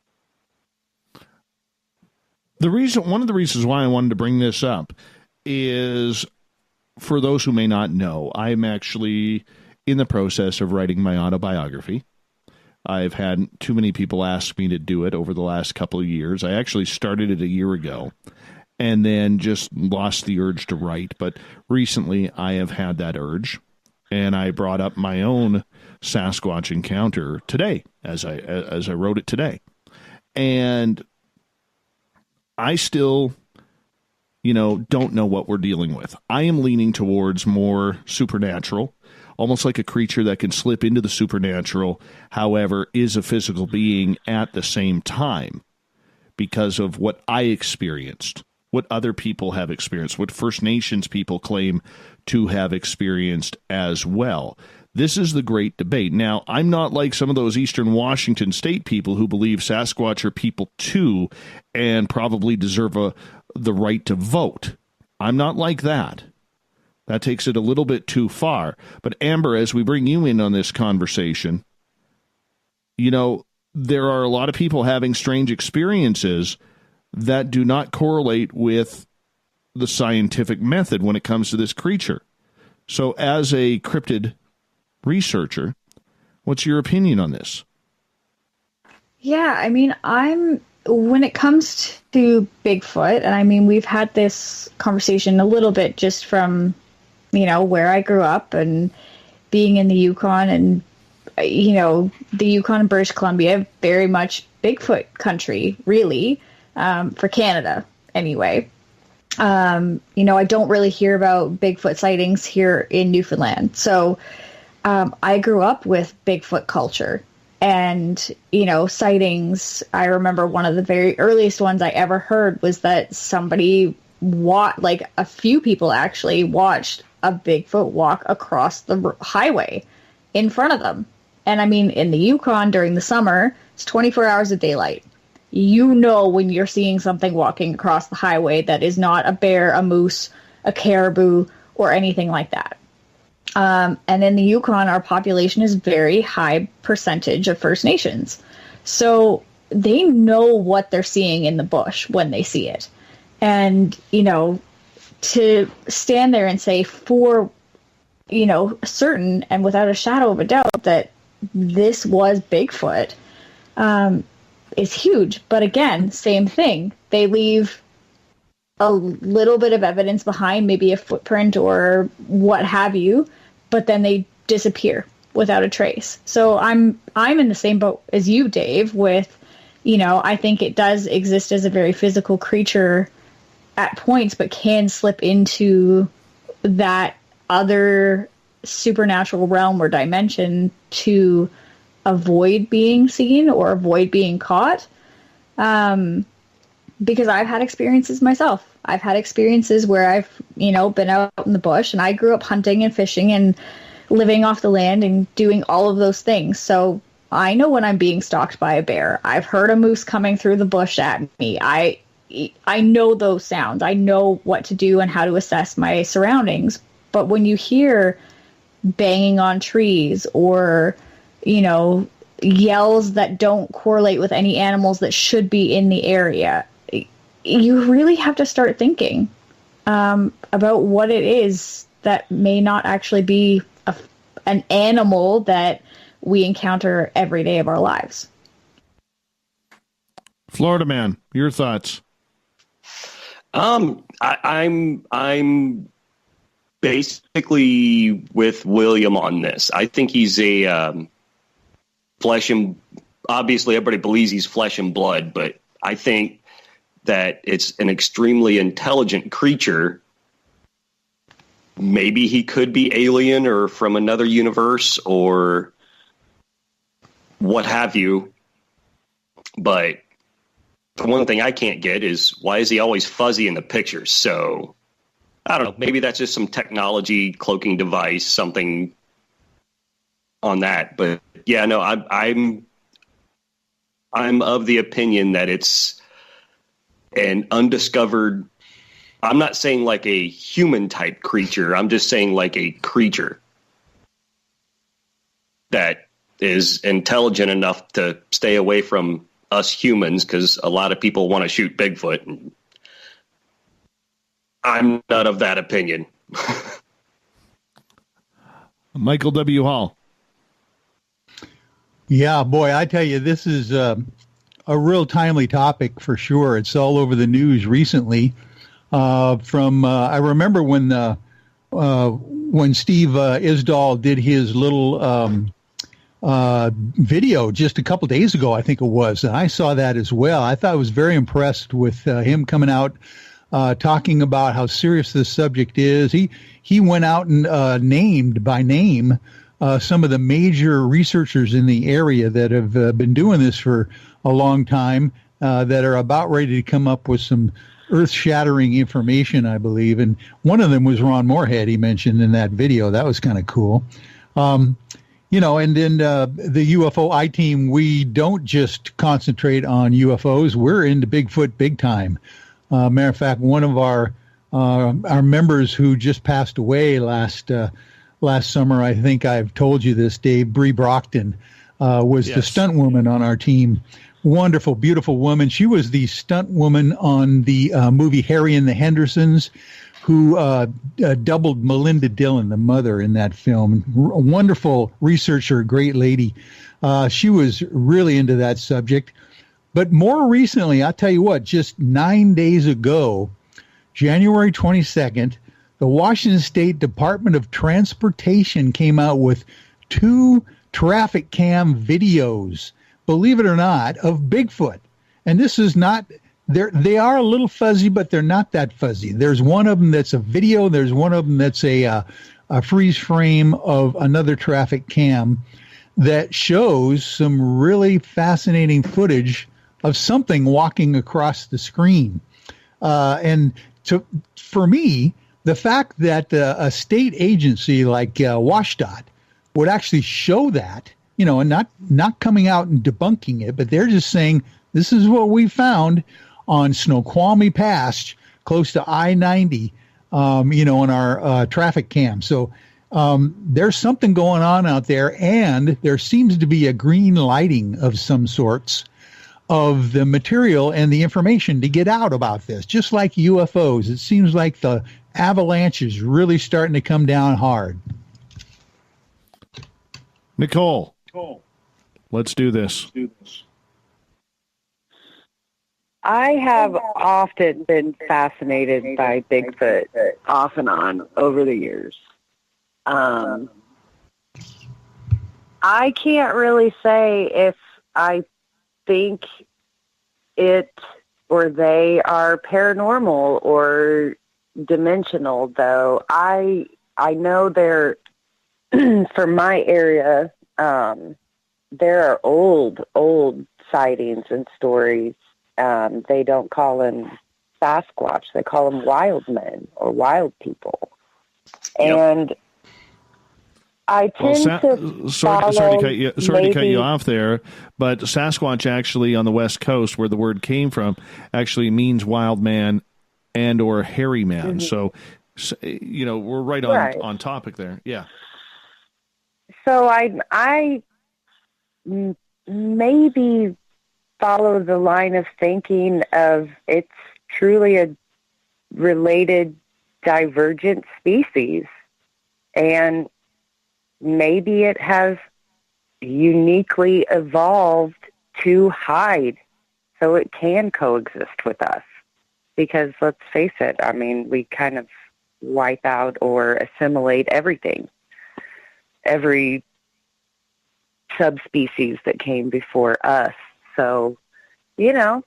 One of the reasons why I wanted to bring this up is, for those who may not know, I'm actually in the process of writing my autobiography. I've had too many people ask me to do it over the last couple of years. I actually started it a year ago and then just lost the urge to write. But recently I have had that urge, and I brought up my own Sasquatch encounter today as I wrote it today. And I still, don't know what we're dealing with. I am leaning towards more supernatural, almost like a creature that can slip into the supernatural, however, is a physical being at the same time because of what I experienced, what other people have experienced, what First Nations people claim to have experienced as well. This is the great debate. Now, I'm not like some of those Eastern Washington state people who believe Sasquatch are people too and probably deserve the right to vote. I'm not like that. That takes it a little bit too far. But Amber, as we bring you in on this conversation, there are a lot of people having strange experiences that do not correlate with the scientific method when it comes to this creature. So as a cryptid researcher, what's your opinion on this? Yeah, I mean, when it comes to Bigfoot, and I mean, we've had this conversation a little bit just from, where I grew up and being in the Yukon and, the Yukon and British Columbia, very much Bigfoot country, really, for Canada anyway. I don't really hear about Bigfoot sightings here in Newfoundland. So I grew up with Bigfoot culture and, sightings. I remember one of the very earliest ones I ever heard was that somebody a few people actually watched a Bigfoot walk across the highway in front of them. And I mean, in the Yukon during the summer, it's 24 hours of daylight. When you're seeing something walking across the highway that is not a bear, a moose, a caribou, or anything like that. And in the Yukon, our population is very high percentage of First Nations. So they know what they're seeing in the bush when they see it. And, to stand there and say for, certain and without a shadow of a doubt that this was Bigfoot is huge. But again, same thing. They leave a little bit of evidence behind, maybe a footprint or what have you, but then they disappear without a trace. So I'm in the same boat as you, Dave, with, I think it does exist as a very physical creature at points, but can slip into that other supernatural realm or dimension to avoid being seen or avoid being caught. Because I've had experiences myself. I've had experiences where I've, been out in the bush, and I grew up hunting and fishing and living off the land and doing all of those things. So I know when I'm being stalked by a bear. I've heard a moose coming through the bush at me. I know those sounds. I know what to do and how to assess my surroundings. But when you hear banging on trees or, yells that don't correlate with any animals that should be in the area, you really have to start thinking about what it is that may not actually be an animal that we encounter every day of our lives. Florida man, your thoughts? I'm basically with William on this. I think he's a obviously everybody believes he's flesh and blood, but I think that it's an extremely intelligent creature. Maybe he could be alien or from another universe or what have you. But the one thing I can't get is why is he always fuzzy in the pictures? So I don't know. Maybe that's just some technology cloaking device, something on that. But yeah, no, I'm of the opinion that it's an undiscovered. I'm not saying like a human type creature. I'm just saying like a creature that is intelligent enough to stay away from us humans, because a lot of people want to shoot Bigfoot. And I'm not of that opinion. Michael W. Hall. Yeah, boy, I tell you, this is a real timely topic for sure. It's all over the news recently. I remember when Steve Isdall did his little video just a couple days ago, I think it was. And I saw that as well. I thought I was very impressed with him coming out talking about how serious this subject is. He went out and named by name some of the major researchers in the area that have been doing this for a long time, that are about ready to come up with some earth-shattering information, I believe. And one of them was Ron Moorhead, he mentioned in that video. That was kind of cool. And then the UFO I-Team, we don't just concentrate on UFOs. We're into Bigfoot big time. Matter of fact, one of our members who just passed away last summer, I think I've told you this, Dave, Bree Brockton, was the stunt woman on our team. Wonderful, beautiful woman. She was the stunt woman on the movie Harry and the Hendersons, who doubled Melinda Dillon, the mother, in that film. A wonderful researcher, great lady. She was really into that subject. But more recently, I'll tell you what, just 9 days ago, January 22nd, the Washington State Department of Transportation came out with 2 traffic cam videos, believe it or not, of Bigfoot. And this is not, they are a little fuzzy, but they're not that fuzzy. There's one of them that's a video. There's one of them that's a freeze frame of another traffic cam that shows some really fascinating footage of something walking across the screen. For me, the fact that a state agency like WSDOT would actually show that, and not coming out and debunking it, but they're just saying, this is what we found on Snoqualmie Pass, close to I-90, on our traffic cam. So there's something going on out there, and there seems to be a green lighting of some sorts of the material and the information to get out about this. Just like UFOs, it seems like the avalanche is really starting to come down hard. Nicole, let's do this. I have often been fascinated by Bigfoot, off and on, over the years. I can't really say if I think it or they are paranormal or dimensional, though. I know they're for my area, there are old sightings and stories. They don't call them Sasquatch. They call them wild men or wild people. Yep. And I tend to sorry to cut you off there, but Sasquatch actually on the West Coast, where the word came from, actually means wild man and or hairy man. So, we're right on topic there. Yeah. So I maybe follow the line of thinking of it's truly a related divergent species, and maybe it has uniquely evolved to hide so it can coexist with us. Because let's face it, I mean, we kind of wipe out or assimilate everything. Every subspecies that came before us. So, yeah,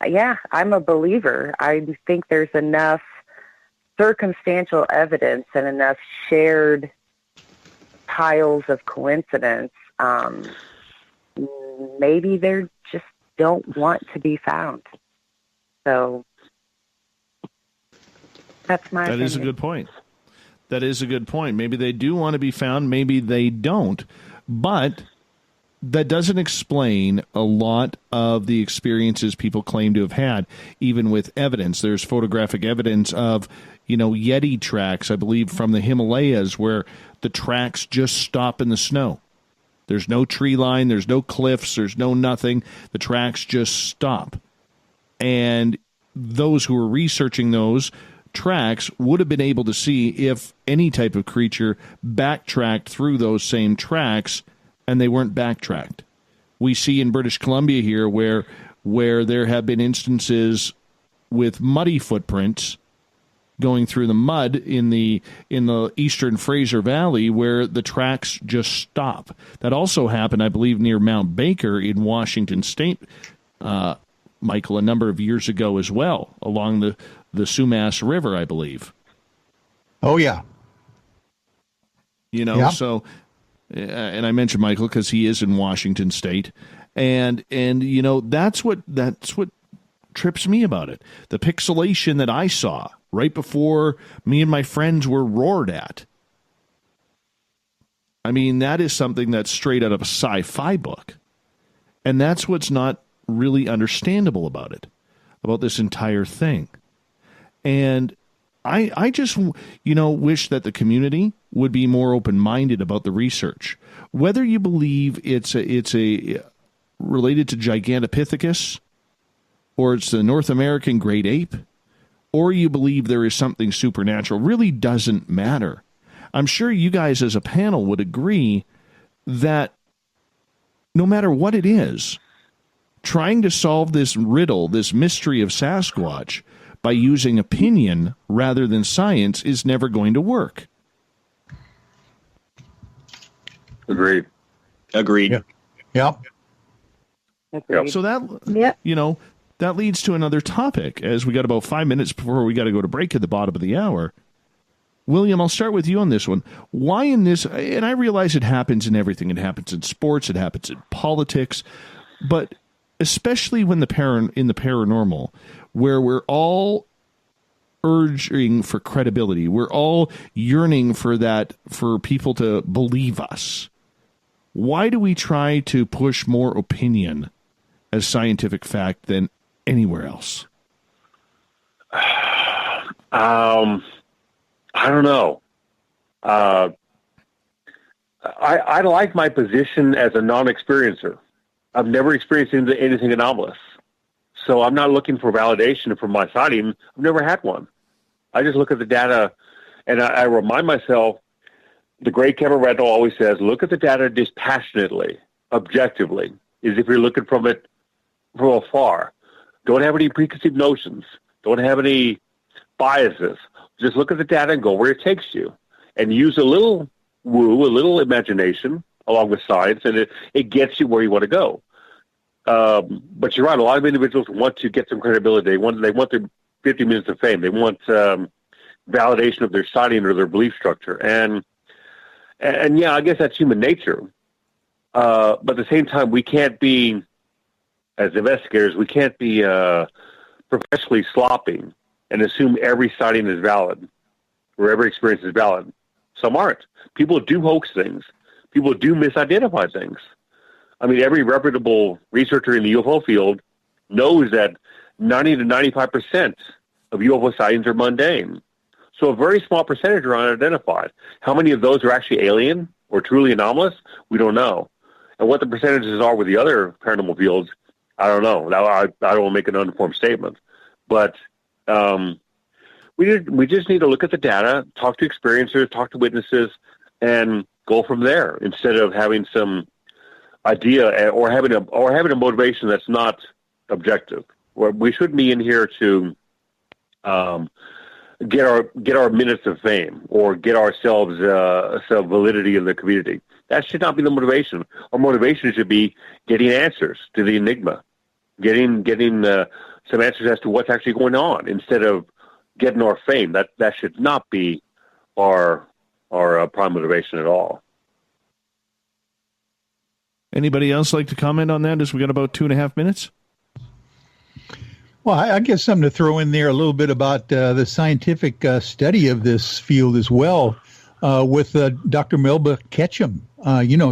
I'm a believer. I think there's enough circumstantial evidence and enough shared piles of coincidence. Maybe they just don't want to be found. So that's my opinion. That is a good point. That is a good point. Maybe they do want to be found. Maybe they don't. But that doesn't explain a lot of the experiences people claim to have had, even with evidence. There's photographic evidence of, Yeti tracks, I believe, from the Himalayas, where the tracks just stop in the snow. There's no tree line. There's no cliffs. There's no nothing. The tracks just stop. And those who were researching those tracks would have been able to see if any type of creature backtracked through those same tracks, and they weren't backtracked. We see in British Columbia here where there have been instances with muddy footprints going through the mud in the eastern Fraser Valley where the tracks just stop. That also happened, I believe, near Mount Baker in Washington State, Michael, a number of years ago as well, along the Sumas River, I believe. Oh, yeah. So, and I mentioned Michael because he is in Washington State. And that's what trips me about it. The pixelation that I saw right before me and my friends were roared at. I mean, that is something that's straight out of a sci-fi book. And that's what's not really understandable about it, about this entire thing. And I just, wish that the community would be more open-minded about the research. Whether you believe it's related to Gigantopithecus, or it's the North American great ape, or you believe there is something supernatural, really doesn't matter. I'm sure you guys as a panel would agree that no matter what it is, trying to solve this riddle, this mystery of Sasquatch, by using opinion rather than science is never going to work. Agreed. Yep. So that leads to another topic, as we got about 5 minutes before we got to go to break at the bottom of the hour. William, I'll start with you on this one. Why in this, and I realize it happens in everything. It happens in sports, it happens in politics, but especially when in the paranormal, where we're all urging for credibility. We're all yearning for people to believe us. Why do we try to push more opinion as scientific fact than anywhere else? I don't know. I like my position as a non-experiencer. I've never experienced anything anomalous. So I'm not looking for validation from my sighting. I've never had one. I just look at the data, and I remind myself, the great Kevin Randall always says, look at the data dispassionately, objectively, as if you're looking from it from afar. Don't have any preconceived notions. Don't have any biases. Just look at the data and go where it takes you. And use a little woo, a little imagination, along with science, and it gets you where you want to go. But you're right. A lot of individuals want to get some credibility. They want their 50 minutes of fame. They want validation of their sighting or their belief structure. And And yeah, I guess that's human nature. But at the same time, we can't be, as investigators, we can't be professionally sloppy and assume every sighting is valid or every experience is valid. Some aren't. People do hoax things. People do misidentify things. I mean, every reputable researcher in the UFO field knows that 90 to 95% of UFO sightings are mundane. So a very small percentage are unidentified. How many of those are actually alien or truly anomalous? We don't know. And what the percentages are with the other paranormal fields, I don't know. Now, I don't want to make an uninformed statement. But we just need to look at the data, talk to experiencers, talk to witnesses, and go from there instead of having some idea or having a motivation that's not objective. We shouldn't be in here to get our minutes of fame or get ourselves some validity in the community. That should not be the motivation. Our motivation should be getting answers to the enigma, getting some answers as to what's actually going on instead of getting our fame. That should not be our prime motivation at all. Anybody else like to comment on that as we got about 2.5 minutes? Well, I guess something to throw in there a little bit about the scientific study of this field as well with Dr. Melba Ketchum.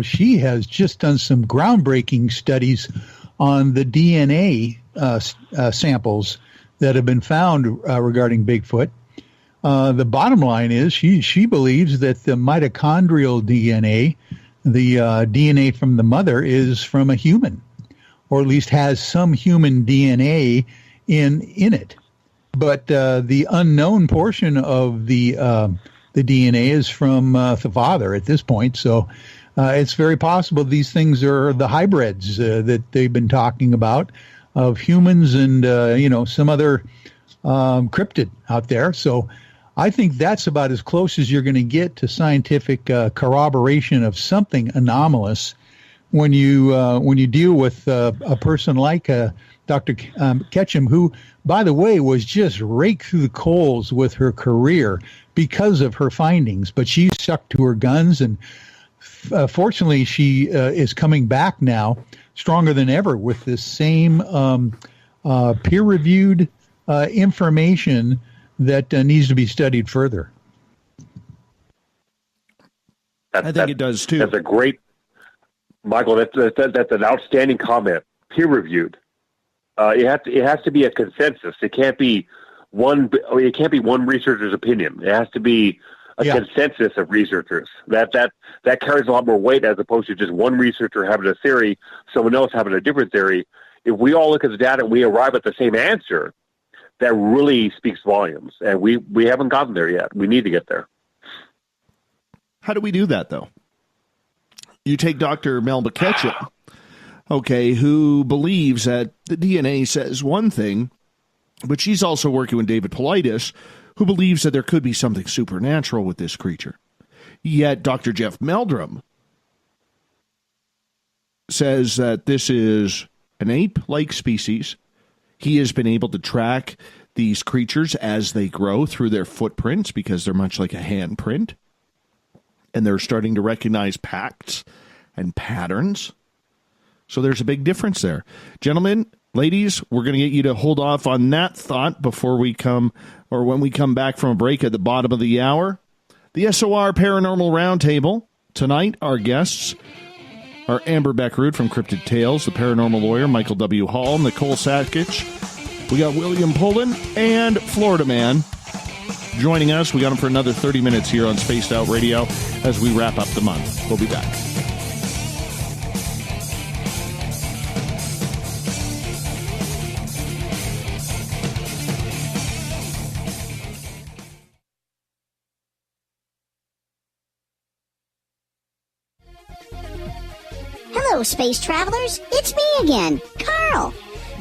She has just done some groundbreaking studies on the DNA samples that have been found regarding Bigfoot. The bottom line is she believes that the mitochondrial DNA, the DNA from the mother, is from a human, or at least has some human DNA in it. But the unknown portion of the DNA is from the father at this point. So it's very possible these things are the hybrids that they've been talking about of humans and, some other cryptid out there. So I think that's about as close as you're going to get to scientific corroboration of something anomalous when you deal with a person like Dr. Ketchum, who, by the way, was just raked through the coals with her career because of her findings. But she stuck to her guns, and fortunately, she is coming back now stronger than ever with this same peer-reviewed information that needs to be studied further. I think it does too. That's a great, Michael. That's an outstanding comment. Peer-reviewed. It has to be a consensus. It can't be one researcher's opinion. It has to be a consensus of researchers. That carries a lot more weight as opposed to just one researcher having a theory, someone else having a different theory. If we all look at the data and we arrive at the same answer, that really speaks volumes. And we haven't gotten there yet. We need to get there. How do we do that, though? You take Dr. Melba Ketchum, who believes that the DNA says one thing, but she's also working with David Paulides, who believes that there could be something supernatural with this creature. Yet Dr. Jeff Meldrum says that this is an ape-like species. He has been able to track these creatures as they grow through their footprints because they're much like a handprint. And they're starting to recognize pacts and patterns. So there's a big difference there. Gentlemen, ladies, we're going to get you to hold off on that thought before we come, or when we come back from a break at the bottom of the hour. The SOR Paranormal Roundtable. Tonight, our guests are Amber Bekkerud from Cryptid Tales, the Paranormal Lawyer, Michael W. Hall, Nicole Sakach. We got William Pullin and Florida Man joining us. We got him for another 30 minutes here on Spaced Out Radio as we wrap up the month. We'll be back. Hello, space travelers. It's me again, Carl.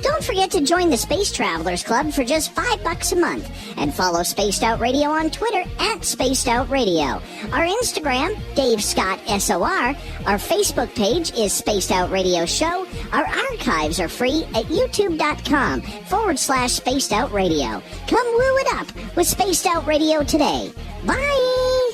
Don't forget to join the Space Travelers Club for just $5 a month and follow Spaced Out Radio on Twitter at Spaced Out Radio. Our Instagram, Dave Scott SOR. Our Facebook page is Spaced Out Radio Show. Our archives are free at youtube.com/Spaced Out Radio. Come woo it up with Spaced Out Radio today. Bye!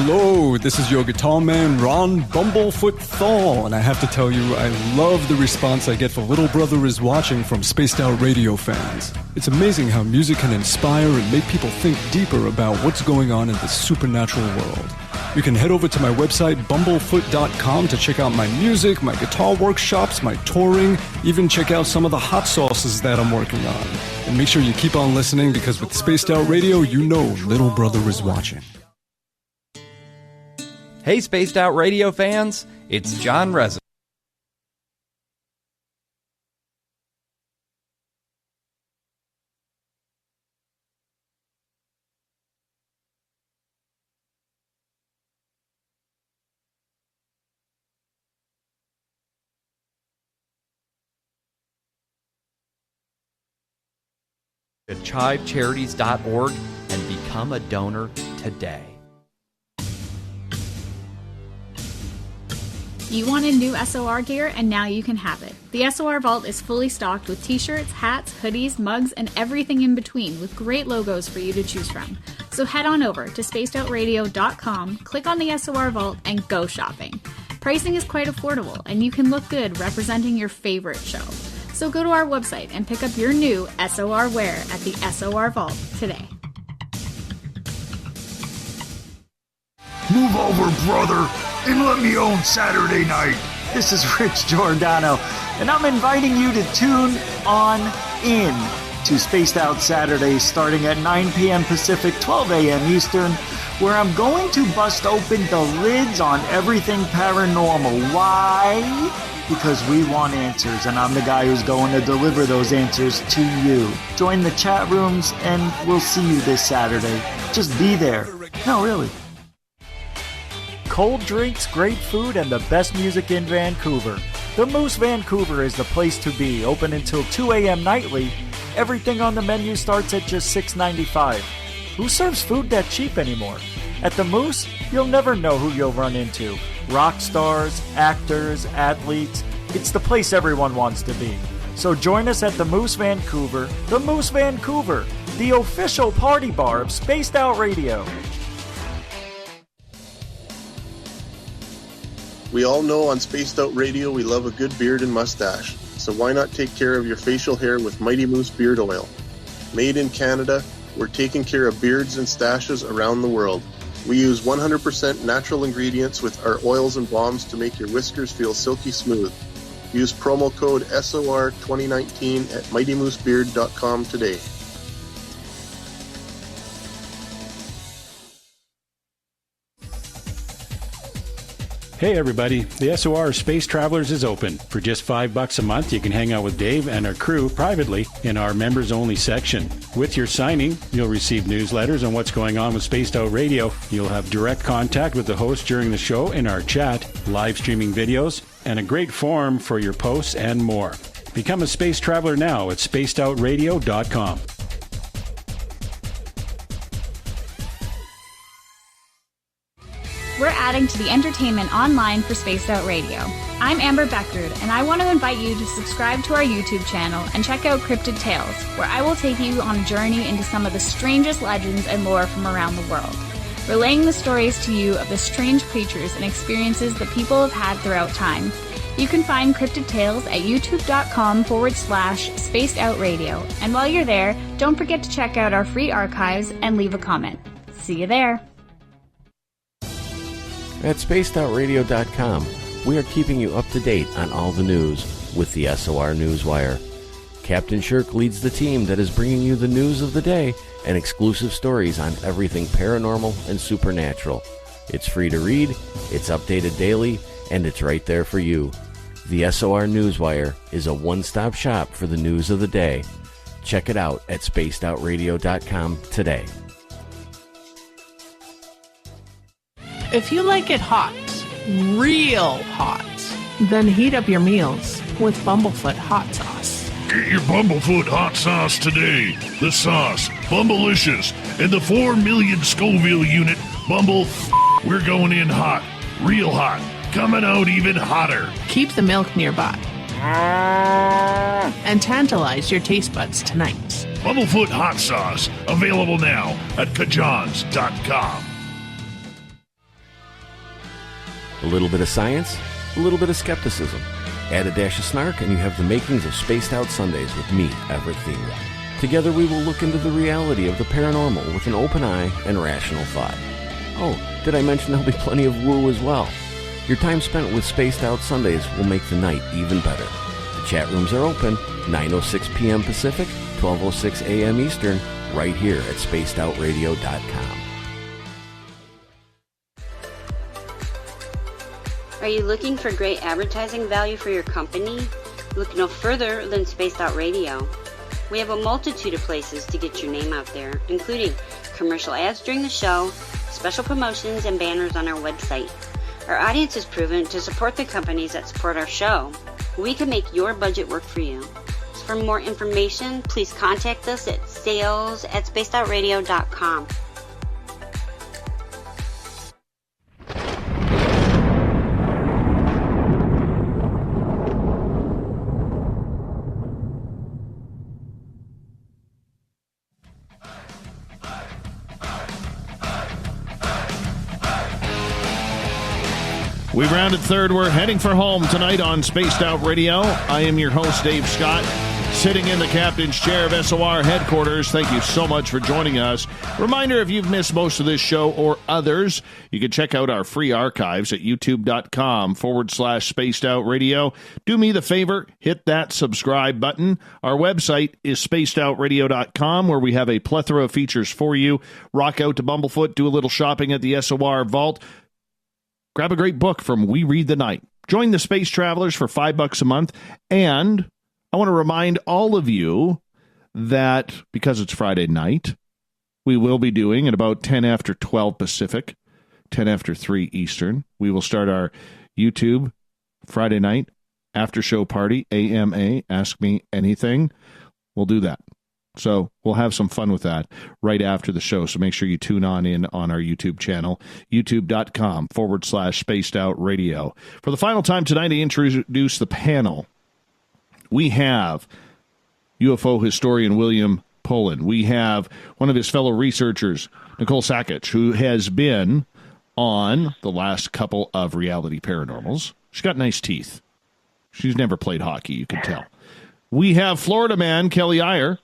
Hello, this is your guitar man, Ron Bumblefoot Thal, and I have to tell you, I love the response I get for Little Brother is Watching from Spaced Out Radio fans. It's amazing how music can inspire and make people think deeper about what's going on in the supernatural world. You can head over to my website, bumblefoot.com, to check out my music, my guitar workshops, my touring, even check out some of the hot sauces that I'm working on. And make sure you keep on listening, because with Spaced Out Radio, you know Little Brother is watching. Hey, Spaced Out Radio fans, it's John Resnick. At chivecharities.org and become a donor today. You wanted new SOR gear, and now you can have it. The SOR Vault is fully stocked with t-shirts, hats, hoodies, mugs, and everything in between, with great logos for you to choose from. So head on over to spacedoutradio.com, click on the SOR Vault, and go shopping. Pricing is quite affordable, and you can look good representing your favorite show. So go to our website and pick up your new SOR wear at the SOR Vault today. Move over, brother, and let me own Saturday night. This is Rich Giordano, and I'm inviting you to tune on in to Spaced Out Saturdays starting at 9 p.m. Pacific, 12 a.m. Eastern, where I'm going to bust open the lids on everything paranormal. Why? Because we want answers, and I'm the guy who's going to deliver those answers to you. Join the chat rooms, and we'll see you this Saturday. Just be there. No, really. Cold drinks, great food, and the best music in Vancouver. The Moose Vancouver is the place to be, open until 2 a.m. nightly. Everything on the menu starts at just $6.95. Who serves food that cheap anymore? At the Moose, you'll never know who you'll run into. Rock stars, actors, athletes. It's the place everyone wants to be. So join us at the Moose Vancouver, the official party bar of Spaced Out Radio. We all know on Spaced Out Radio we love a good beard and mustache, so why not take care of your facial hair with Mighty Moose Beard Oil? Made in Canada, we're taking care of beards and stashes around the world. We use 100% natural ingredients with our oils and balms to make your whiskers feel silky smooth. Use promo code SOR2019 at mightymoosebeard.com today. Hey everybody, the SOR Space Travelers is open. For just $5 a month, you can hang out with Dave and our crew privately in our members-only section. With your signing, you'll receive newsletters on what's going on with Spaced Out Radio. You'll have direct contact with the host during the show in our chat, live streaming videos, and a great forum for your posts and more. Become a space traveler now at spacedoutradio.com. We're adding to the entertainment online for Spaced Out Radio. I'm Amber Bekkerud, and I want to invite you to subscribe to our YouTube channel and check out Cryptid Tales, where I will take you on a journey into some of the strangest legends and lore from around the world, relaying the stories to you of the strange creatures and experiences that people have had throughout time. You can find Cryptid Tales at youtube.com/Spaced Out Radio, and while you're there, don't forget to check out our free archives and leave a comment. See you there. At spacedoutradio.com, we are keeping you up to date on all the news with the SOR Newswire. Captain Shirk leads the team that is bringing you the news of the day and exclusive stories on everything paranormal and supernatural. It's free to read, it's updated daily, and it's right there for you. The SOR Newswire is a one-stop shop for the news of the day. Check it out at spacedoutradio.com today. If you like it hot, real hot, then heat up your meals with Bumblefoot hot sauce. Get your Bumblefoot hot sauce today. The sauce, Bumblicious, and the 4 million Scoville unit Bumble. We're going in hot, real hot, coming out even hotter. Keep the milk nearby and tantalize your taste buds tonight. Bumblefoot hot sauce, available now at kajans.com. A little bit of science, a little bit of skepticism. Add a dash of snark and you have the makings of Spaced Out Sundays with me, Everett Thiener. Together we will look into the reality of the paranormal with an open eye and rational thought. Oh, did I mention there'll be plenty of woo as well? Your time spent with Spaced Out Sundays will make the night even better. The chat rooms are open, 9:06 p.m. Pacific, 12:06 a.m. Eastern, right here at spacedoutradio.com. Are you looking for great advertising value for your company? Look no further than Spaced Out Radio. We have a multitude of places to get your name out there, including commercial ads during the show, special promotions, and banners on our website. Our audience is proven to support the companies that support our show. We can make your budget work for you. So for more information, please contact us at sales@spacedoutradio.com. We've rounded third. We're heading for home tonight on Spaced Out Radio. I am your host, Dave Scott, sitting in the captain's chair of SOR headquarters. Thank you so much for joining us. Reminder, if you've missed most of this show or others, you can check out our free archives at youtube.com/Spaced Out Radio. Do me the favor, hit that subscribe button. Our website is spacedoutradio.com, where we have a plethora of features for you. Rock out to Bumblefoot, do a little shopping at the SOR Vault. Grab a great book from We Read the Night. Join the Space Travelers for $5 a month. And I want to remind all of you that because it's Friday night, we will be doing at about 10 after 12 Pacific, 10 after 3 Eastern. We will start our YouTube Friday night after show party, AMA, Ask Me Anything. We'll do that. So we'll have some fun with that right after the show. So make sure you tune in on our YouTube channel, youtube.com/Spaced Out Radio. For the final time tonight, to introduce the panel, we have UFO historian William Pullin. We have one of his fellow researchers, Nicole Sakach, who has been on the last couple of Reality Paranormals. She's got nice teeth. She's never played hockey, you can tell. We have Florida man Kelly Eyer.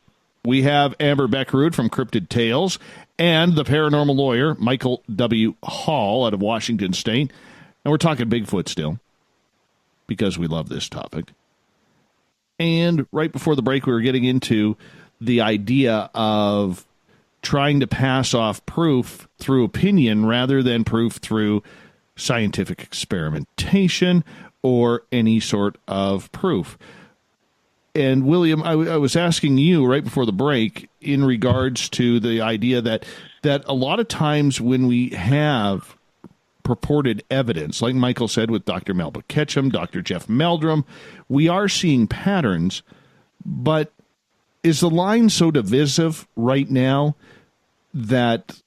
We have Amber Bekkerud from Cryptid Tales and the paranormal lawyer, Michael W. Hall out of Washington State. And we're talking Bigfoot still because we love this topic. And right before the break, we were getting into the idea of trying to pass off proof through opinion rather than proof through scientific experimentation or any sort of proof. And William, I was asking you right before the break in regards to the idea that a lot of times when we have purported evidence, like Michael said with Dr. Melba Ketchum, Dr. Jeff Meldrum, we are seeing patterns, but is the line so divisive right now that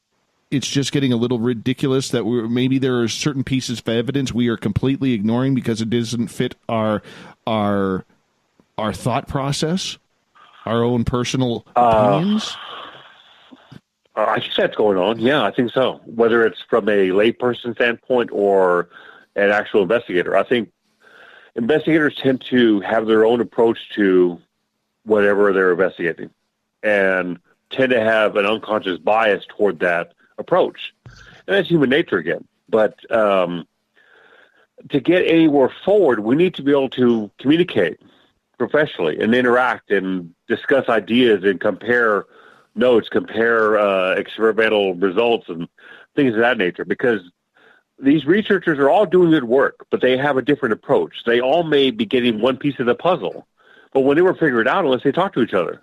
it's just getting a little ridiculous that maybe there are certain pieces of evidence we are completely ignoring because it doesn't fit our thought process, our own personal opinions? I think that's going on. Yeah, I think so. Whether it's from a layperson standpoint or an actual investigator. I think investigators tend to have their own approach to whatever they're investigating and tend to have an unconscious bias toward that approach. And that's human nature again. But to get anywhere forward, we need to be able to communicate professionally and interact and discuss ideas and compare notes, compare experimental results and things of that nature, because these researchers are all doing good work, but they have a different approach. They all may be getting one piece of the puzzle, but we'll never figure it out unless they talk to each other.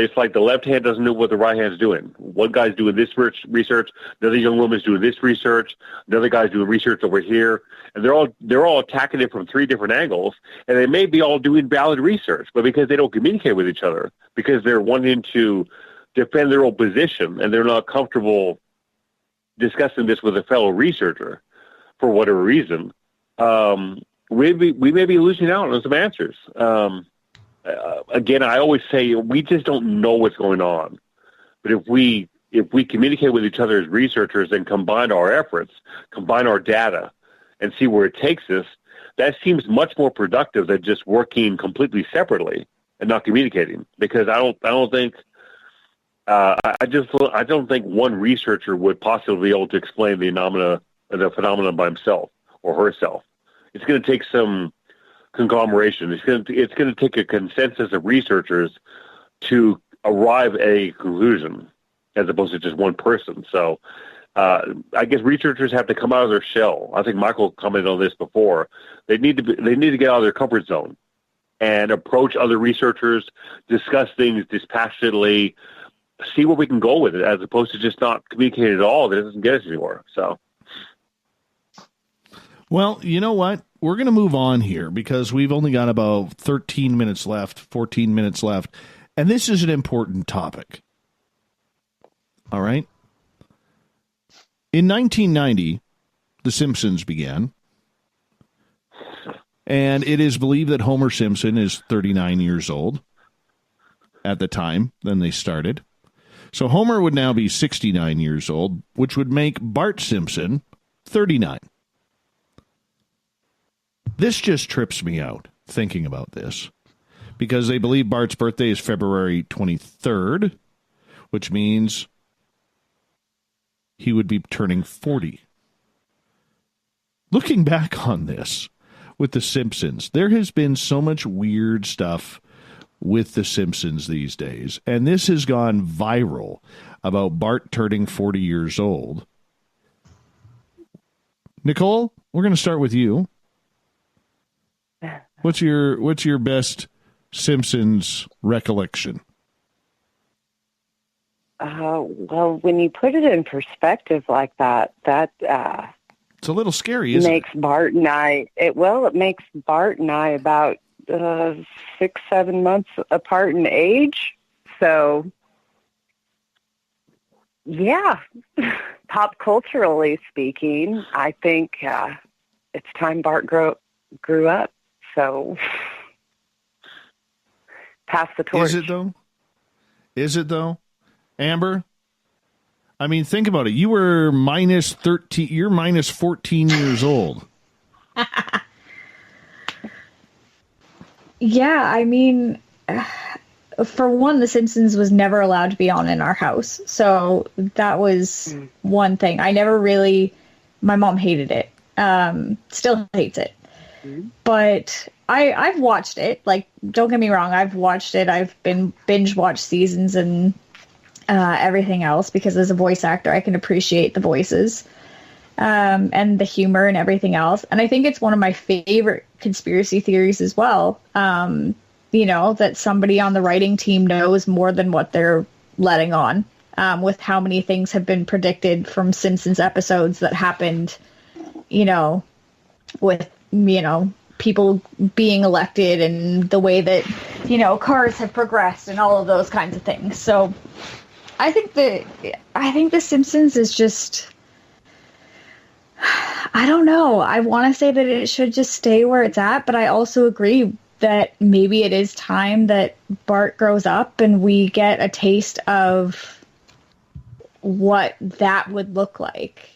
It's like the left hand doesn't know what the right hand's doing. One guy's doing this research, another young woman's doing this research, another guy's doing research over here, and they're all attacking it from three different angles, and they may be all doing valid research, but because they don't communicate with each other, because they're wanting to defend their own position, and they're not comfortable discussing this with a fellow researcher for whatever reason, we may be losing out on some answers. Again, I always say we just don't know what's going on. But if we if we communicate with each other as researchers and combine our efforts, combine our data, and see where it takes us, that seems much more productive than just working completely separately and not communicating. Because I don't think one researcher would possibly be able to explain the phenomenon by himself or herself. It's going to take some conglomeration. It's going to take a consensus of researchers to arrive at a conclusion, as opposed to just one person. So I guess researchers have to come out of their shell. I think Michael commented on this before. They need to get out of their comfort zone and approach other researchers, discuss things dispassionately, see where we can go with it, as opposed to just not communicating at all. That doesn't get us anywhere. So, well, you know what? We're going to move on here because we've only got about 14 minutes left, and this is an important topic. All right? In 1990, The Simpsons began, and it is believed that Homer Simpson is 39 years old at the time then they started. So Homer would now be 69 years old, which would make Bart Simpson 39. This just trips me out, thinking about this, because they believe Bart's birthday is February 23rd, which means he would be turning 40. Looking back on this with The Simpsons, there has been so much weird stuff with The Simpsons these days, and this has gone viral about Bart turning 40 years old. Nicole, we're going to start with you. What's your best Simpsons recollection? Well, when you put it in perspective like that, it's a little scary, isn't it? Makes Bart and I. It makes Bart and I about 6-7 months apart in age. So, yeah, pop culturally speaking, I think it's time Bart grew up. So, pass the torch. Is it though? Amber? I mean, think about it. You were minus 13. You're minus 14 years old. Yeah, I mean, for one, The Simpsons was never allowed to be on in our house. So that was one thing. My mom hated it. Still hates it. But I've watched it. Like, don't get me wrong, I've watched it. I've been binge-watched seasons and everything else, because as a voice actor, I can appreciate the voices and the humor and everything else. And I think it's one of my favorite conspiracy theories as well. That somebody on the writing team knows more than what they're letting on, with how many things have been predicted from Simpsons episodes that happened, with, people being elected and the way that, cars have progressed and all of those kinds of things. So I think The Simpsons is just, I don't know. I want to say that it should just stay where it's at, but I also agree that maybe it is time that Bart grows up and we get a taste of what that would look like.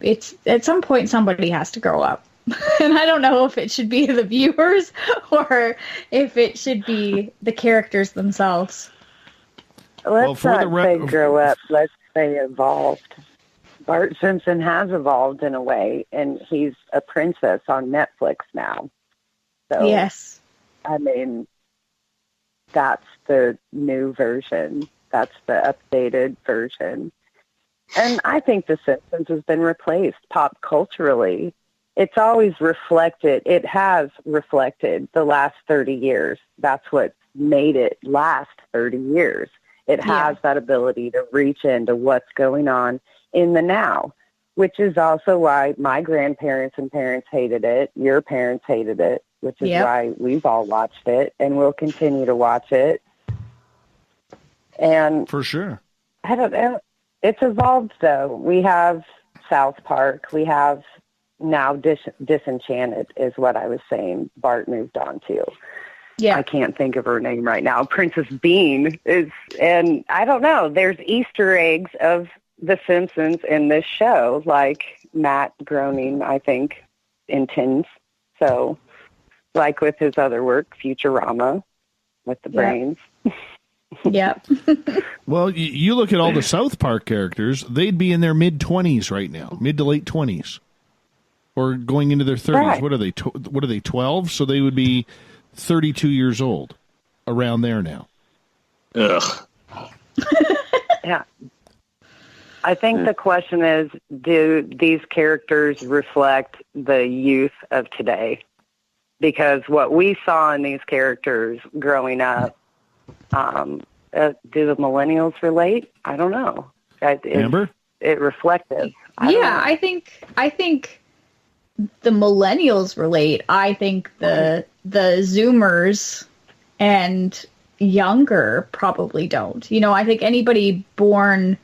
It's at some point somebody has to grow up. And I don't know if it should be the viewers or if it should be the characters themselves. Let's not say grow up. Let's say evolved. Bart Simpson has evolved in a way, and he's a princess on Netflix now. So, yes. I mean, that's the new version. That's the updated version. And I think The Simpsons has been replaced pop culturally. It's always reflected. It has reflected the last 30 years. That's what made it last 30 years. It has that ability to reach into what's going on in the now, which is also why my grandparents and parents hated it. Your parents hated it, which is why we've all watched it and we'll continue to watch it. And for sure. I don't know. It's evolved, though. We have South Park. We have now Disenchanted is what I was saying Bart moved on to. I can't think of her name right now. Princess Bean is, and I don't know, there's Easter eggs of The Simpsons in this show, like Matt Groening, I think, intends. So, like with his other work, Futurama, with the brains. Yep. Well, you look at all the South Park characters, they'd be in their mid-20s right now, mid to late 20s. Or going into their 30s. Right. What are they, 12? So they would be 32 years old, around there now. Ugh. Yeah. I think the question is, do these characters reflect the youth of today? Because what we saw in these characters growing up, do the millennials relate? I don't know. Amber? It reflective. I think the millennials relate. I think the Zoomers and younger probably don't. You know, I think anybody born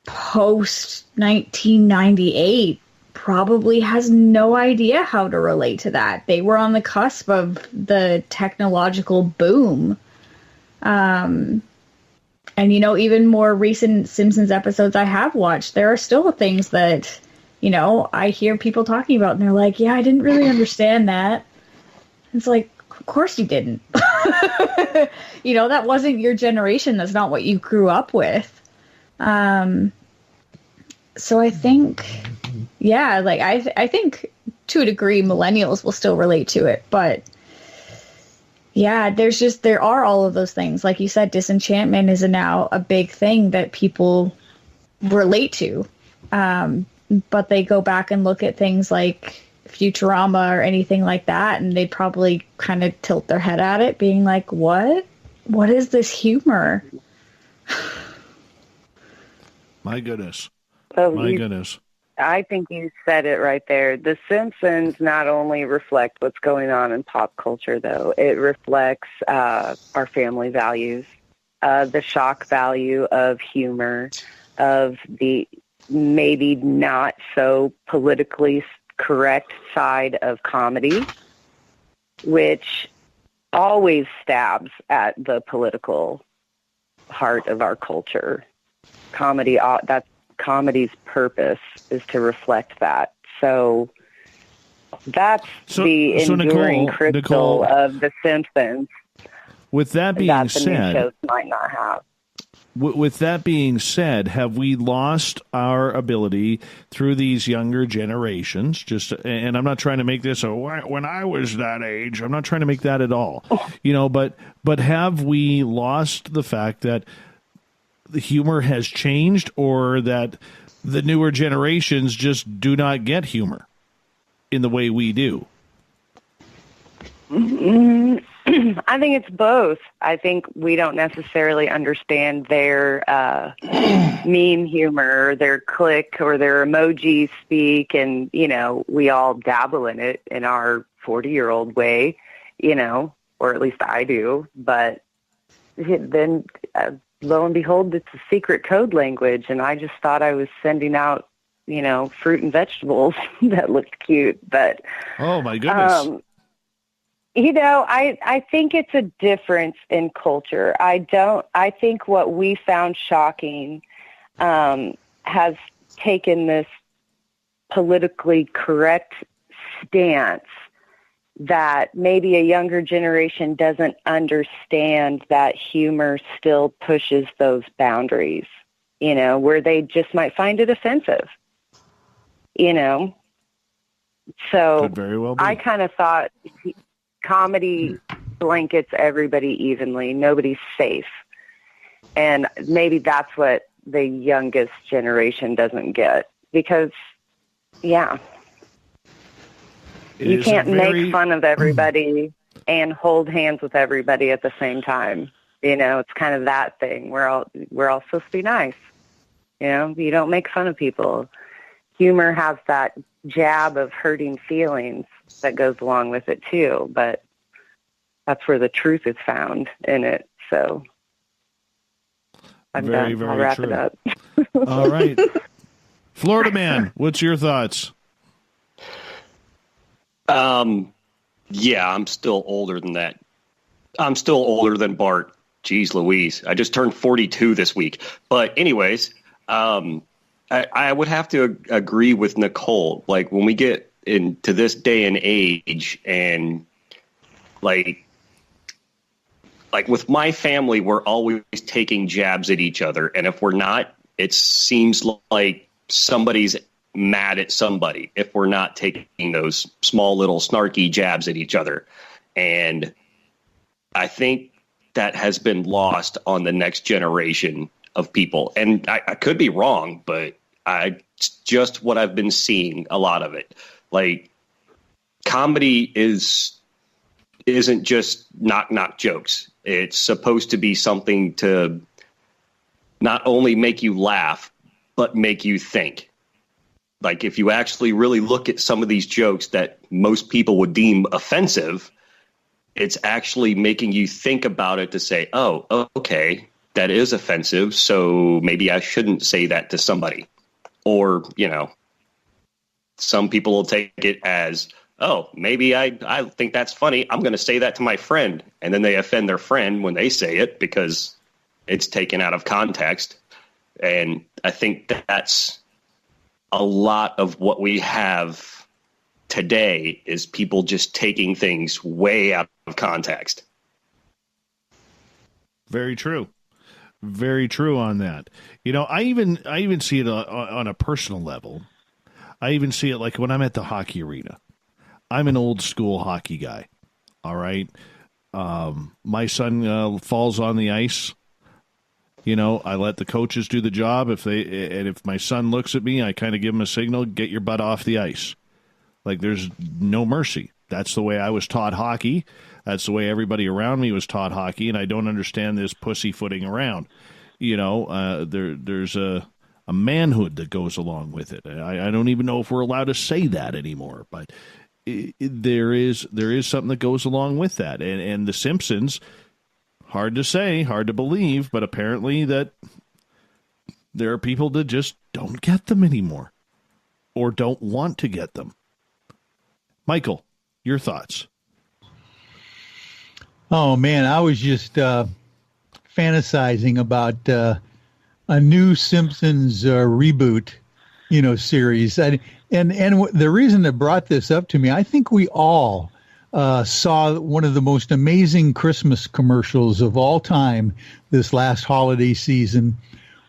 post 1998 probably has no idea how to relate to that. They were on the cusp of the technological boom. And, you know, even more recent Simpsons episodes I have watched, there are still things that, you know, I hear people talking about, and they're like, yeah, I didn't really understand that. It's like, of course you didn't. You know, that wasn't your generation. That's not what you grew up with. So I think, yeah, like I think to a degree millennials will still relate to it, but yeah, there are all of those things. Like you said, disenchantment is now a big thing that people relate to. But they go back and look at things like Futurama or anything like that, and they probably kind of tilt their head at it, being like, what is this humor? My goodness. Goodness. I think you said it right there. The Simpsons not only reflect what's going on in pop culture, though, it reflects our family values, the shock value of humor, of the maybe not so politically correct side of comedy, which always stabs at the political heart of our culture. Comedy, that's comedy's purpose, is to reflect that. So that's the enduring crystal of The Simpsons. With that being that the new said, shows might not have. With that being said, have we lost our ability through these younger generations? And I'm not trying to make this when I was that age. I'm not trying to make that at all. You know, but have we lost the fact that the humor has changed, or that the newer generations just do not get humor in the way we do? I think it's both. I think we don't necessarily understand their meme humor, or their click, or their emoji speak, and, you know, we all dabble in it in our 40-year-old way, you know, or at least I do. But then, lo and behold, it's a secret code language, and I just thought I was sending out, you know, fruit and vegetables that looked cute. But oh my goodness. You know, I think it's a difference in culture. I think what we found shocking has taken this politically correct stance that maybe a younger generation doesn't understand, that humor still pushes those boundaries, you know, where they just might find it offensive, you know. So could very well be. I kind of thought comedy blankets everybody evenly. Nobody's safe. And maybe that's what the youngest generation doesn't get, because, yeah, you can't make fun of everybody and hold hands with everybody at the same time. You know, it's kind of that thing. We're all supposed to be nice. You know, you don't make fun of people. Humor has that jab of hurting feelings that goes along with it too, but that's where the truth is found in it. So I'm done. I'll wrap it up. All right. Florida man, what's your thoughts? Yeah, I'm still older than that. I'm still older than Bart. Jeez Louise. I just turned 42 this week. But anyways, I would have to agree with Nicole. Like, when we get into this day and age, and like with my family, we're always taking jabs at each other. And if we're not, it seems like somebody's mad at somebody if we're not taking those small little snarky jabs at each other. And I think that has been lost on the next generation of people. And I could be wrong, but it's just what I've been seeing, a lot of it. Like, comedy isn't just knock jokes. It's supposed to be something to not only make you laugh, but make you think. Like, if you actually really look at some of these jokes that most people would deem offensive, it's actually making you think about it to say, oh, okay, that is offensive, so maybe I shouldn't say that to somebody. Or, some people will take it as, oh, maybe I think that's funny, I'm going to say that to my friend. And then they offend their friend when they say it because it's taken out of context. And I think that's a lot of what we have today, is people just taking things way out of context. Very true. Very true on that. I even see it on a personal level. I even see it like when I'm at the hockey arena. I'm an old school hockey guy. All right. My son falls on the ice. I let the coaches do the job. If my son looks at me, I kind of give him a signal, get your butt off the ice. Like, there's no mercy. That's the way I was taught hockey. That's the way everybody around me was taught hockey, and I don't understand this pussyfooting around. There's a manhood that goes along with it. I don't even know if we're allowed to say that anymore, but there is something that goes along with that. And The Simpsons, hard to say, hard to believe, but apparently that there are people that just don't get them anymore or don't want to get them. Michael, your thoughts? Oh, man, I was just fantasizing about a new Simpsons reboot, series. And the reason that brought this up to me, I think we all saw one of the most amazing Christmas commercials of all time this last holiday season,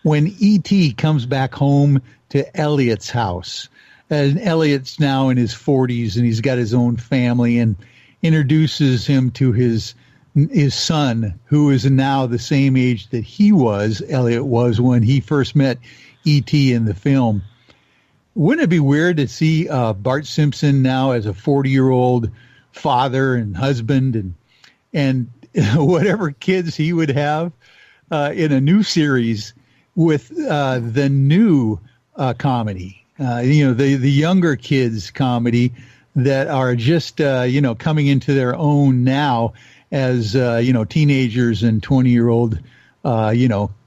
when E.T. comes back home to Elliot's house. And Elliot's now in his 40s, and he's got his own family, and introduces him to his son, who is now the same age that Elliot was when he first met E.T. in the film. Wouldn't it be weird to see Bart Simpson now as a 40-year-old father and husband and whatever kids he would have in a new series with the new comedy? The younger kids comedy that are just, coming into their own now as, teenagers and 20-year-old,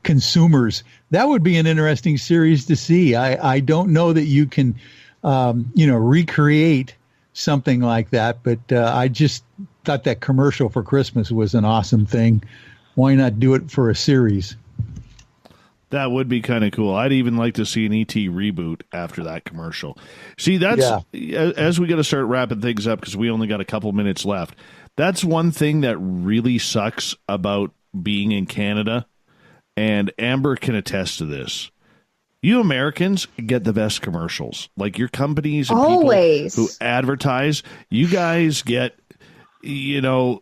consumers. That would be an interesting series to see. I don't know that you can, recreate something like that, but I just thought that commercial for Christmas was an awesome thing. Why not do it for a series? That would be kind of cool. I'd even like to see an ET reboot after that commercial. See, as we got to start wrapping things up because we only got a couple minutes left. That's one thing that really sucks about being in Canada, and Amber can attest to this. You Americans get the best commercials. Like, your companies and always people who advertise, you guys get, the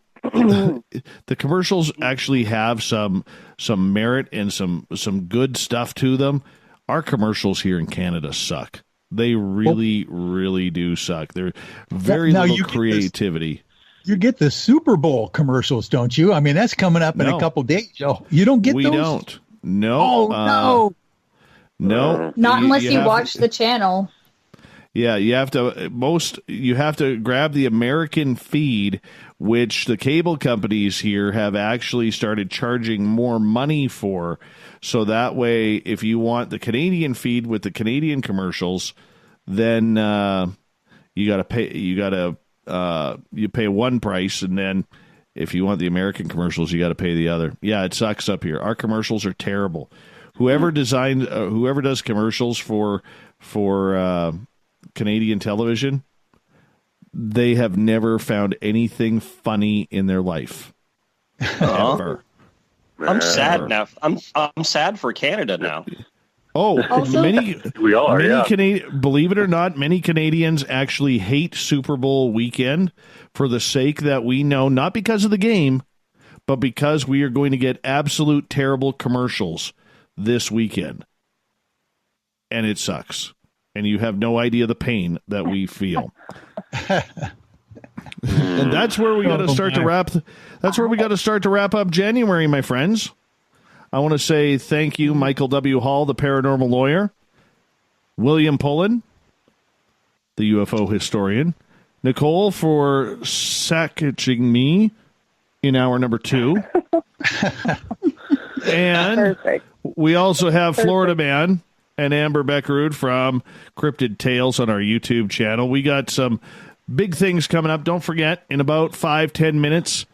commercials actually have some merit and some good stuff to them. Our commercials here in Canada suck. They really do suck. They're very little creativity. You get the Super Bowl commercials, don't you? I mean, that's coming up in a couple days. You don't get those? We don't. No. Oh, no. No. Not unless you watch the channel. Yeah, you have to grab the American feed, which the cable companies here have actually started charging more money for. So that way, if you want the Canadian feed with the Canadian commercials, then you got to pay. You got to you pay one price, and then if you want the American commercials, you got to pay the other. Yeah, it sucks up here. Our commercials are terrible. Whoever does commercials for Canadian television, they have never found anything funny in their life. Ever. I'm sad now. I'm sad for Canada now. Oh, we are. Believe it or not, many Canadians actually hate Super Bowl weekend for the sake that we know, not because of the game, but because we are going to get absolute terrible commercials this weekend. And it sucks. And you have no idea the pain that we feel. And that's where we got to start to wrap. That's where we got to start to wrap up January, my friends. I want to say thank you, Michael W. Hall, the paranormal lawyer, William Pullin, the UFO historian, Nicole for sakaching me in hour number 2. And we also have Florida Man and Amber Bekkerud from Cryptid Tales on our YouTube channel. We got some big things coming up. Don't forget, in about 5-10 minutes,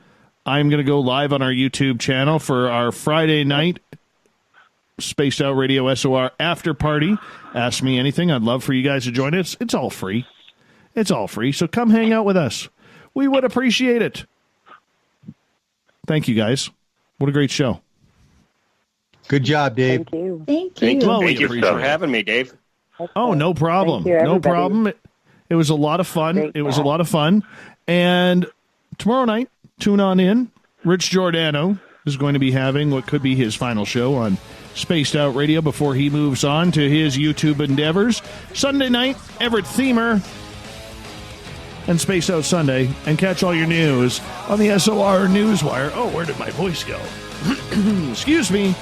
I'm going to go live on our YouTube channel for our Friday night Spaced Out Radio SOR after party. Ask me anything. I'd love for you guys to join us. It's all free. It's all free. So come hang out with us. We would appreciate it. Thank you, guys. What a great show. Good job, Dave. Thank you. Thank you for having me, Dave. Oh, no problem. Thank you, No problem. It was a lot of fun. And tomorrow night, tune on in. Rich Giordano is going to be having what could be his final show on Spaced Out Radio before he moves on to his YouTube endeavors. Sunday night, Everett Themer and Spaced Out Sunday. And catch all your news on the SOR Newswire. Oh, where did my voice go? Excuse me.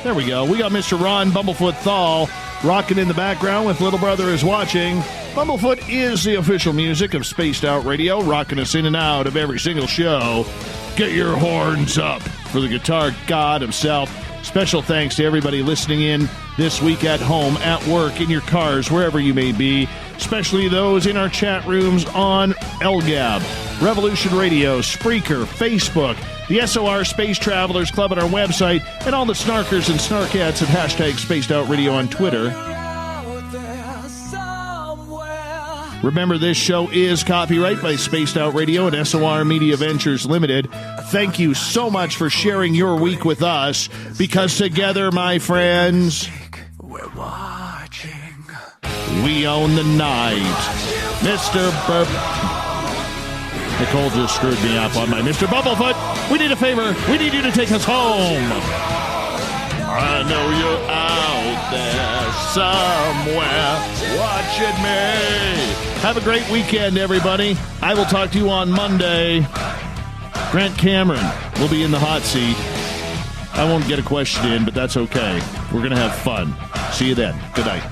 There we go. We got Mr. Ron Bumblefoot Thal rocking in the background with Little Brother is Watching. Bumblefoot is the official music of Spaced Out Radio, rocking us in and out of every single show. Get your horns up for the guitar god himself. Special thanks to everybody listening in this week at home, at work, in your cars, wherever you may be, especially those in our chat rooms on LGAB, Revolution Radio, Spreaker, Facebook, the SOR Space Travelers Club on our website, and all the snarkers and snarkettes at hashtag Spaced Out Radio on Twitter. Remember, this show is copyright by Spaced Out Radio and SOR Media Ventures Limited. Thank you so much for sharing your week with us, because together, my friends, we're watching. We own the night. Mr. Burp. Nicole just screwed me up on my Mr. Bumblefoot. We need a favor. We need you to take us home. I know you're out there somewhere watching me. Have a great weekend, everybody. I will talk to you on Monday. Grant Cameron will be in the hot seat. I won't get a question in, but that's okay. We're going to have fun. See you then. Good night.